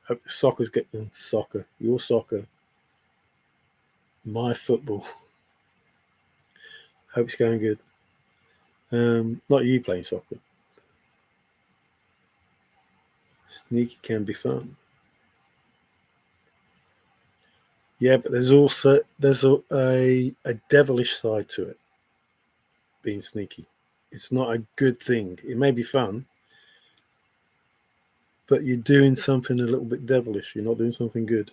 Hope soccer's getting soccer. Your soccer. My football. Hope it's going good. Not you playing soccer. Sneaky can be fun. Yeah, but there's also a devilish side to it. Being sneaky, it's not a good thing. It may be fun, but you're doing something a little bit devilish. You're not doing something good.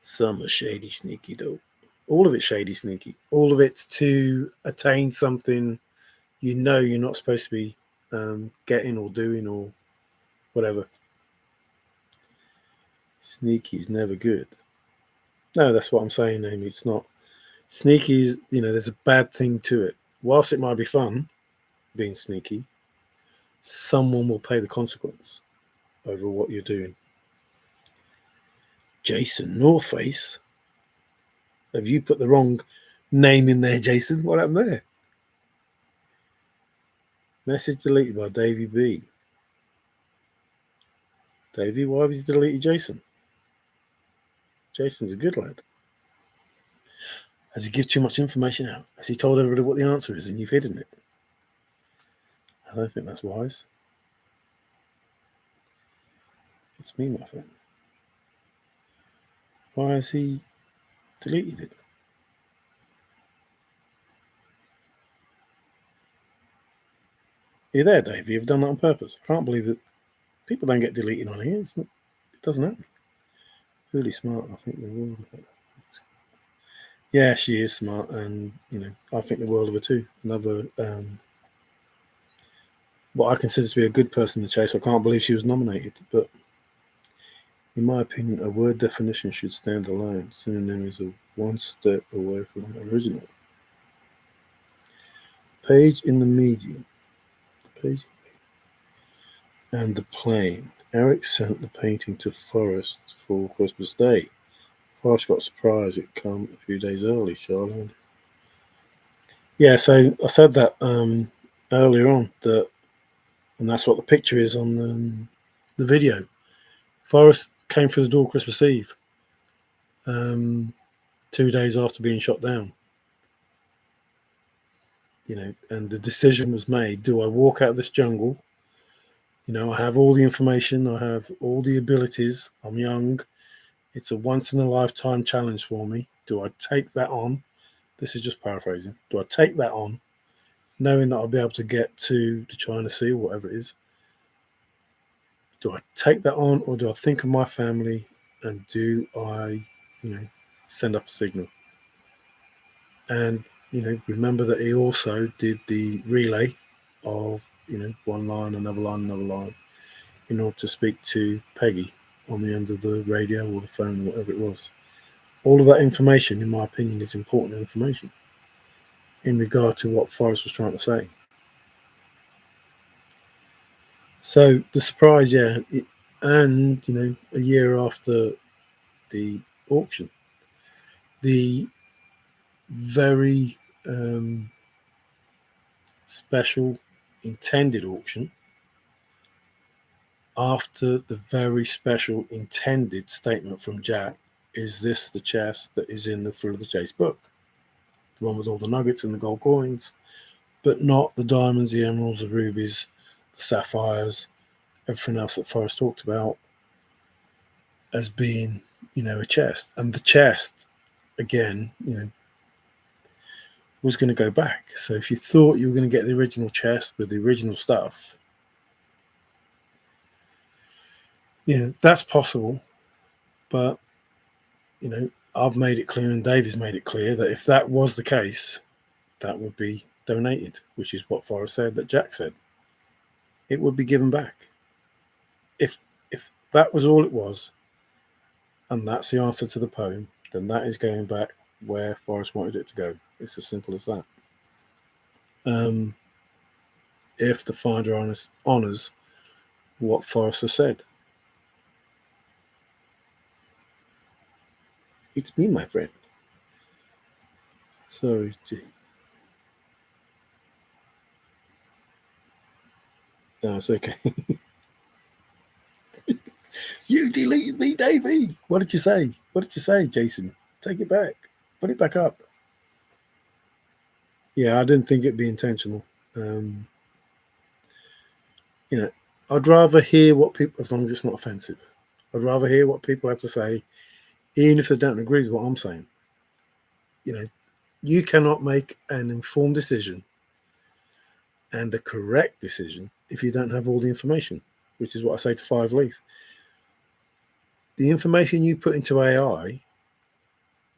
Some are shady, sneaky though. All of it's shady, sneaky. All of it's to attain something you know you're not supposed to be getting or doing or whatever. Sneaky is never good. No, that's what I'm saying, Amy. It's not. Sneaky is, there's a bad thing to it. Whilst it might be fun being sneaky, someone will pay the consequence over what you're doing. Jason Northface? Have you put the wrong name in there, Jason? What happened there? Message deleted by Davey B. Davey, why have you deleted Jason? Jason's a good lad. Has he give too much information out? Has he told everybody what the answer is and you've hidden it? I don't think that's wise. It's me, my friend. Why has he deleted it? You're there, Dave. You've done that on purpose. I can't believe that people don't get deleted on here. It doesn't happen. Really smart, I think, the world of her. Yeah, she is smart, and I think the world of her too. Another what I consider to be a good person to chase. I can't believe she was nominated, but in my opinion, a word definition should stand alone. Synonym is a one step away from an original. Page in the medium. Page and the plane. Eric sent the painting to Forrest for Christmas Day. Forrest got surprised it come a few days early, Charlotte. Yeah, so I said that earlier on, and that's what the picture is on the video. Forrest came through the door Christmas Eve, 2 days after being shot down. And the decision was made: do I walk out of this jungle? I have all the information, I have all the abilities, I'm young, it's a once in a lifetime challenge for me. Do I take that on? This is just paraphrasing. Do I take that on, knowing that I'll be able to get to the China Sea or whatever it is? Do I take that on, or do I think of my family, and do I, send up a signal? And, remember that he also did the relay of, one line, another line, in order to speak to Peggy on the end of the radio or the phone, or whatever it was. All of that information, in my opinion, is important information in regard to what Forrest was trying to say. So the surprise, yeah, and a year after the auction, the very special intended auction, after the very special intended statement from Jack, is this the chest that is in the Thrill of the Chase book? The one with all the nuggets and the gold coins, but not the diamonds, the emeralds, the rubies, the sapphires, everything else that Forrest talked about as being, a chest. And the chest, again, was going to go back. So if you thought you were going to get the original chest with the original stuff, that's possible. But, I've made it clear, and Dave has made it clear, that if that was the case, that would be donated, which is what Forrest said, that Jack said. It would be given back. If that was all it was, and that's the answer to the poem, then that is going back where Forrest wanted it to go. It's as simple as that. If the finder honours what Forrest has said. It's me, my friend. Sorry, no, it's okay. You deleted me, Davey. What did you say? What did you say, Jason? Take it back. Put it back up. Yeah, I didn't think it'd be intentional. Um, you know, I'd rather hear what people, as long as it's not offensive, I'd rather hear what people have to say, even if they don't agree with what I'm saying. You know, you cannot make an informed decision and the correct decision if you don't have all the information, which is what I say to Five Leaf. The information you put into AI,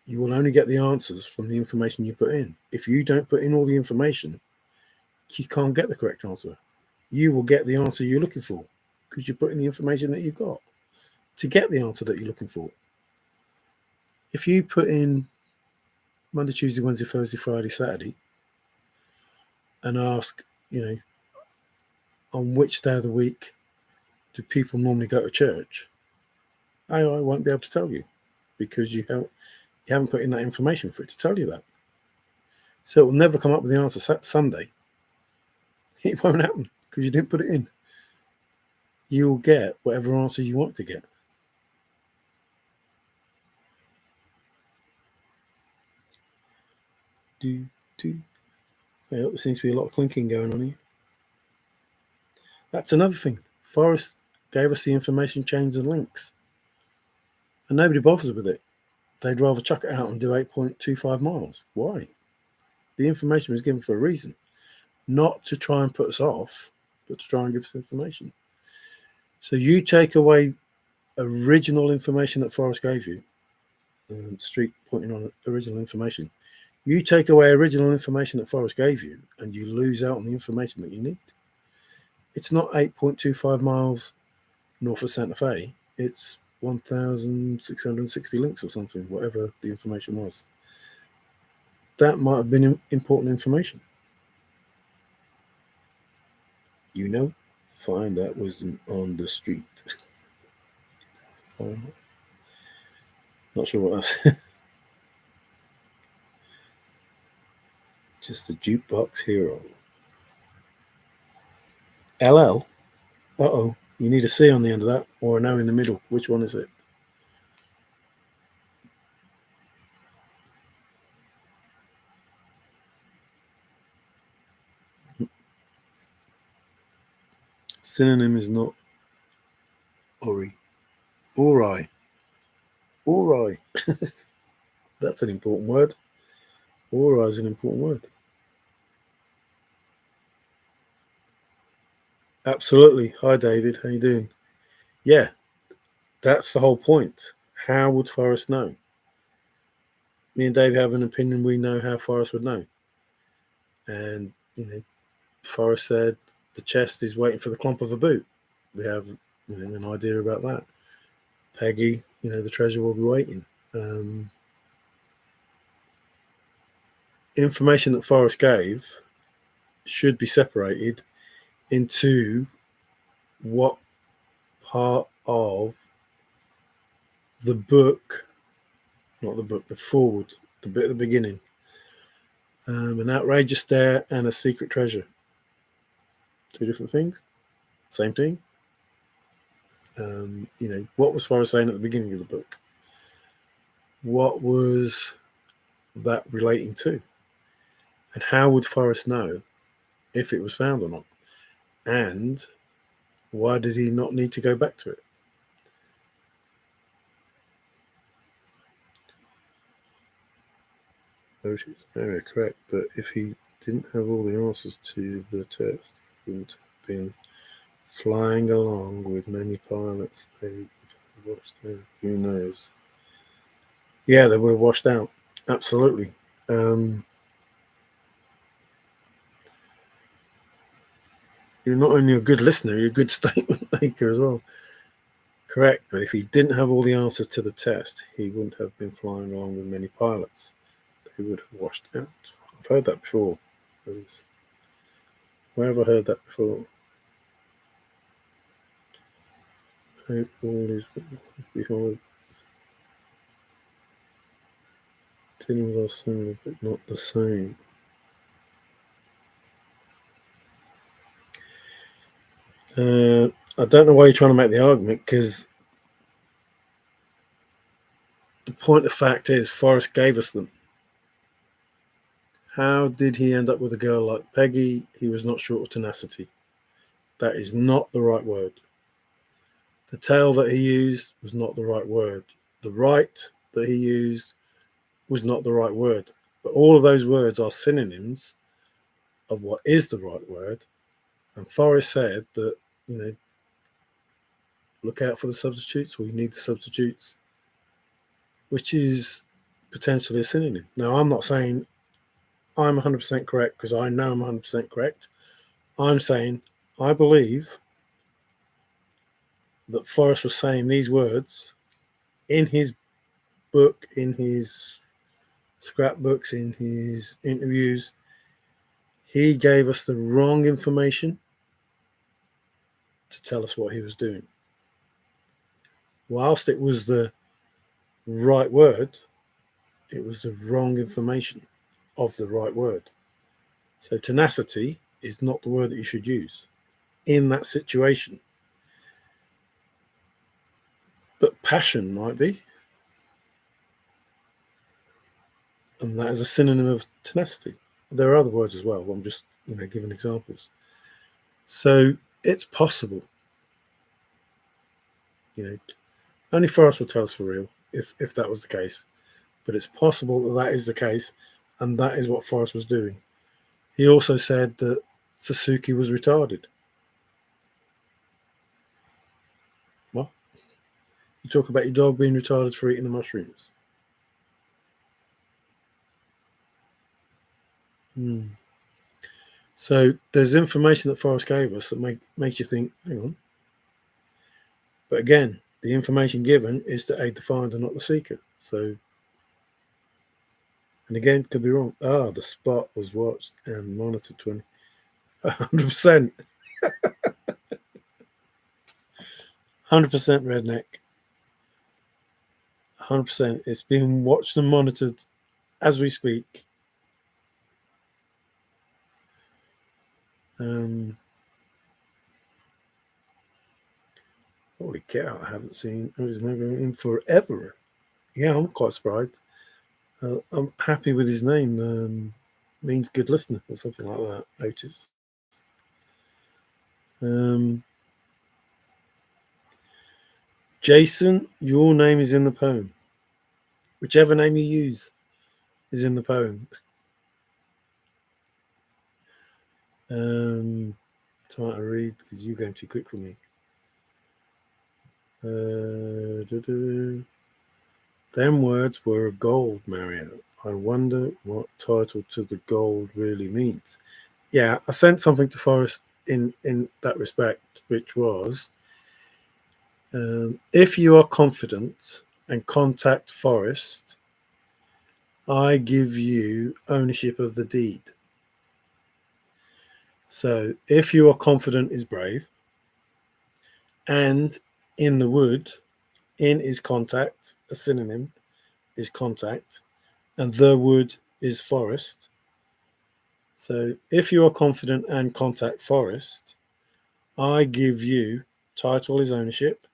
you will only get the answers from the information you put in. If you don't put in all the information, you can't get the correct answer. You will get the answer you're looking for because you put in the information that you've got to get the answer that you're looking for. If you put in Monday, Tuesday, Wednesday, Thursday, Friday, Saturday, and ask, on which day of the week do people normally go to church, AI won't be able to tell you because you haven't put in that information for it to tell you that. So it will never come up with the answer Sunday. It won't happen because you didn't put it in. You will get whatever answer you want to get. Do, do. Well, there seems to be a lot of clinking going on here. That's another thing. Forrest gave us the information chains and links, and nobody bothers with it. They'd rather chuck it out and do 8.25 miles. Why? The information was given for a reason, not to try and put us off, but to try and give us information. So you take away original information that Forrest gave you, Street pointing on original information. You take away original information that Forrest gave you, and you lose out on the information that you need. It's not 8.25 miles north of Santa Fe. It's 1,660 links or something, whatever the information was. That might have been important information. Find that wisdom on the street. Not sure what that's. Just a jukebox hero. LL? Uh-oh. You need a C on the end of that or an O in the middle. Which one is it? Synonym is not Ori. Ori. Ori. That's an important word. Ori is an important word. Absolutely. Hi, David. How you doing? Yeah, that's the whole point. How would Forrest know? Me and Dave have an opinion. We know how Forrest would know. And, Forrest said the chest is waiting for the clump of a boot. We have an idea about that. Peggy, the treasure will be waiting. Information that Forrest gave should be separated into what part of the book, not the book, the forward, the bit at the beginning. An outrageous stare and a secret treasure. Two different things. Same thing. What was Forrest saying at the beginning of the book? What was that relating to? And how would Forrest know if it was found or not? And why did he not need to go back to it? Notice, correct. But if he didn't have all the answers to the test, he wouldn't have been flying along with many pilots. They would have washed out. Who knows? Yeah, they would have washed out. Absolutely. You're not only a good listener, you're a good statement maker as well. Correct, but if he didn't have all the answers to the test, he wouldn't have been flying along with many pilots. They would have washed out. I've heard that before. Where have I heard that before? Hope all is behold. Dealing with similar but not the same. I don't know why you're trying to make the argument, because the point of fact is Forrest gave us them. How did he end up with a girl like Peggy? He was not short of tenacity. That is not the right word. The tale that he used was not the right word. The right that he used was not the right word. But all of those words are synonyms of what is the right word. And Forrest said that, look out for the substitutes, or you need the substitutes, which is potentially a synonym. Now, I'm not saying I'm 100% correct, because I know I'm 100% correct. I'm saying I believe that Forrest was saying these words in his book, in his scrapbooks, in his interviews. He gave us the wrong information to tell us what he was doing. Whilst it was the right word, it was the wrong information of the right word. So tenacity is not the word that you should use in that situation. But passion might be. And that is a synonym of tenacity. There are other words as well. I'm just, giving examples. So it's possible. Only Forrest will tell us for real if that was the case. But it's possible that is the case, and that is what Forrest was doing. He also said that Sasuke was retarded. What? You talk about your dog being retarded for eating the mushrooms. So there's information that Forrest gave us that makes you think, hang on. But again, the information given is to aid the finder, not the seeker. So, and again, could be wrong. The spot was watched and monitored 100%. 100% redneck. 100%. It's being watched and monitored as we speak. Holy cow, I haven't seen this movie in forever. Yeah, I'm quite surprised. I'm happy with his name. Means good listener or something like that, Otis. Jason, your name is in the poem. Whichever name you use is in the poem. Trying to read because you're going too quick for me. Them words were gold, Mario. I wonder what title to the gold really means. Yeah, I sent something to Forrest in that respect, which was, if you are confident and contact Forrest, I give you ownership of the deed. So if you are confident is brave, and in the wood, in is contact, a synonym is contact, and the wood is Forrest. So if you are confident and contact Forrest, I give you, title is ownership,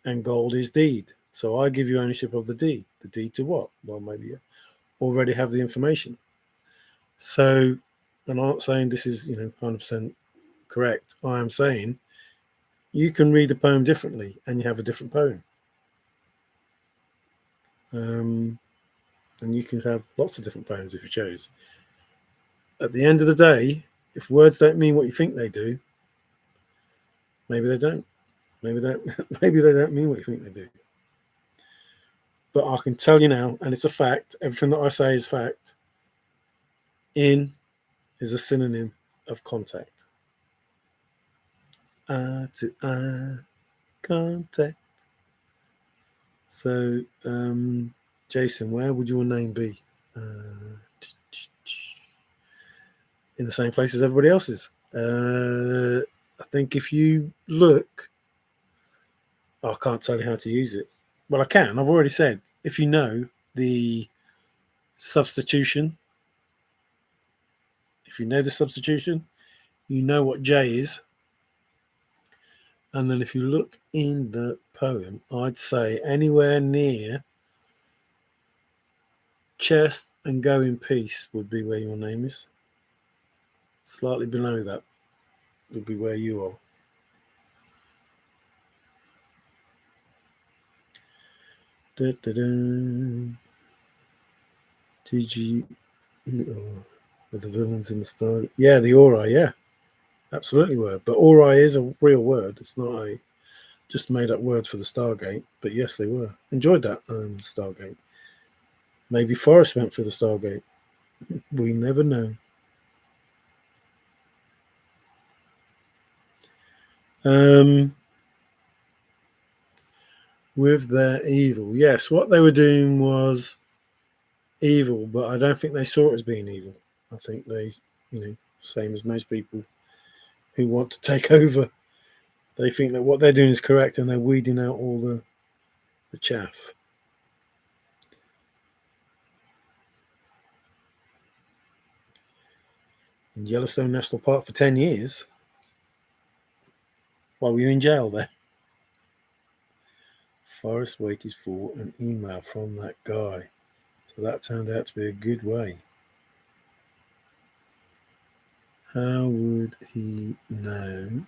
and gold is deed. So I give you ownership of the deed. The deed to what? Well, maybe you already have the information. So, and I'm not saying this is 100% correct. I am saying you can read a poem differently, and you have a different poem. And you can have lots of different poems if you chose. At the end of the day, if words don't mean what you think they do, maybe they don't. Maybe they don't mean what you think they do. But I can tell you now, and it's a fact, everything that I say is fact. In is a synonym of contact. Eye to eye contact. So, Jason, where would your name be? In the same place as everybody else's. I think if you look, I can't tell you how to use it. Well, I can. I've already said, if you know the Substitution. If you know the substitution, you know what J is. And then if you look in the poem, I'd say anywhere near chest and go in peace would be where your name is. Slightly below that would be where you are. Da, da, da. TGER. With the villains in the story. Yeah, the Ori, yeah. Absolutely were. But Ori is a real word. It's not a just made up word for the Stargate. But yes, they were. Enjoyed that Stargate. Maybe Forrest went through the Stargate. We never know. With their evil. Yes, what they were doing was evil, but I don't think they saw it as being evil. I think they, same as most people who want to take over, they think that what they're doing is correct and they're weeding out all the chaff. In Yellowstone National Park for 10 years? While were you in jail there? Forrest waited for an email from that guy. So that turned out to be a good way. How would he know?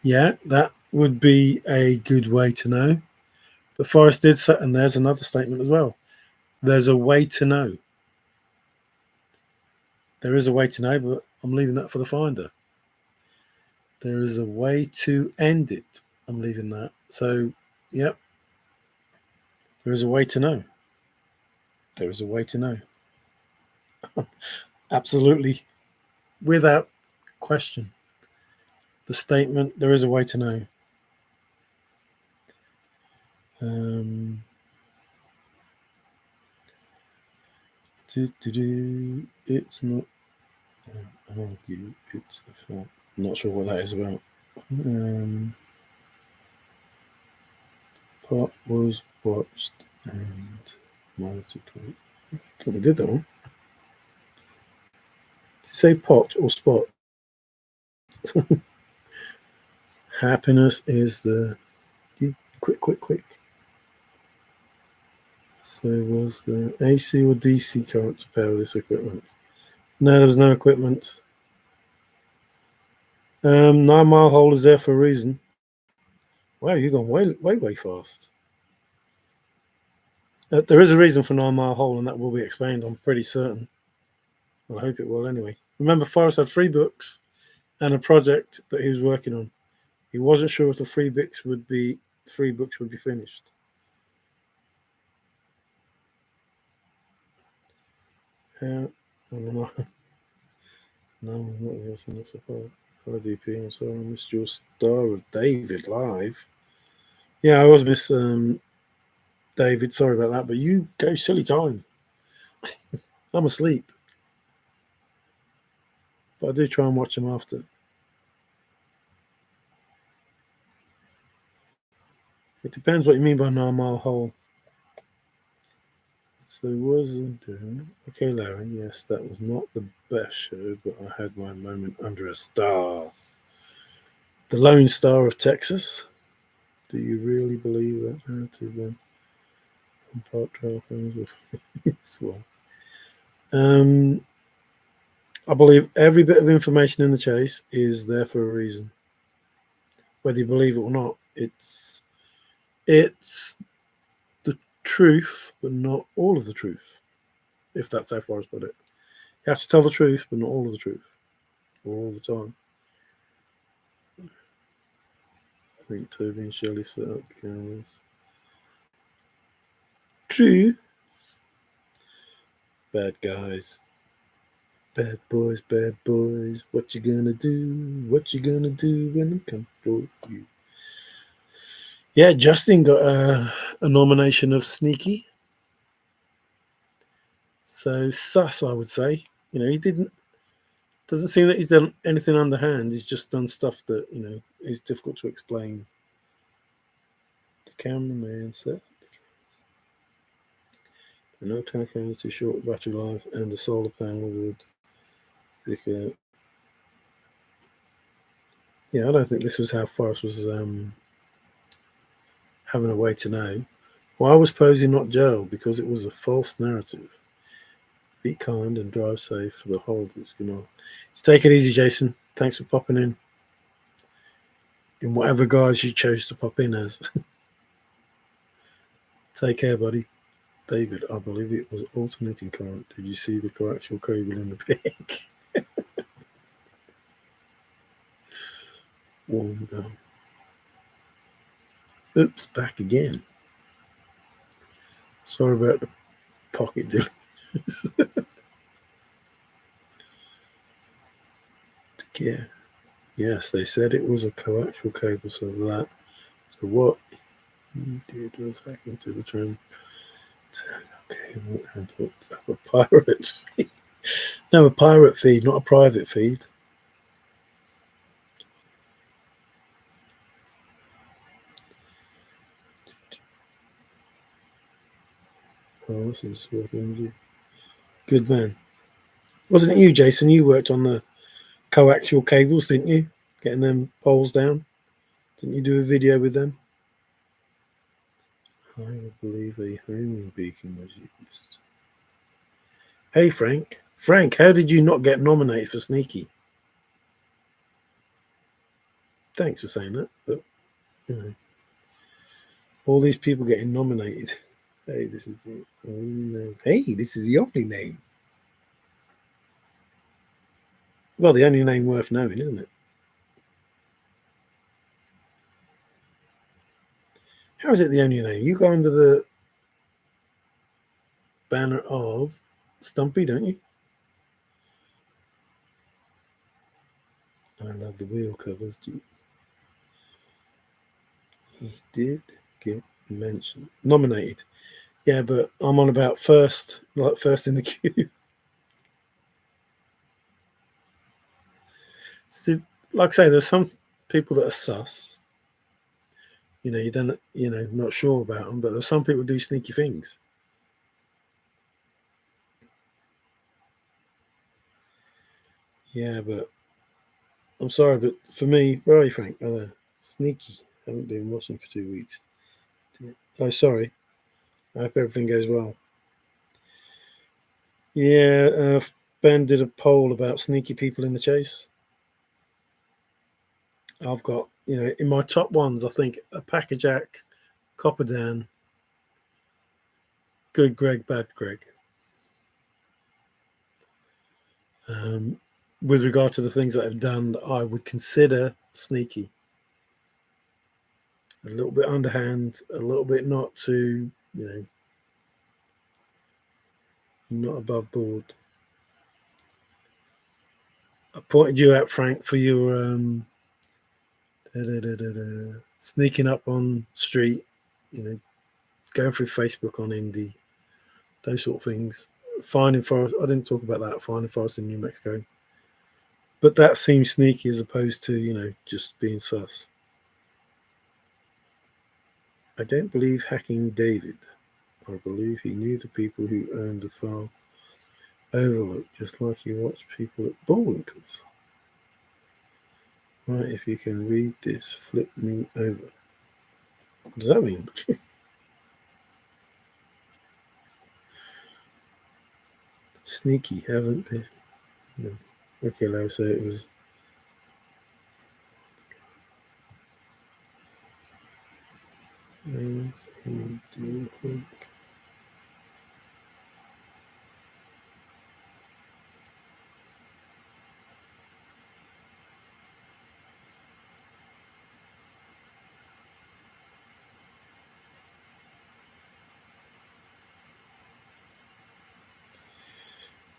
Yeah, that would be a good way to know. But Forrest did say, and there's another statement as well. There's a way to know. There is a way to know, but I'm leaving that for the finder. There is a way to end it. I'm leaving that. So, yep. There is a way to know. There is a way to know. Absolutely. Without question. The statement, there is a way to know. It's not argue, it's a fact. I'm not sure what that is about. Pot was watched and monitored. I thought we did that one. Did you say pot or spot? Happiness is the quick. So was the AC or DC current to power this equipment? No, there's no equipment. 9 Mile Hole is there for a reason. Wow, you've gone way fast. There is a reason for 9 Mile Hole, and that will be explained, I'm pretty certain. Well, I hope it will anyway. Remember, Forrest had 3 books and a project that he was working on. He wasn't sure if the 3 books would be finished. How? No, what else? Not so far. Hello, DP. I'm sorry, I missed your Star of David live. Yeah, I always miss David. Sorry about that, but you go silly time. I'm asleep, but I do try and watch them after. It depends what you mean by 9 Mile Hole. So wasn't okay, Larry. Yes, that was not the best show, but I had my moment under a star. The Lone Star of Texas. Do you really believe that narrative? Park trail things as well. I believe every bit of information in the chase is there for a reason. Whether you believe it or not, it's the truth, but not all of the truth. If that's how Forrest put it, you have to tell the truth, but not all of the truth, all the time. I think Toby and Shirley set up cameras. True. Bad guys. Bad boys, what you gonna do? What you gonna do when they come for you? Yeah, Justin got a nomination of Sneaky. So sus, I would say. He doesn't seem that he's done anything underhand. He's just done stuff that, is difficult to explain. The cameraman set. No tanker is too short battery life, and the solar panel would stick out. Yeah, I don't think this was how Forrest was having a way to know. Why was Posey not jailed? Because it was a false narrative. Be kind and drive safe for the whole of this. Good night. So take it easy, Jason. Thanks for popping in whatever guise you chose to pop in as. Take care, buddy. David, I believe it was alternating current. Did you see the coaxial cable in the pic? Warm go. Oops, back again. Sorry about the pocket delays. Yeah. Yes, they said it was a coaxial cable, so what he did was hack into the tram cable and hooked up a pirate's feed. No, a pirate feed, not a private feed. Oh, this is working with you. Good man. Wasn't it you, Jason? You worked on the coaxial cables, didn't you? Getting them poles down. Didn't you do a video with them? I would believe a homing beacon was used. Hey, Frank. Frank, how did you not get nominated for Sneaky? Thanks for saying that, but you know, all these people getting nominated. Hey, this is the only name. Hey, this is the only name. Well, the only name worth knowing, isn't it? How is it the only name? You go under the banner of Stumpy, don't you? I love the wheel covers. He did get mentioned, nominated. Yeah, but I'm on about first, like first in the queue. So, like I say, there's some people that are sus. You don't, not sure about them, but there's some people who do sneaky things. Yeah, but I'm sorry, but for me, where are you, Frank? Oh, sneaky. Haven't been watching for 2 weeks. Oh, sorry. I hope everything goes well. Yeah, Ben did a poll about sneaky people in the chase. I've got, in my top ones, I think a Packer Jack, Copper Dan, Good Greg, Bad Greg. With regard to the things that I've done, that I would consider sneaky. A little bit underhand, a little bit not too, not above board. I pointed you out, Frank, for your sneaking up on street, going through Facebook on Indie, those sort of things. Finding Forest, I didn't talk about that. Finding Forest in New Mexico, but that seems sneaky as opposed to just being sus. I don't believe hacking David. I believe he knew the people who owned the file Overlook, just like he watched people at Bullwinkles. Right, if you can read this, flip me over. What does that mean? Sneaky, haven't they? No. Okay, Larry, so it was.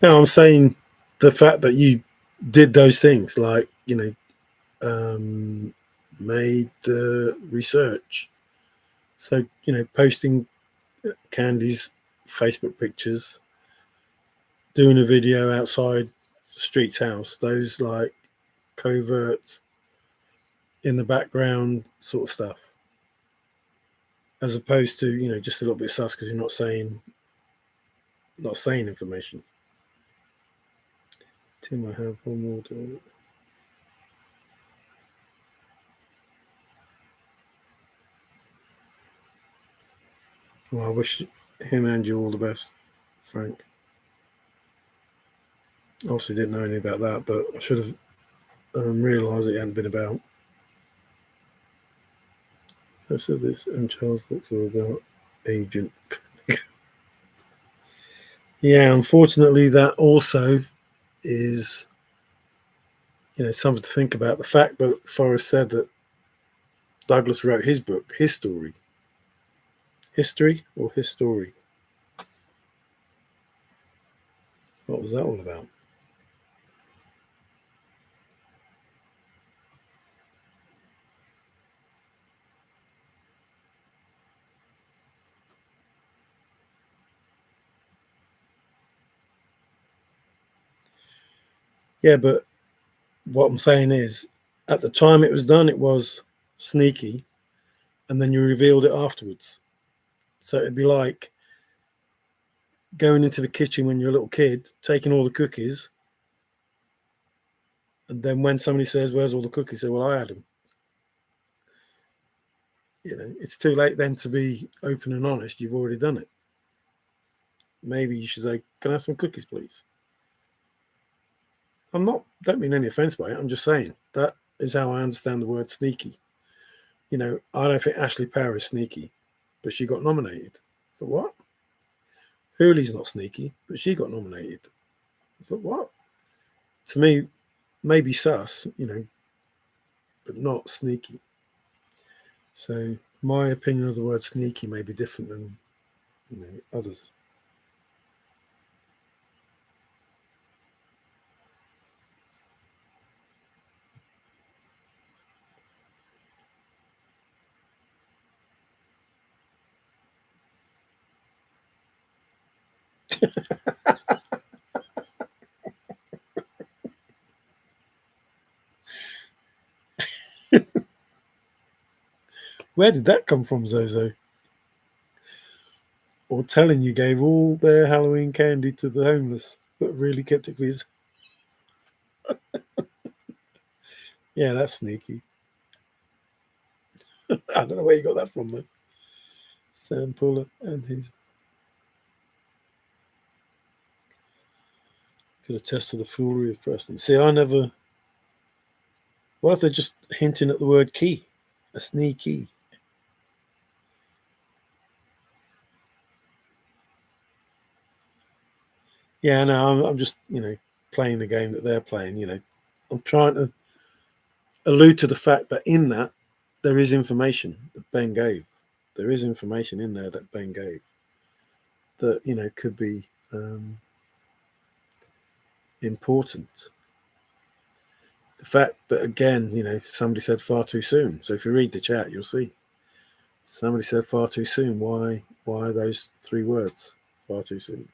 No, I'm saying the fact that you did those things, like made the research. So posting Candy's Facebook pictures, doing a video outside Street's house, those like covert in the background sort of stuff, as opposed to just a little bit sus because you're not saying not saying information. Tim, I have one more. Well, I wish him and you all the best, Frank. Obviously, didn't know anything about that, but I should have realised it hadn't been about. Most of this and Charles' books are about Agent. Yeah, unfortunately, that also is, something to think about. The fact that Forrest said that Douglas wrote his book, his story, history or his story. What was that all about? Yeah, but what I'm saying is, at the time it was done, it was sneaky, and then you revealed it afterwards. So it'd be like going into the kitchen when you're a little kid, taking all the cookies, and then when somebody says, "Where's all the cookies?" Say, "Well, I had them." It's too late then to be open and honest. You've already done it. Maybe you should say, "Can I have some cookies, please?" Don't mean any offence by it. I'm just saying that is how I understand the word sneaky. I don't think Ashley Power is sneaky, but she got nominated. So what? Hooley's not sneaky, but she got nominated. I thought, what? To me, maybe sus, but not sneaky. So my opinion of the word sneaky may be different than others. Where did that come from, Zozo? Or telling you gave all their Halloween candy to the homeless, but really kept it for his. Yeah, that's sneaky. I don't know where you got that from, though. Sam Puller and his. Could attest to the foolery of Preston. See, I never. What if they're just hinting at the word key? A sneaky. Yeah, no, I'm just, playing the game that they're playing. I'm trying to allude to the fact that in that there is information that Ben gave. There is information in there that Ben gave that could be important. The fact that again, somebody said far too soon. So if you read the chat, you'll see somebody said far too soon. Why? Why those three words? Far too soon.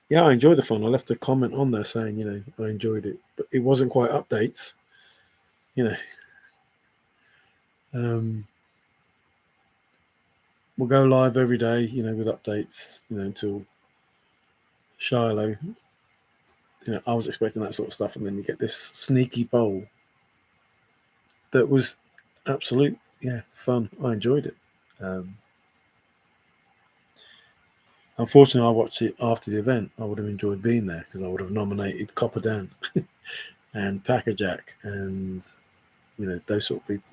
Yeah, I enjoyed the fun. I left a comment on there saying, I enjoyed it, but it wasn't quite updates. You know, we'll go live every day, with updates, until Shiloh. I was expecting that sort of stuff, and then you get this sneaky poll that was absolute, fun. I enjoyed it. Unfortunately, I watched it after the event. I would have enjoyed being there because I would have nominated Copper Dan and Packer Jack and those sort of people.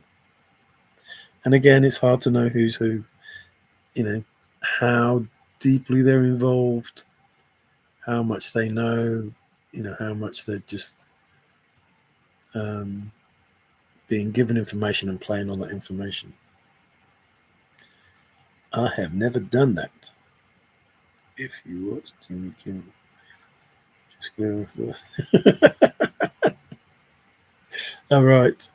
And again, it's hard to know who's who. How deeply they're involved, how much they know, how much they're just being given information and playing on that information. I have never done that. If you watch Jimmy Kimmel, just go with all right.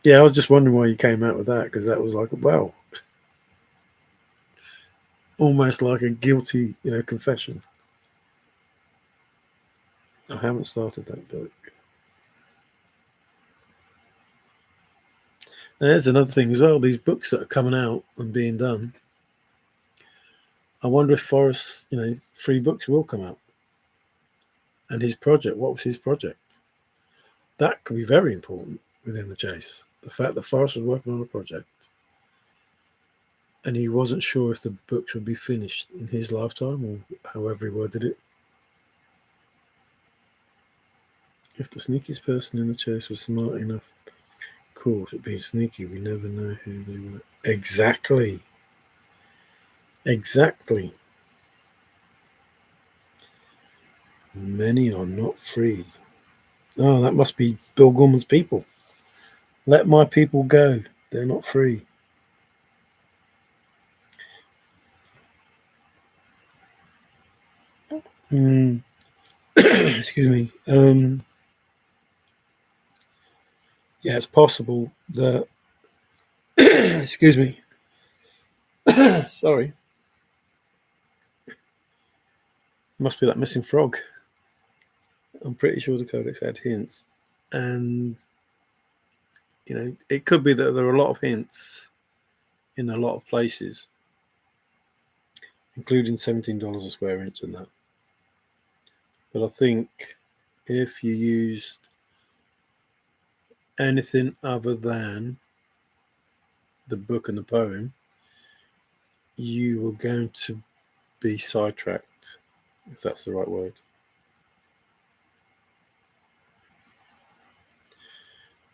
Yeah, I was just wondering why you came out with that because that was like, wow, almost like a guilty, confession. I haven't started that book. And there's another thing as well. These books that are coming out and being done, I wonder if Forrest's, 3 books will come out. And his project, what was his project? That could be very important within the chase. The fact that Forrest was working on a project and he wasn't sure if the books would be finished in his lifetime or however he worded it. If the sneakiest person in the chase was smart enough, of course, it being sneaky, we never know who they were. Exactly. Many are not free. Oh, that must be Bill Gorman's people. Let my people go. They're not free. Excuse me. Yeah, it's possible that. Excuse me. Sorry. Must be that missing frog. I'm pretty sure the codex had hints. And, it could be that there are a lot of hints in a lot of places, including $17 a square inch and that. But I think if you used anything other than the book and the poem, you were going to be sidetracked, if that's the right word.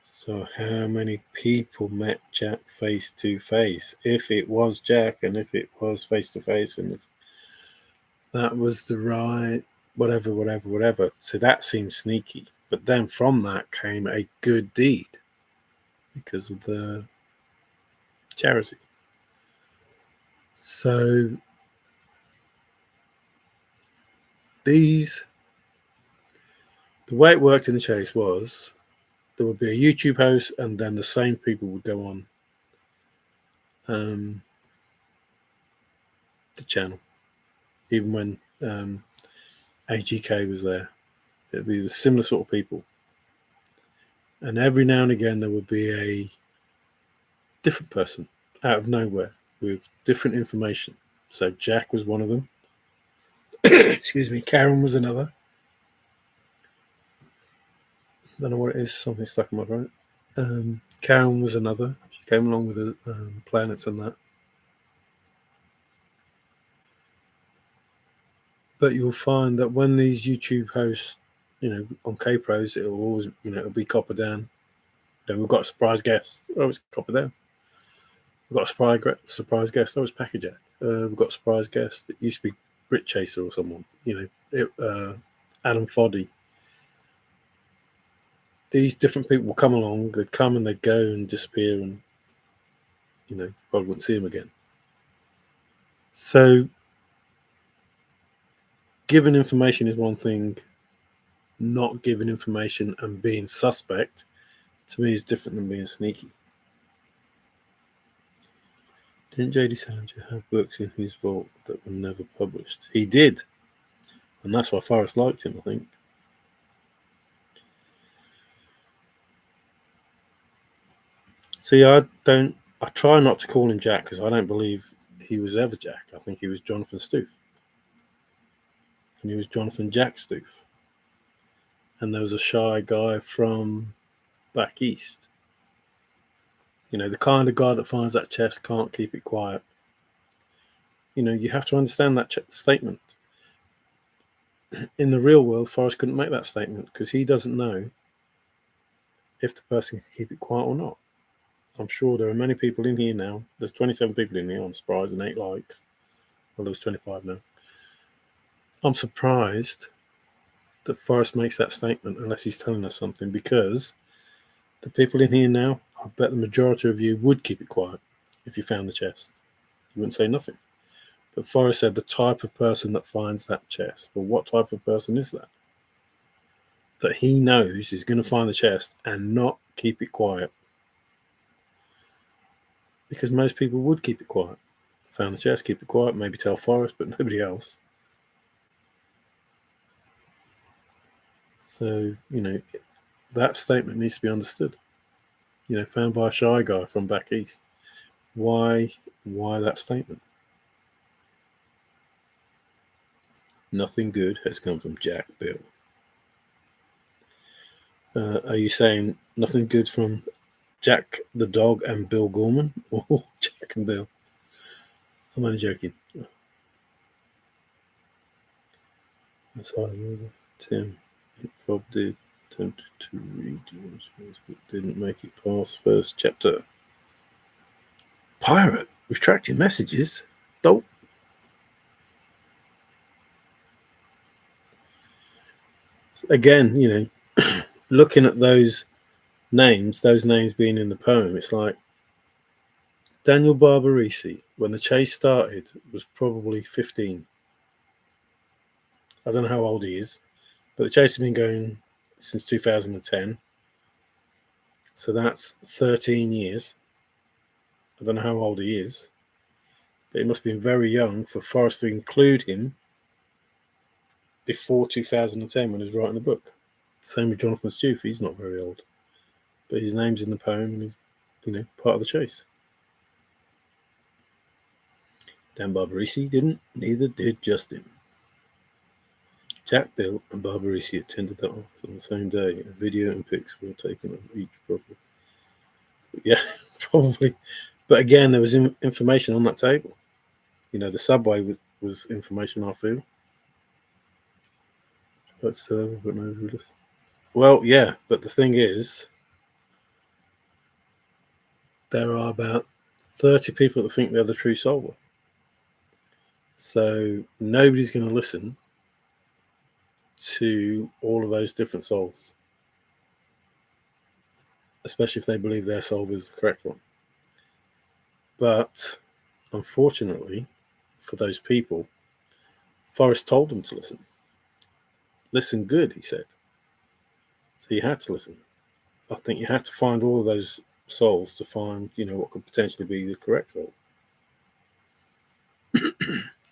So how many people met Jack face to face? If it was Jack and if it was face to face and if that was the right whatever. So that seems sneaky. But then from that came a good deed because of the charity. So the way it worked in the chase was there would be a YouTube host and then the same people would go on the channel. Even when AGK was there, it would be the similar sort of people. And every now and again there would be a different person out of nowhere with different information. So Jack was one of them. Excuse me. Karen was another. I don't know what it is. Something stuck in my throat. Karen was another. She came along with the planets and that. But you'll find that when these YouTube hosts, on K-Pros, it'll always, it'll be Copper Down. Then we've got a surprise guest. Oh, it's Copper Down. We've got a surprise guest. Oh, it's Packerjack. We've got a surprise guest. It used to be Brit Chaser or someone. Adam Foddy. These different people will come along. They'd come and they'd go and disappear, and probably wouldn't see them again. So, giving information is one thing. Not giving information and being suspect, to me, is different than being sneaky. Didn't J.D. Salinger have books in his vault that were never published? He did. And that's why Forrest liked him, I think. See, I try not to call him Jack because I don't believe he was ever Jack. I think he was Jonathan Stoof. And he was Jonathan Jack Stoof. And there was a shy guy from back east. The kind of guy that finds that chest can't keep it quiet. You have to understand that statement. In the real world, Forrest couldn't make that statement because he doesn't know if the person can keep it quiet or not. I'm sure there are many people in here now. There's 27 people in here. I'm surprised and 8 likes. Well, there's 25 now. I'm surprised that Forrest makes that statement unless he's telling us something, because the people in here now, I bet the majority of you would keep it quiet if you found the chest. You wouldn't say nothing. But Forrest said the type of person that finds that chest. Well, what type of person is that? That he knows is going to find the chest and not keep it quiet. Because most people would keep it quiet. Found the chest, keep it quiet, maybe tell Forrest, but nobody else. So, that statement needs to be understood. Found by a shy guy from back east. Why that statement? Nothing good has come from Jack Bill. Are you saying nothing good from Jack the dog and Bill Gorman, or Jack and Bill? I'm only joking. That's hard, was it? Tim, it probably attempted to read but didn't make it past first chapter. Pirate, retracting messages. Dope. Again, looking at those names being in the poem, it's like Daniel Barbarisi, when the chase started, was probably 15. I don't know how old he is, but the chase has been going since 2010. So that's 13 years. I don't know how old he is, but he must have been very young for Forrest to include him before 2010 when he was writing the book. Same with Jonathan Stewart, he's not very old, but his name's in the poem and he's, part of the chase. Dan Barbarisi didn't, neither did Justin. Jack, Bill, and Barbarisi attended the office on the same day. A video and pics were taken of each property. Yeah, probably. But again, there was information on that table. The subway was information I feel. Well, yeah, but the thing is, there are about 30 people that think they're the true solver. So nobody's going to listen to all of those different solves, especially if they believe their solve is the correct one. But unfortunately, for those people, Forrest told them to listen. Listen good, he said. So you had to listen. I think you had to find all of those solves to find, what could potentially be the correct solve.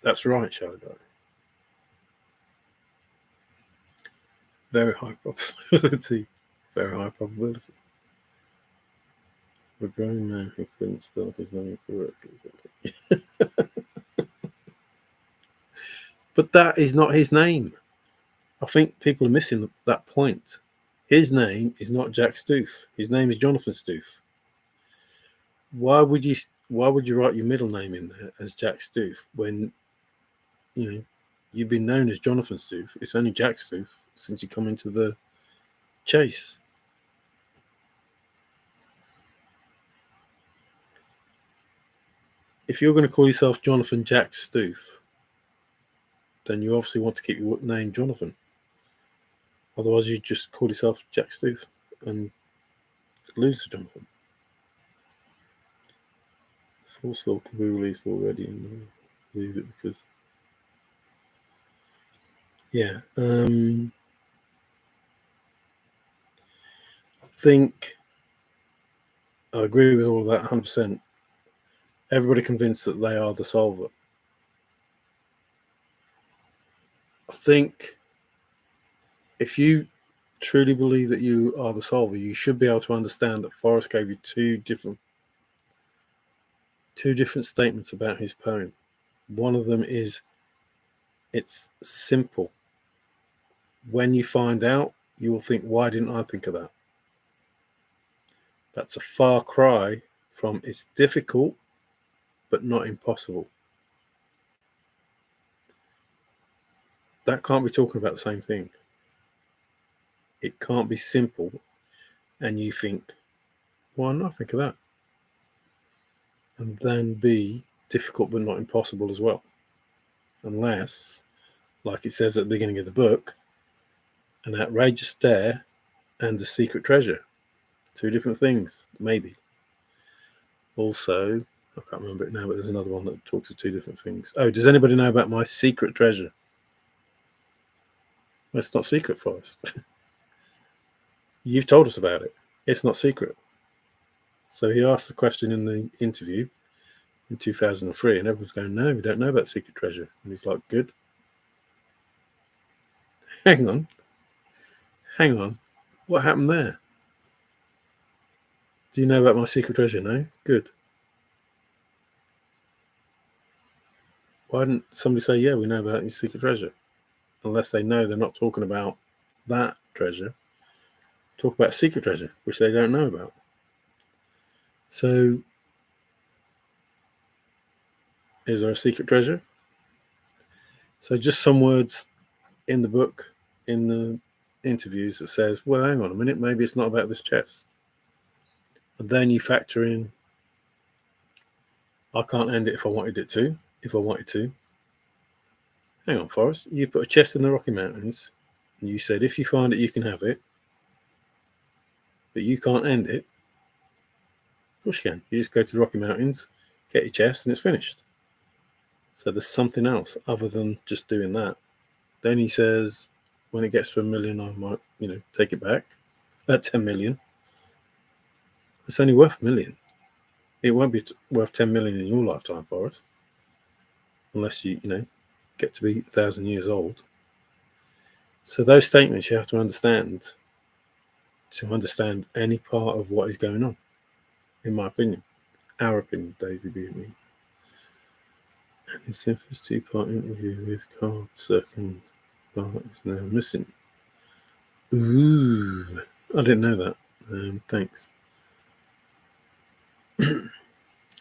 That's right, Shadow. Very high probability. Very high probability. A grown man who couldn't spell his name correctly. But that is not his name. I think people are missing that point. His name is not Jack Stoof. His name is Jonathan Stoof. Why would you write your middle name in there as Jack Stoof when you've been known as Jonathan Stoof? It's only Jack Stoof since you come into the chase. If you're going to call yourself Jonathan Jack Stoof, then you obviously want to keep your name Jonathan. Otherwise, you just call yourself Jack Stoof and lose to Jonathan. Full Soul can be released already and leave it because. Yeah. I think I agree with all of that 100%. Everybody convinced that they are the solver. I think if you truly believe that you are the solver, you should be able to understand that Forrest gave you two different statements about his poem. One of them is it's simple. When you find out, you will think, why didn't I think of that? That's a far cry from it's difficult, but not impossible. That can't be talking about the same thing. It can't be simple and you think, why not think of that? And then be difficult, but not impossible as well. Unless, like it says at the beginning of the book, an outrageous dare and a secret treasure. Two different things, maybe. Also, I can't remember it now, but there's another one that talks of two different things. Oh, does anybody know about my secret treasure? Well, it's not secret, Forrest. You've told us about it. It's not secret. So he asked the question in the interview in 2003, and everyone's going, no, we don't know about secret treasure. And he's like, good. Hang on. What happened there? Do you know about my secret treasure? No? Good. Why didn't somebody say, yeah, we know about your secret treasure? unless they know they're not talking about that treasure, talk about secret treasure, which they don't know about. So, is there a secret treasure? So, just some words in the book, in the interviews, that says, well, hang on a minute, maybe it's not about this chest. And then you factor in, I can't end it if I wanted it to. If I wanted to. Hang on, Forrest, you put a chest in the Rocky Mountains, and you said, if you find it, you can have it, but you can't end it. Of course you can. You just go to the Rocky Mountains, get your chest, and it's finished. So there's something else other than just doing that. Then he says, when it gets to 1 million, I might, take it back. At 10 million, it's only worth 1 million. It won't be worth 10 million in your lifetime, Forrest, unless you get to be 1,000 years old. So those statements you have to understand any part of what is going on, in my opinion. Our opinion, David B. And his first two-part interview with Carl, the second part is now missing. Ooh, I didn't know that. Thanks.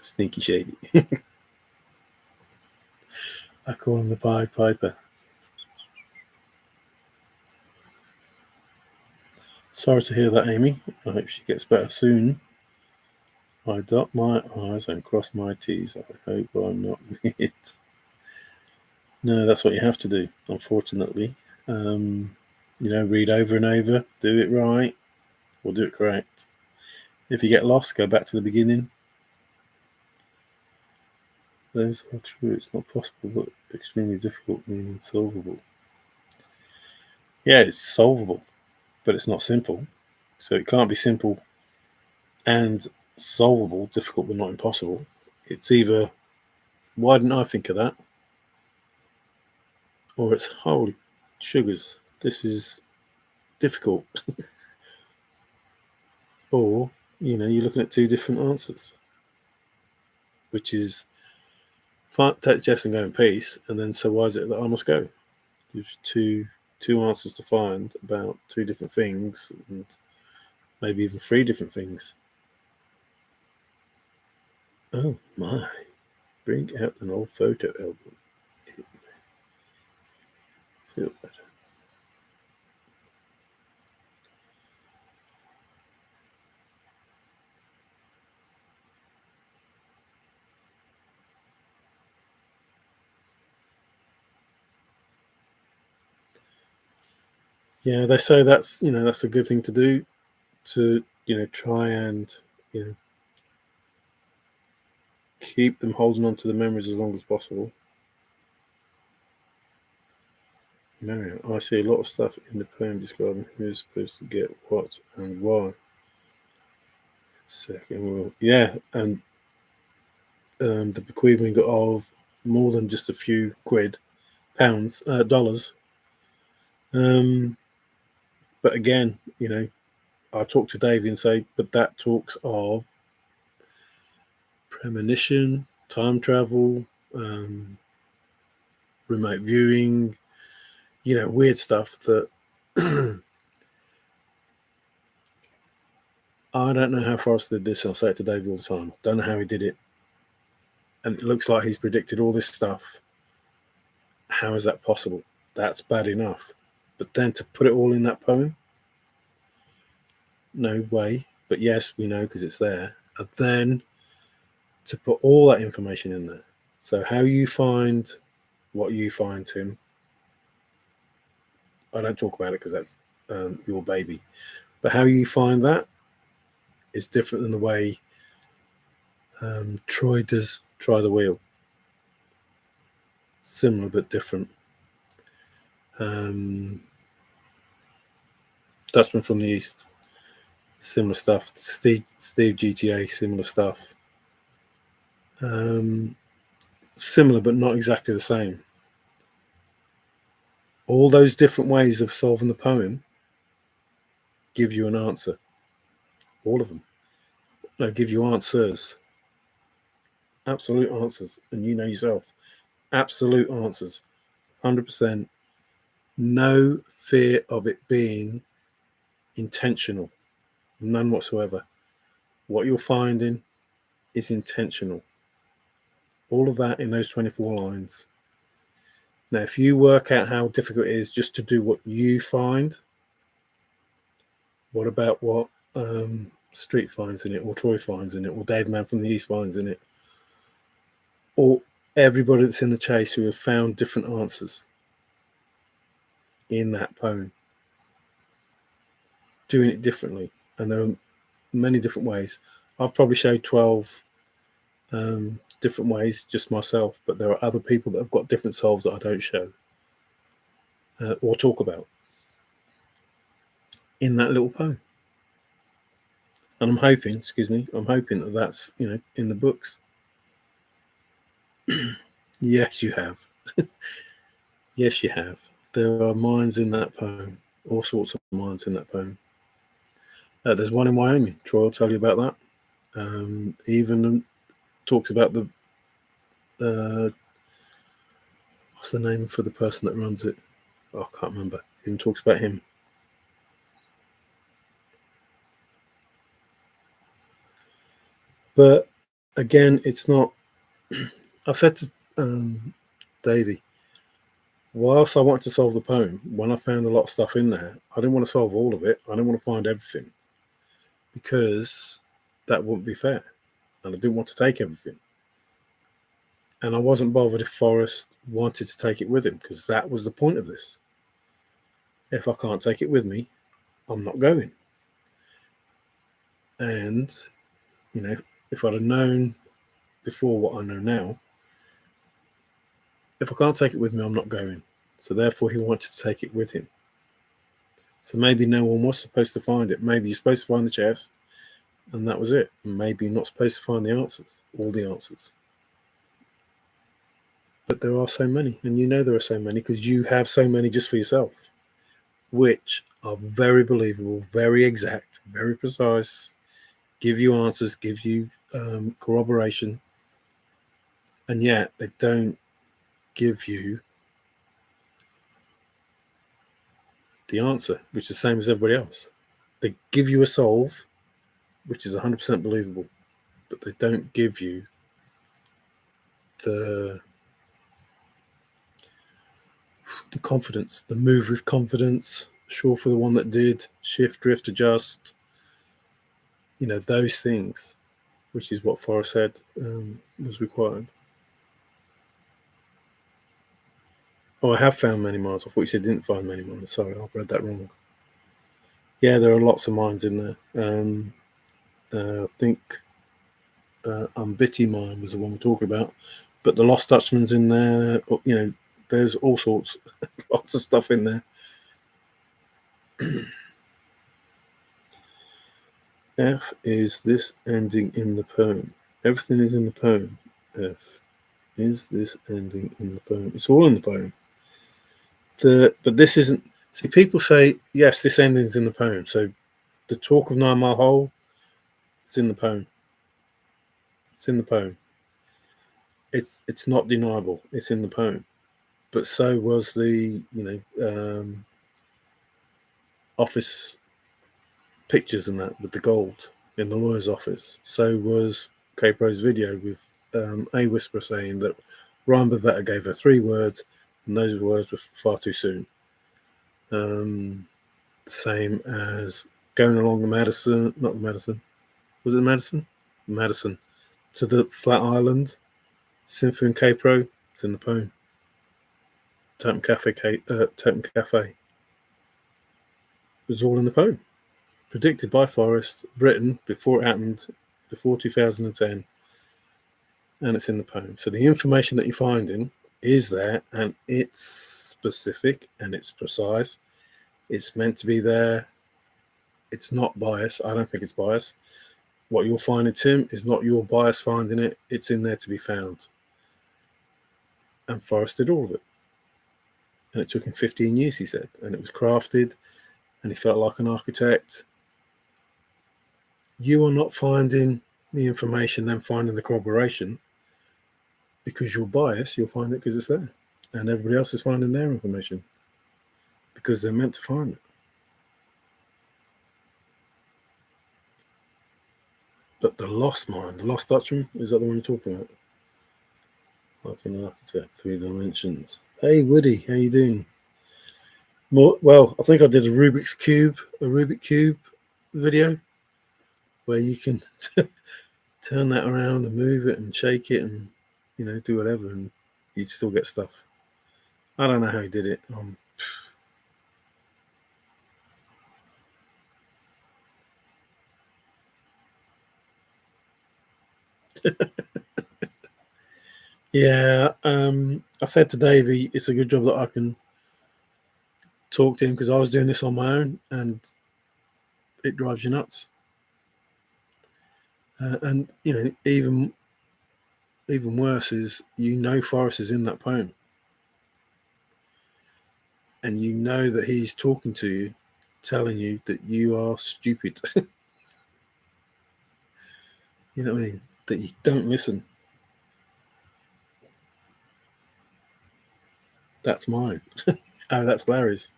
Sneaky shady. I call him the Pied Piper. Sorry to hear that, Amy. I hope she gets better soon. I dot my I's and cross my T's. I hope I'm not weird. No, that's what you have to do, unfortunately. Read over and over, do it right, or do it correct. If you get lost, go back to the beginning. Those are true. It's not possible, but extremely difficult, meaning solvable. Yeah, it's solvable, but it's not simple. So it can't be simple and solvable, difficult but not impossible. It's either, why didn't I think of that? Or it's, holy sugars, this is difficult. Or, you're looking at two different answers, which is, take the chest and go in peace, and then, so why is it that I must go? There's two answers to find about two different things, and maybe even three different things. Oh my, bring out an old photo album. Feel better. Yeah, they say that's that's a good thing to do, to try and keep them holding on to the memories as long as possible. Marion, I see a lot of stuff in the poem describing who's supposed to get what and why. Second world, yeah, and the bequeathing of more than just a few dollars. But again, I talk to Davey and say, but that talks of premonition, time travel, remote viewing, weird stuff that I don't know how Forrest did this. And I say it to Davey all the time. Don't know how he did it. And it looks like he's predicted all this stuff. How is that possible? That's bad enough. But then to put it all in that poem, no way. But yes, we know because it's there. And then to put all that information in there. So how you find what you find, Tim, I don't talk about it because that's your baby. But how you find that is different than the way Troy does Try the Wheel. Similar but different. Dutchman from the East, similar stuff. Steve GTA, similar stuff. Similar but not exactly the same. All those different ways of solving the poem give you an answer. All of them. No, give you answers. Absolute answers. And you know yourself. Absolute answers. 100%. No fear of it being intentional, none whatsoever. What you're finding is intentional. All of that in those 24 lines. Now, if you work out how difficult it is just to do what you find, what about what Street finds in it, or Troy finds in it, or Dave Man from the East finds in it, or everybody that's in the chase who have found different answers in that poem, doing it differently. And there are many different ways. I've probably showed 12 different ways just myself, but there are other people that have got different solves that I don't show or talk about in that little poem. And I'm hoping that that's, in the books. Yes, you have. Yes, you have. There are mines in that poem, all sorts of mines in that poem. There's one in Wyoming. Troy will tell you about that. Even talks about the what's the name for the person that runs it? Oh, I can't remember. Even talks about him. But again, it's not. I said to Davey, whilst I wanted to solve the poem, when I found a lot of stuff in there, I didn't want to solve all of it. I didn't want to find everything because that wouldn't be fair. And I didn't want to take everything. And I wasn't bothered if Forrest wanted to take it with him, because that was the point of this. If I can't take it with me, I'm not going. And, if I'd have known before what I know now, if I can't take it with me, I'm not going. So therefore, he wanted to take it with him. So maybe no one was supposed to find it. Maybe you're supposed to find the chest, and that was it. Maybe you're not supposed to find the answers, all the answers. But there are so many, and there are so many because you have so many just for yourself, which are very believable, very exact, very precise, give you answers, give you corroboration, and yet they don't give you the answer, which is the same as everybody else. They give you a solve, which is 100% believable, but they don't give you the confidence, the move with confidence, sure for the one that did, shift, drift, adjust, those things, which is what Forrest said was required. Oh, I have found many mines. I thought you said didn't find many mines. Sorry, I've read that wrong. Yeah, there are lots of mines in there. I think Umbiti mine was the one we're talking about, but the Lost Dutchman's in there. There's all sorts, lots of stuff in there. F is this ending in the poem. Everything is in the poem. F is this ending in the poem. It's all in the poem. But this isn't. See, people say yes, this ending's in the poem. So the talk of 9 Mile Hole, it's in the poem. It's in the poem. It's not deniable. It's in the poem. But so was the office pictures and that with the gold in the lawyer's office. So was Capro's video with a whisperer saying that Ryan Bavetta gave her 3 words, and those words were far too soon. Same as going along the Madison, not the Madison, was it Madison? Madison to the Flat Island, Symphony and Capro. It's in the poem. Totem Cafe. It was all in the poem. Predicted by Forrest, Britain before it happened, before 2010, and it's in the poem. So the information that you're finding is there, and it's specific and it's precise. It's meant to be there. It's not biased. I don't think it's biased. What you're finding, Tim, is not your bias finding it. It's in there to be found. And Forrest did all of it. And it took him 15 years, he said. And it was crafted, and he felt like an architect. You are not finding the information, then finding the corroboration because you're biased. You'll find it because it's there. And everybody else is finding their information. because they're meant to find it. But the lost mine, the lost Dutchman, is that the one you're talking about? Like an architect, 3 dimensions. Hey Woody, how you doing? Well, I think I did a Rubik Cube video where you can turn that around and move it and shake it and do whatever, and you'd still get stuff. I don't know how he did it. Yeah, I said to Davey, it's a good job that I can talk to him because I was doing this on my own and it drives you nuts. And even worse is Forrest is in that poem, and that he's talking to you, telling you that you are stupid. You know what I mean? That you don't listen. That's mine. Oh, that's Larry's.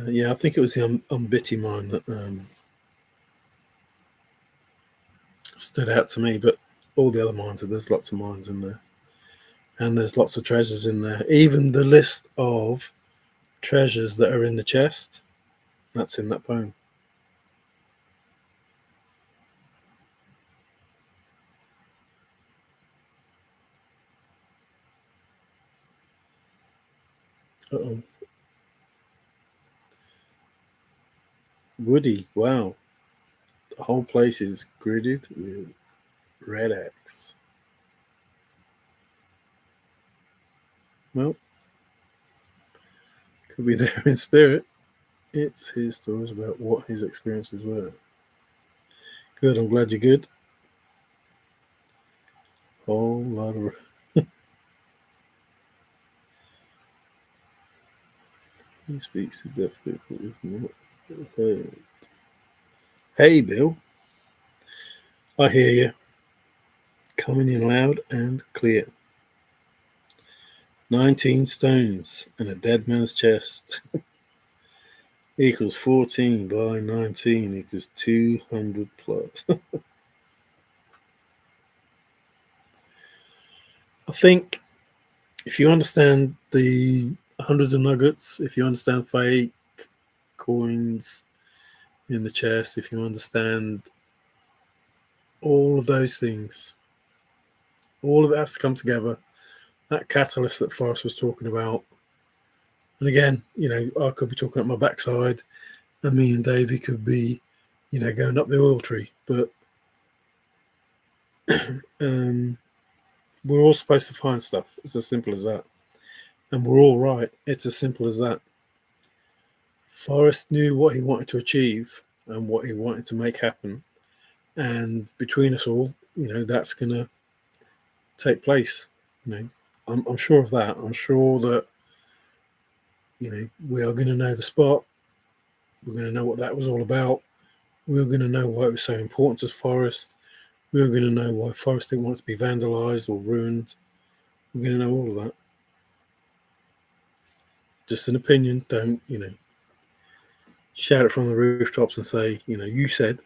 Yeah, I think it was the Umbitty mine that stood out to me, but all the other mines, there's lots of mines in there. And there's lots of treasures in there. Even the list of treasures that are in the chest, that's in that poem. Uh-oh. Woody, wow. The whole place is gridded with red X. Well, could be there in spirit. It's his stories about what his experiences were. Good, I'm glad you're good. Whole lot of. He speaks to deaf people, is not heard. Hey, Bill. I hear you. Coming in loud and clear. 19 stones and a dead man's chest equals 14 by 19 equals 200 plus. I think if you understand the hundreds of nuggets, if you understand fake coins in the chest, if you understand all of those things, all of it has to come together. That catalyst that Forrest was talking about. And again, I could be talking up my backside, and me and Davey could be, going up the oil tree. But we're all supposed to find stuff. It's as simple as that. And we're all right. It's as simple as that. Forrest knew what he wanted to achieve and what he wanted to make happen. And between us all, that's going to take place. I'm sure of that. I'm sure that, we are going to know the spot. We're going to know what that was all about. We're going to know why it was so important to Forrest. We're going to know why Forrest didn't want it to be vandalized or ruined. We're going to know all of that. Just an opinion. Don't, shout it from the rooftops and say, you said.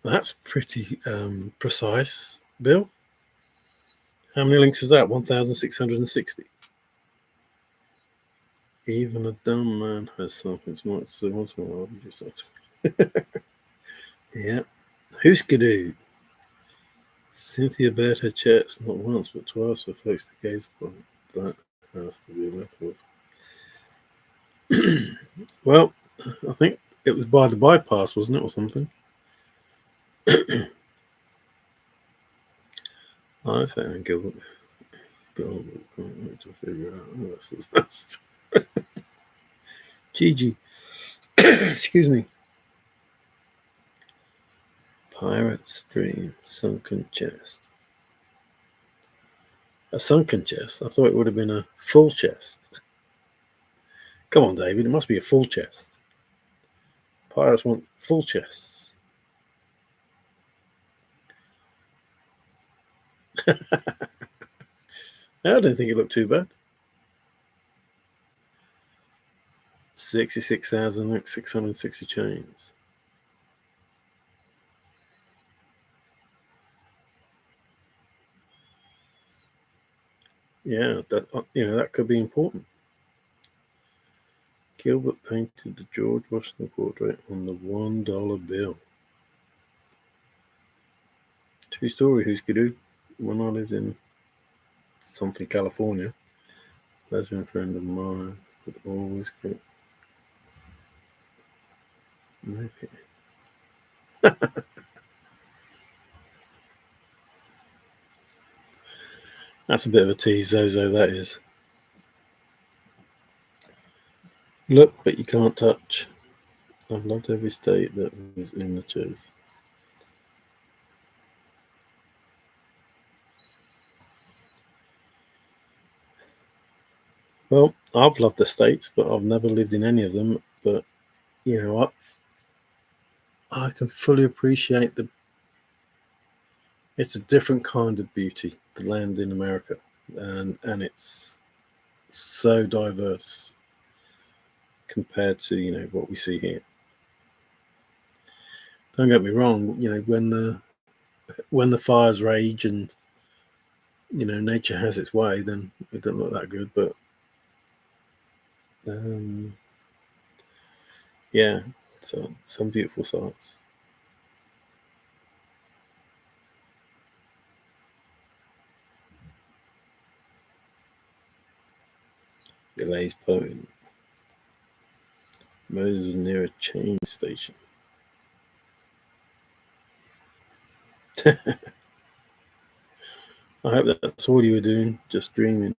That's pretty precise, Bill. How many links was that? 1,660. Even a dumb man has something smart to say once in a while. Yeah. Who's Skidoo? Cynthia bared her chest not once but twice for folks to gaze upon. That has to be a metaphor. Well, I think it was by the bypass, wasn't it, or something? I think Gilbert to figure out who else is best. Gigi. Excuse me. Pirate's dream, sunken chest. A sunken chest? I thought it would have been a full chest. Come on, David, it must be a full chest. pirates want full chests. I don't think it looked too bad. 66,660 chains. Yeah, that could be important. Gilbert painted the George Washington portrait on the $1 bill. True story, who's Skidoo? When I lived in something, California, lesbian friend of mine would always get maybe. That's a bit of a tease, Zozo, that is. Look, but you can't touch. I've loved every state that was in the chase. Well, I've loved the states, but I've never lived in any of them. But you know what? I can fully appreciate it's a different kind of beauty, the land in America, and it's so diverse compared to what we see here. Don't get me wrong, when the fires rage and nature has its way, then it doesn't look that good. But yeah, so some beautiful sights. Delays poem. Moses was near a train station. I hope that's all you were doing, just dreaming.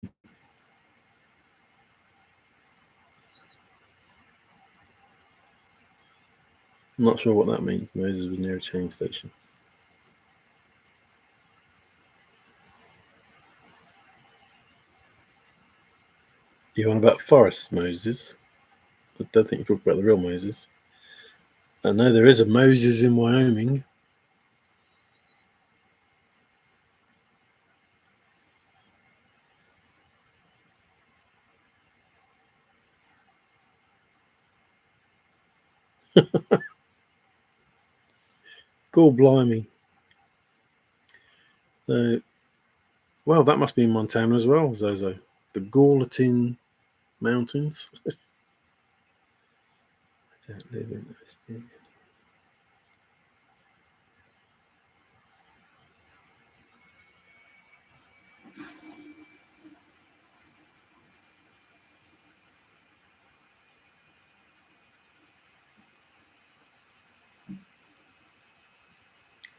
I'm not sure what that means. Moses was near a train station. You on about Forrest Moses? I don't think you talked about the real Moses. I know there is a Moses in Wyoming. God blimey. Well, that must be in Montana as well, Zozo. The Gallatin Mountains. I don't live in those things.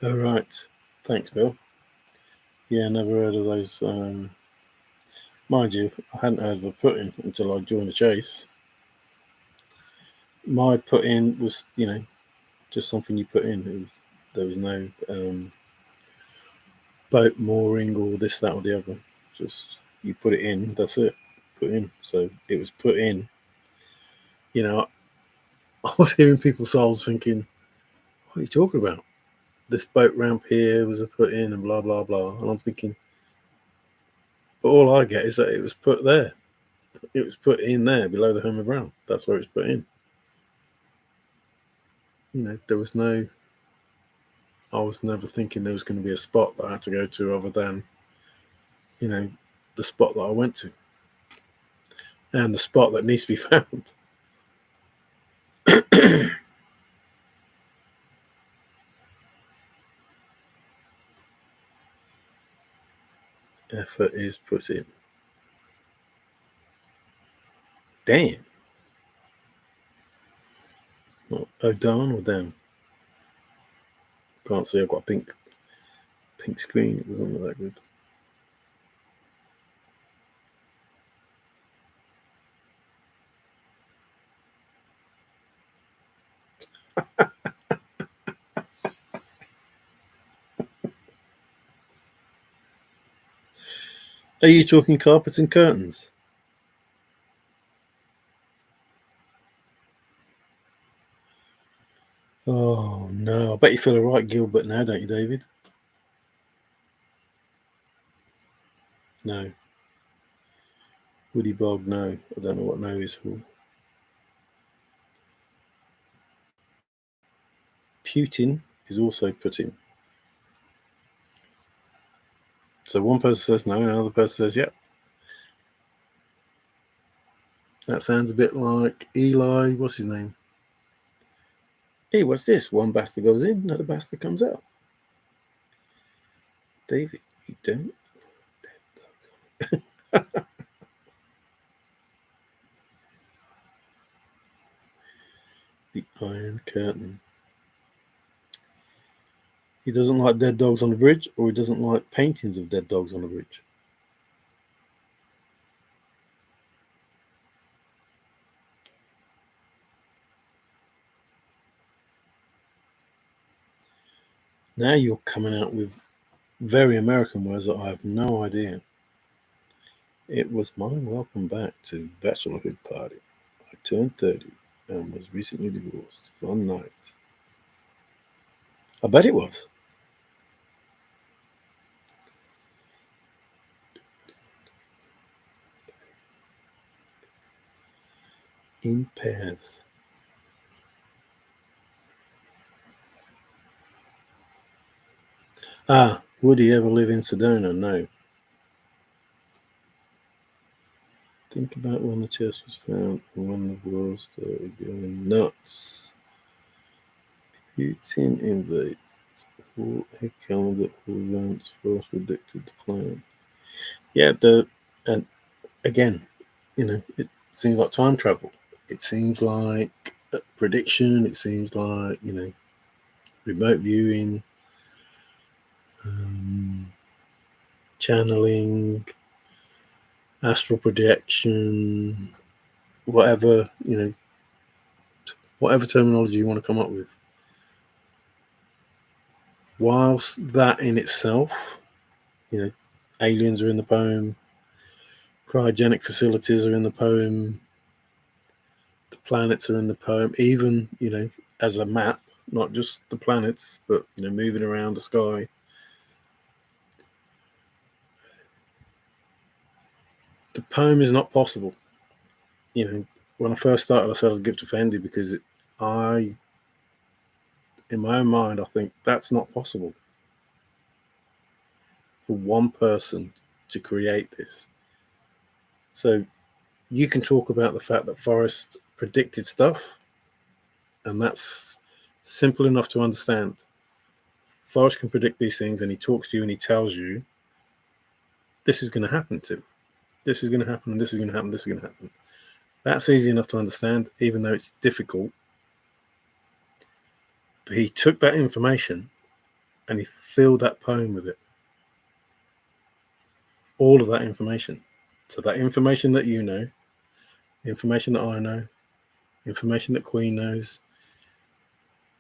Oh, right. Thanks, Bill. Yeah, never heard of those. Mind you, I hadn't heard of a put-in until I joined the chase. My put-in was, just something you put in. There was no boat mooring or this, that, or the other. Just you put it in. That's it. Put in. So it was put in. I was hearing people's souls thinking, "What are you talking about? This boat ramp here was a put in, and blah blah blah." And I'm thinking, but all I get is that it was put there. It was put in there below the Homer Brown. That's where it's put in. There was no. I was never thinking there was going to be a spot that I had to go to other than, the spot that I went to, and the spot that needs to be found. Effort is put in. Damn. Oh, darn or damn? Can't see. I've got a pink screen. It doesn't look that good. Are you talking carpets and curtains? Oh no, I bet you feel alright, Gilbert, now, don't you, David? No. Woody Bog, no. I don't know what no is for. Putin is also Putin. So one person says no, and another person says yep. That sounds a bit like Eli, what's his name? Hey, what's this? One bastard goes in, another bastard comes out. David, you don't. The Iron Curtain. He doesn't like dead dogs on the bridge, or he doesn't like paintings of dead dogs on the bridge. Now you're coming out with very American words that I have no idea. It was my welcome back to bachelorhood party. I turned 30 and was recently divorced. Fun night. I bet it was. In pairs. Ah, would he ever live in Sedona? No. Think about when the chest was found and when the world started going nuts. Putin invades. Who calendar who events Forrest predicted the plan. Yeah, and again, it seems like time travel. It seems like a prediction. It seems like remote viewing, um, channeling, astral projection, whatever whatever terminology you want to come up with. Whilst that in itself, aliens are in the poem, cryogenic facilities are in the poem, the planets are in the poem, even as a map, not just the planets, but moving around the sky. The poem is not possible. When I first started, I said I'd give to Fendi because in my own mind, I think that's not possible for one person to create this. So you can talk about the fact that Forrest predicted stuff, and that's simple enough to understand. Forrest can predict these things, and he talks to you and he tells you this is going to happen to him. This is going to happen, and this is going to happen, this is going to happen. That's easy enough to understand, even though it's difficult. But he took that information and he filled that poem with it. All of that information. So that information that you know, information that I know, information that Queen knows,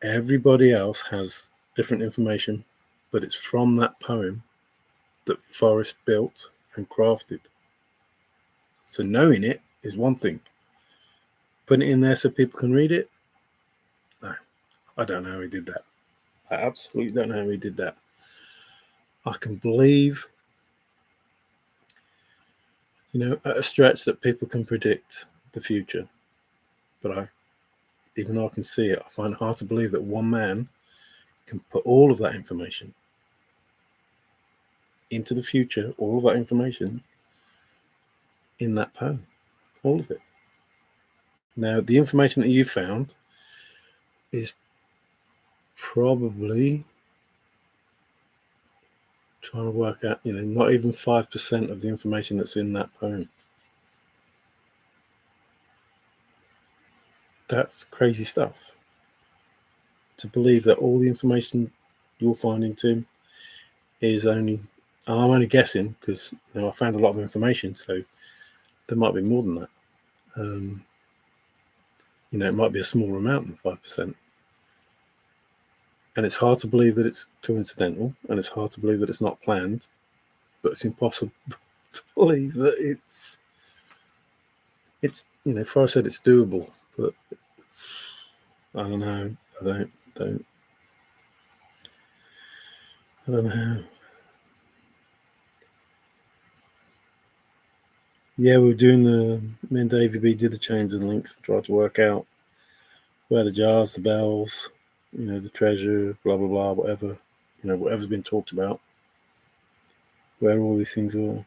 everybody else has different information, but it's from that poem that Forrest built and crafted. So knowing it is one thing. Putting it in there so people can read it, no, I don't know how he did that. I absolutely don't know how he did that. I can believe, at a stretch that people can predict the future. But even though I can see it, I find it hard to believe that one man can put all of that information into the future, all of that information in that poem, all of it. Now, the information that you found is probably trying to work out, not even 5% of the information that's in that poem. That's crazy stuff. To believe that all the information you're finding, Tim, is only, I'm only guessing because I found a lot of information, so there might be more than that. It might be a smaller amount than 5%. And it's hard to believe that it's coincidental, and it's hard to believe that it's not planned, but it's impossible to believe that it's Forrest said it's doable, but I don't know. I don't. don't. I don't know. Yeah, we were doing me and Davey B did the chains and links and tried to work out where the jars, the bells, the treasure, blah, blah, blah, whatever, whatever's been talked about, where all these things were.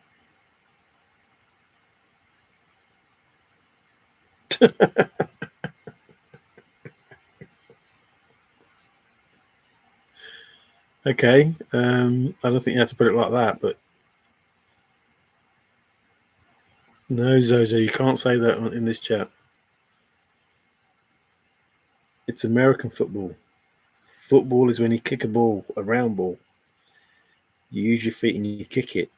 Okay, I don't think you had to put it like that, but no, Zozo, you can't say that in this chat. It's American football. Football is when you kick a ball, a round ball. You use your feet and you kick it.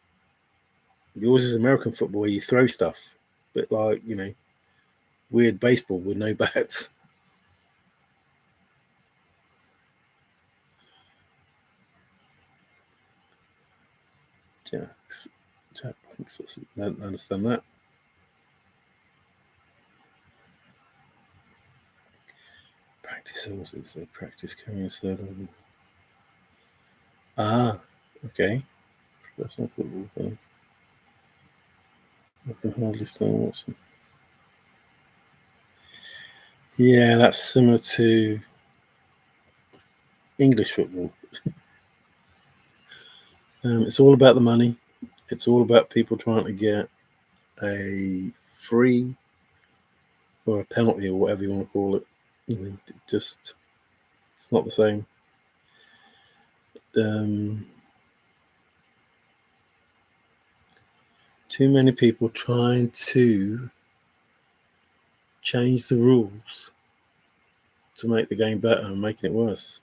Yours is American football where you throw stuff, but like, weird baseball with no bats. Jack I don't understand that. Practice horses, so practice carrying a third. Ah, okay. Professional football fans. I can hardly stand watching. Yeah, that's similar to English football. It's all about the money. It's all about people trying to get a free or a penalty or whatever you want to call it. It's not the same. Too many people trying to change the rules to make the game better and making it worse.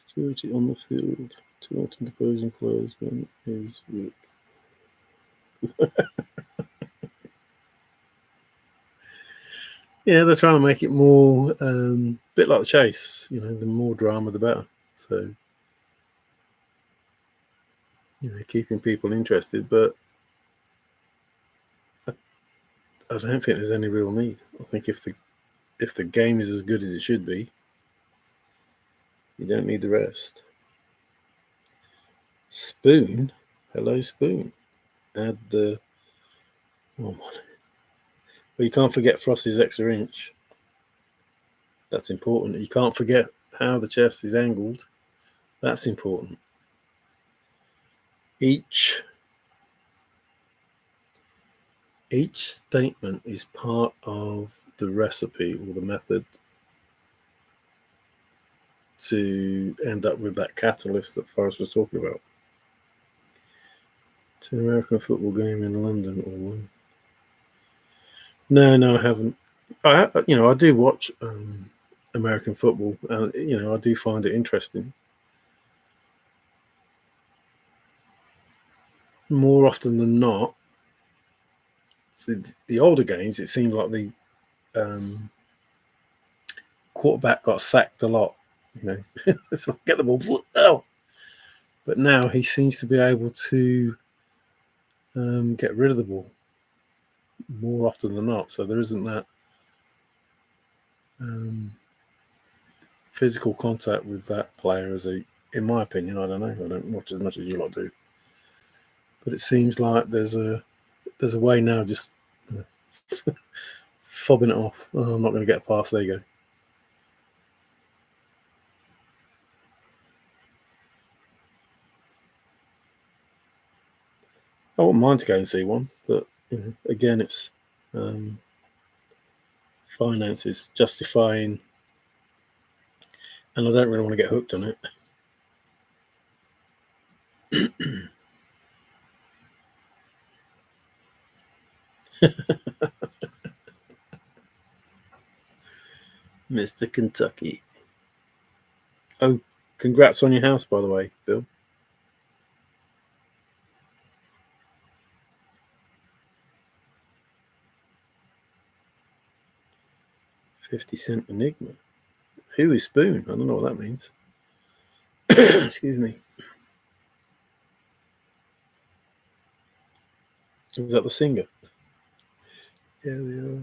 Security on the field to often opposing players when is work. Yeah, they're trying to make it more bit like the chase. The more drama, the better. So, keeping people interested. But I don't think there's any real need. I think if the game is as good as it should be, you don't need the rest. Spoon, hello Spoon. Add the. Oh my. Well, you can't forget Frosty's extra inch. That's important. You can't forget how the chest is angled. That's important. Each statement is part of the recipe or the method to end up with that catalyst that Forrest was talking about. To an American football game in London or one. No, I haven't. I do watch American football, and I do find it interesting. More often than not, the older games, it seemed like the quarterback got sacked a lot. It's like, get the ball. Oh. But now he seems to be able to get rid of the ball more often than not. So there isn't that physical contact with that player in my opinion. I don't know. I don't watch as much as you lot do. But it seems like there's a way now just fobbing it off. Oh, I'm not going to get a pass. There you go. I wouldn't mind to go and see one, but again, it's finances justifying, and I don't really want to get hooked on it. Mr. Kentucky. Oh, congrats on your house, by the way, Bill. 50-cent enigma. Who is Spoon? I don't know what that means. Excuse me. Is that the singer? Yeah, they are.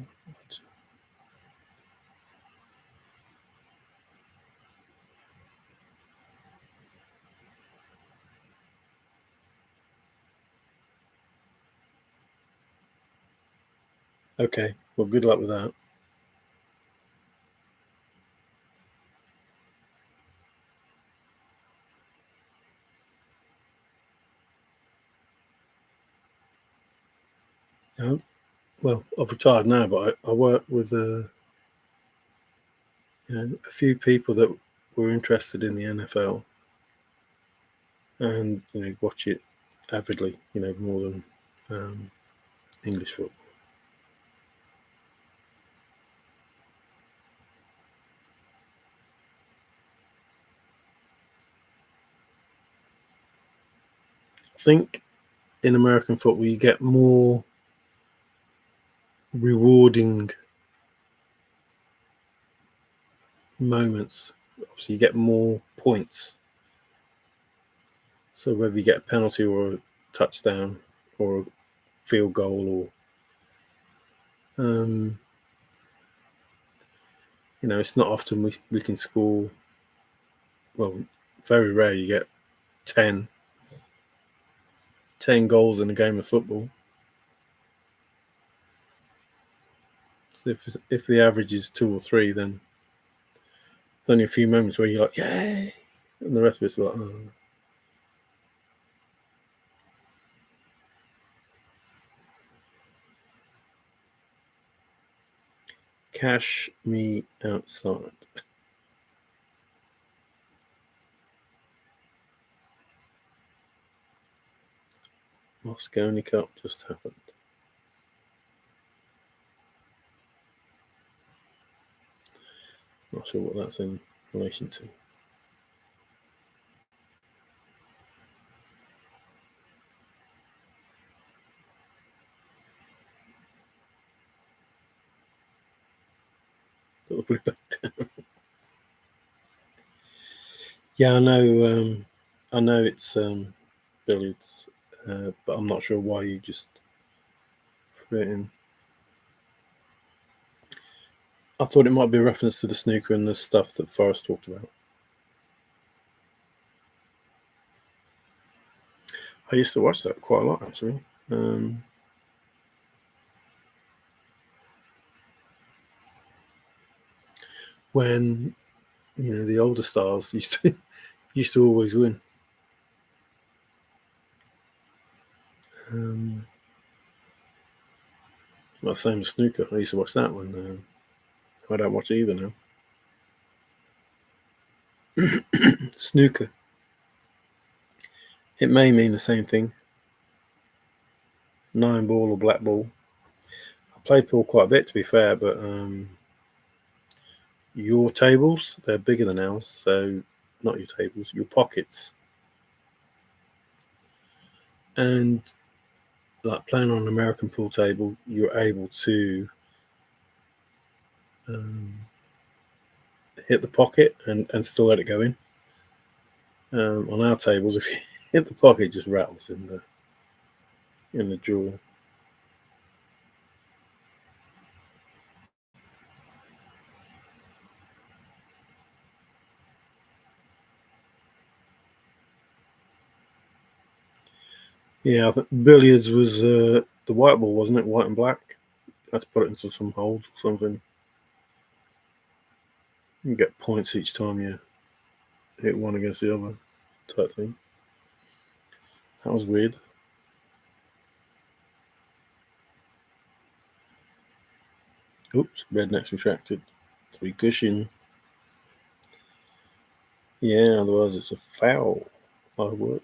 Okay, well, good luck with that. Well, I've retired now, but I work with a few people that were interested in the NFL and watch it avidly, more than English football. I think in American football you get more rewarding moments. Obviously, you get more points. So whether you get a penalty or a touchdown or a field goal or it's not often we can score. Well, very rare you get 10 goals in a game of football. So if the average is 2 or 3, then there's only a few moments where you're like, yay, and the rest of it's like, oh. Cash me outside. Moscone Cup just happened. Not sure what that's in relation to. But we'll put it back down. Yeah, I know. I know it's billiards, but I'm not sure why you just threw it in. I thought it might be a reference to the snooker and the stuff that Forrest talked about. I used to watch that quite a lot, actually. When the older stars used to always win. Well, same as snooker. I used to watch that one. I don't watch it either now. Snooker. It may mean the same thing. 9 ball or black ball. I play pool quite a bit, to be fair, but your tables, they're bigger than ours. So, not your tables, your pockets. And like playing on an American pool table, you're able to hit the pocket and still let it go in. On our tables, if you hit the pocket, it just rattles in the jaw. Yeah, I think billiards was the white ball, wasn't it? White and black. You had to put it into some holes or something. You get points each time you hit one against the other, type thing. That was weird. Oops, redneck's retracted. 3 cushion. Yeah, otherwise it's a foul. I would.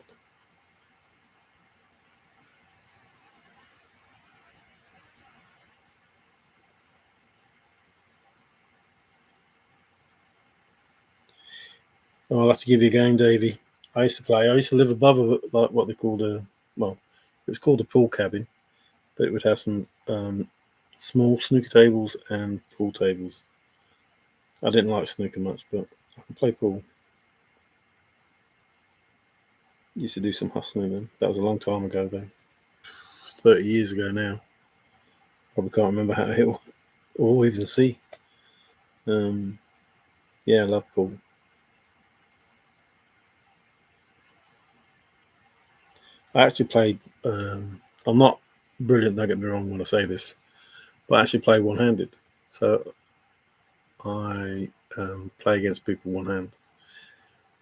Oh, I'll have to give you a game, Davey. I used to play. I used to live above like what they called it was called a pool cabin, but it would have some small snooker tables and pool tables. I didn't like snooker much, but I can play pool. Used to do some hustling then. That was a long time ago, though. 30 years ago now. Probably can't remember how to hit or even see. Yeah, I love pool. I actually played. I'm not brilliant. Don't get me wrong when I say this, but I actually play one-handed. So I play against people one hand,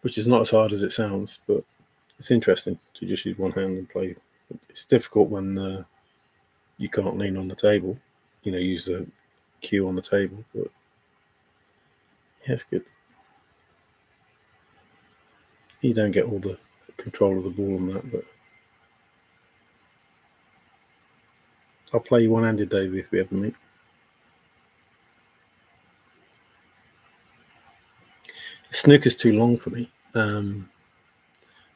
which is not as hard as it sounds, but it's interesting to just use one hand and play. It's difficult when you can't lean on the table, use the cue on the table, but yeah, it's good. You don't get all the control of the ball and that, but I'll play you one-handed, Dave, if we ever meet. Snooker's too long for me. The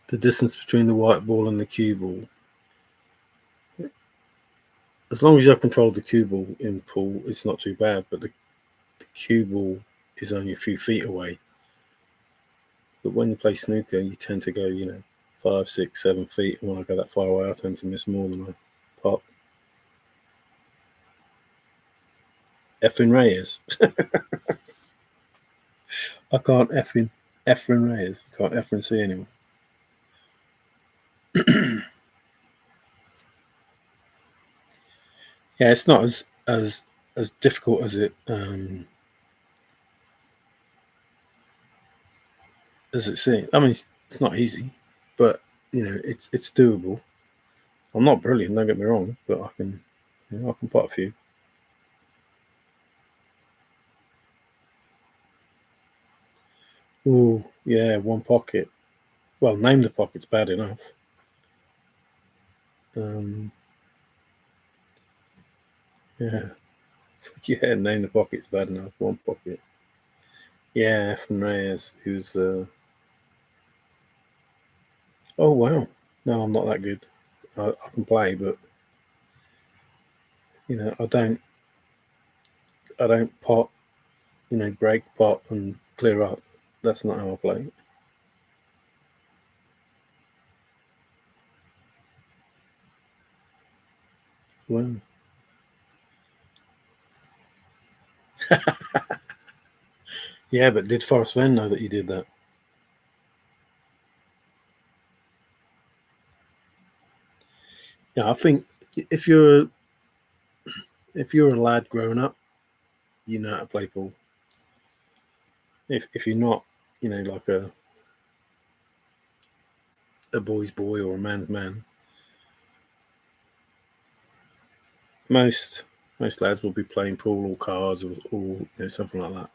distance between the white ball and the cue ball, as long as you have control of the cue ball in pool, it's not too bad, but the cue ball is only a few feet away. But when you play snooker, you tend to go, 5, 6, 7 feet. And when I go that far away, I tend to miss more than I pop. Effing Reyes. I can't effing Reyes. Can't effing see anyone. Yeah, it's not as difficult as it seems. I mean, it's not easy, but it's doable. I'm not brilliant, don't get me wrong, but I can pot a few. Oh, yeah, one pocket. Well, name the pocket's bad enough. Yeah, yeah, name the pocket's bad enough. One pocket. Yeah, from Reyes, who's. Oh wow! No, I'm not that good. I can play, but I don't pot. Break pot and clear up. That's not how I play. Well, yeah, but did Forrest Fenn know that you did that? Yeah, I think if you're a lad growing up, you know how to play pool. If you're not, like a boy's boy or a man's man, most lads will be playing pool or cards or something like that.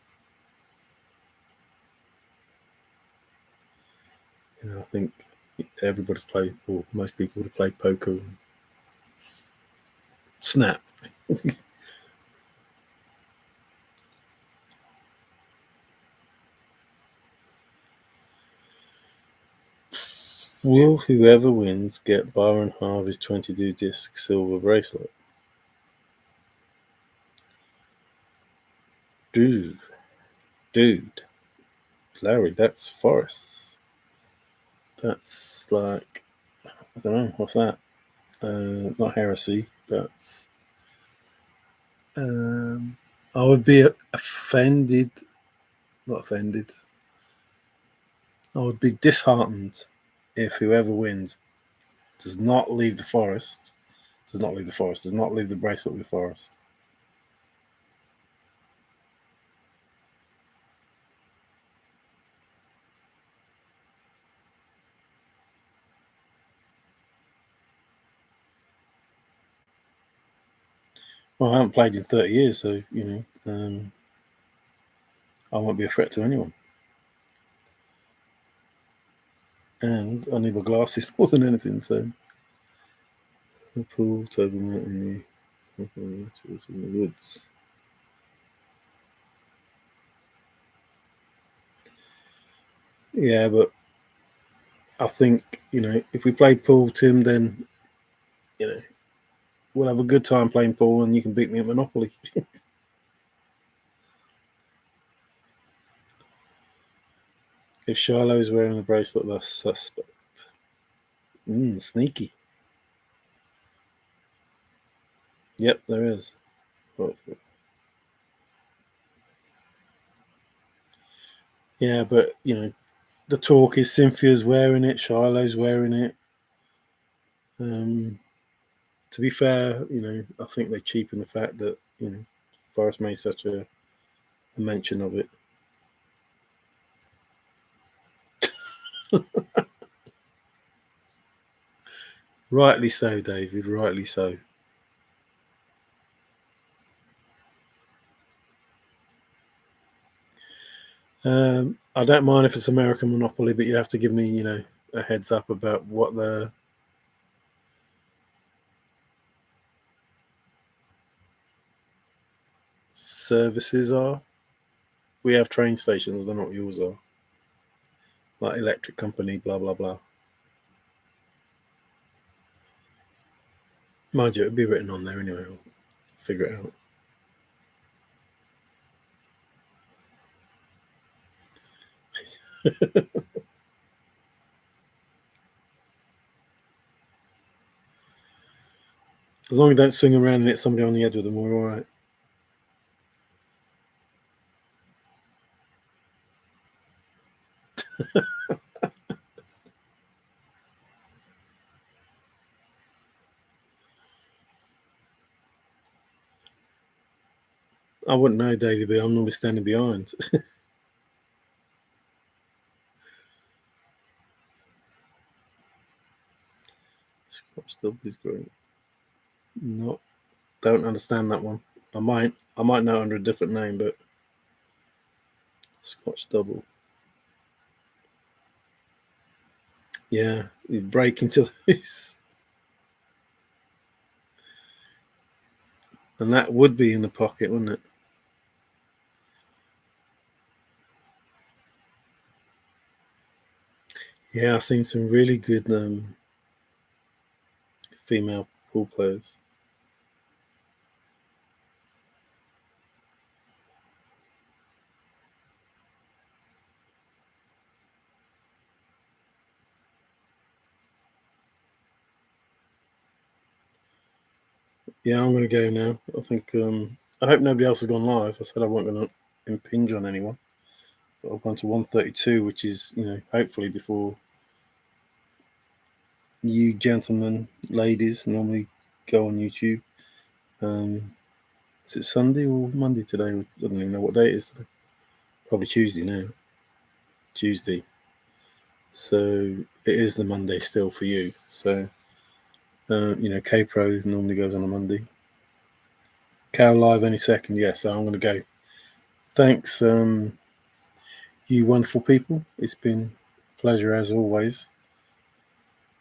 I think everybody's played, or most people would have played poker and snap. Will whoever wins get Byron Harvey's 22 disc silver bracelet? Dude, Larry, that's Forrest. That's like, I don't know, what's that? Not heresy, but I would be offended, not offended. I would be disheartened if whoever wins does not leave the forest, does not leave the bracelet with Forrest. Well, I haven't played in 30 years, so, I won't be a threat to anyone. And I need my glasses more than anything, so. The pool, turbulent in the woods. Yeah, but I think, if we play pool, Tim, then, we'll have a good time playing pool and you can beat me at Monopoly. If Shiloh is wearing the bracelet, that's suspect. Sneaky. Yep, there is. Yeah, but the talk is Cynthia's wearing it, Shiloh's wearing it. To be fair, I think they cheapen the fact that Forrest made such a mention of it. Rightly so, David. Rightly so. I don't mind if it's American Monopoly, but you have to give me, a heads up about what the services are. We have train stations. I don't know what yours are. Like electric company, blah blah blah. Mind you, it'll be written on there anyway. I'll figure it out. As long as you don't swing around and hit somebody on the head with them, we're all right. I wouldn't know, David, but I'm normally standing behind. Scotch Dub is great. Not, don't understand that one. I might know it under a different name, but Scotch Double. Yeah, you break into those. And that would be in the pocket, wouldn't it? Yeah, I've seen some really good female pool players. Yeah, I'm going to go now. I think I hope nobody else has gone live. I said I wasn't going to impinge on anyone. But I've gone to 132, which is hopefully before you gentlemen, ladies normally go on YouTube. Is it Sunday or Monday today? I don't even know what day it is today. Probably Tuesday now. Tuesday. So it is the Monday still for you. So K Pro normally goes on a Monday. Cow live any second. Yeah, so I'm going to go. Thanks, you wonderful people. It's been a pleasure as always.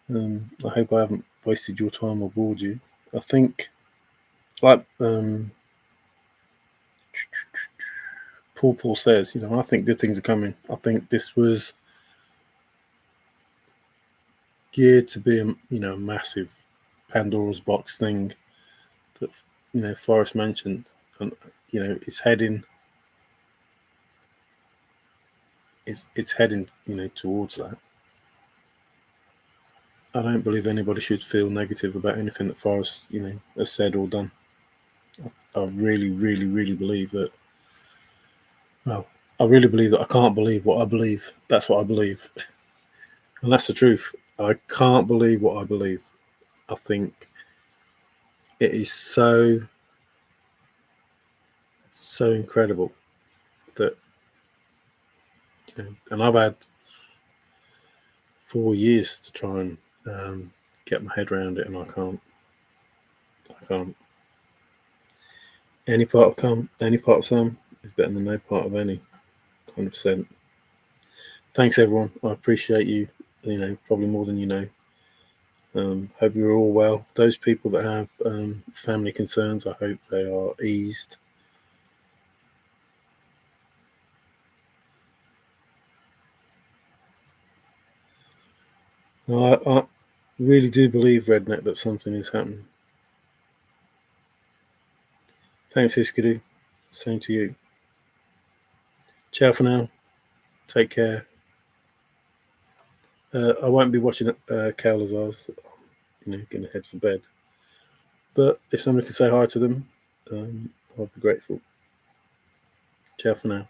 I hope I haven't wasted your time or bored you. I think, like Paul says, I think good things are coming. I think this was geared to be a massive Pandora's box thing that Forrest mentioned, and it's heading it's heading towards that. I don't believe anybody should feel negative about anything that Forrest has said or done. I really, really, really believe that. Well, I really believe that I can't believe what I believe. That's what I believe, and that's the truth. I can't believe what I believe. I think it is so incredible that and I've had 4 years to try and get my head around it, and I can't. I can't. Any part of some is better than no part of any. 100%. Thanks, everyone. I appreciate you. Probably more than you know. Hope you're all well. Those people that have family concerns, I hope they are eased. I really do believe, Redneck, that something is happening. Thanks, Hiskadoo. Same to you. Ciao for now. Take care. I won't be watching Kale as I was, going to head for bed. But if somebody could say hi to them, I'd be grateful. Ciao for now.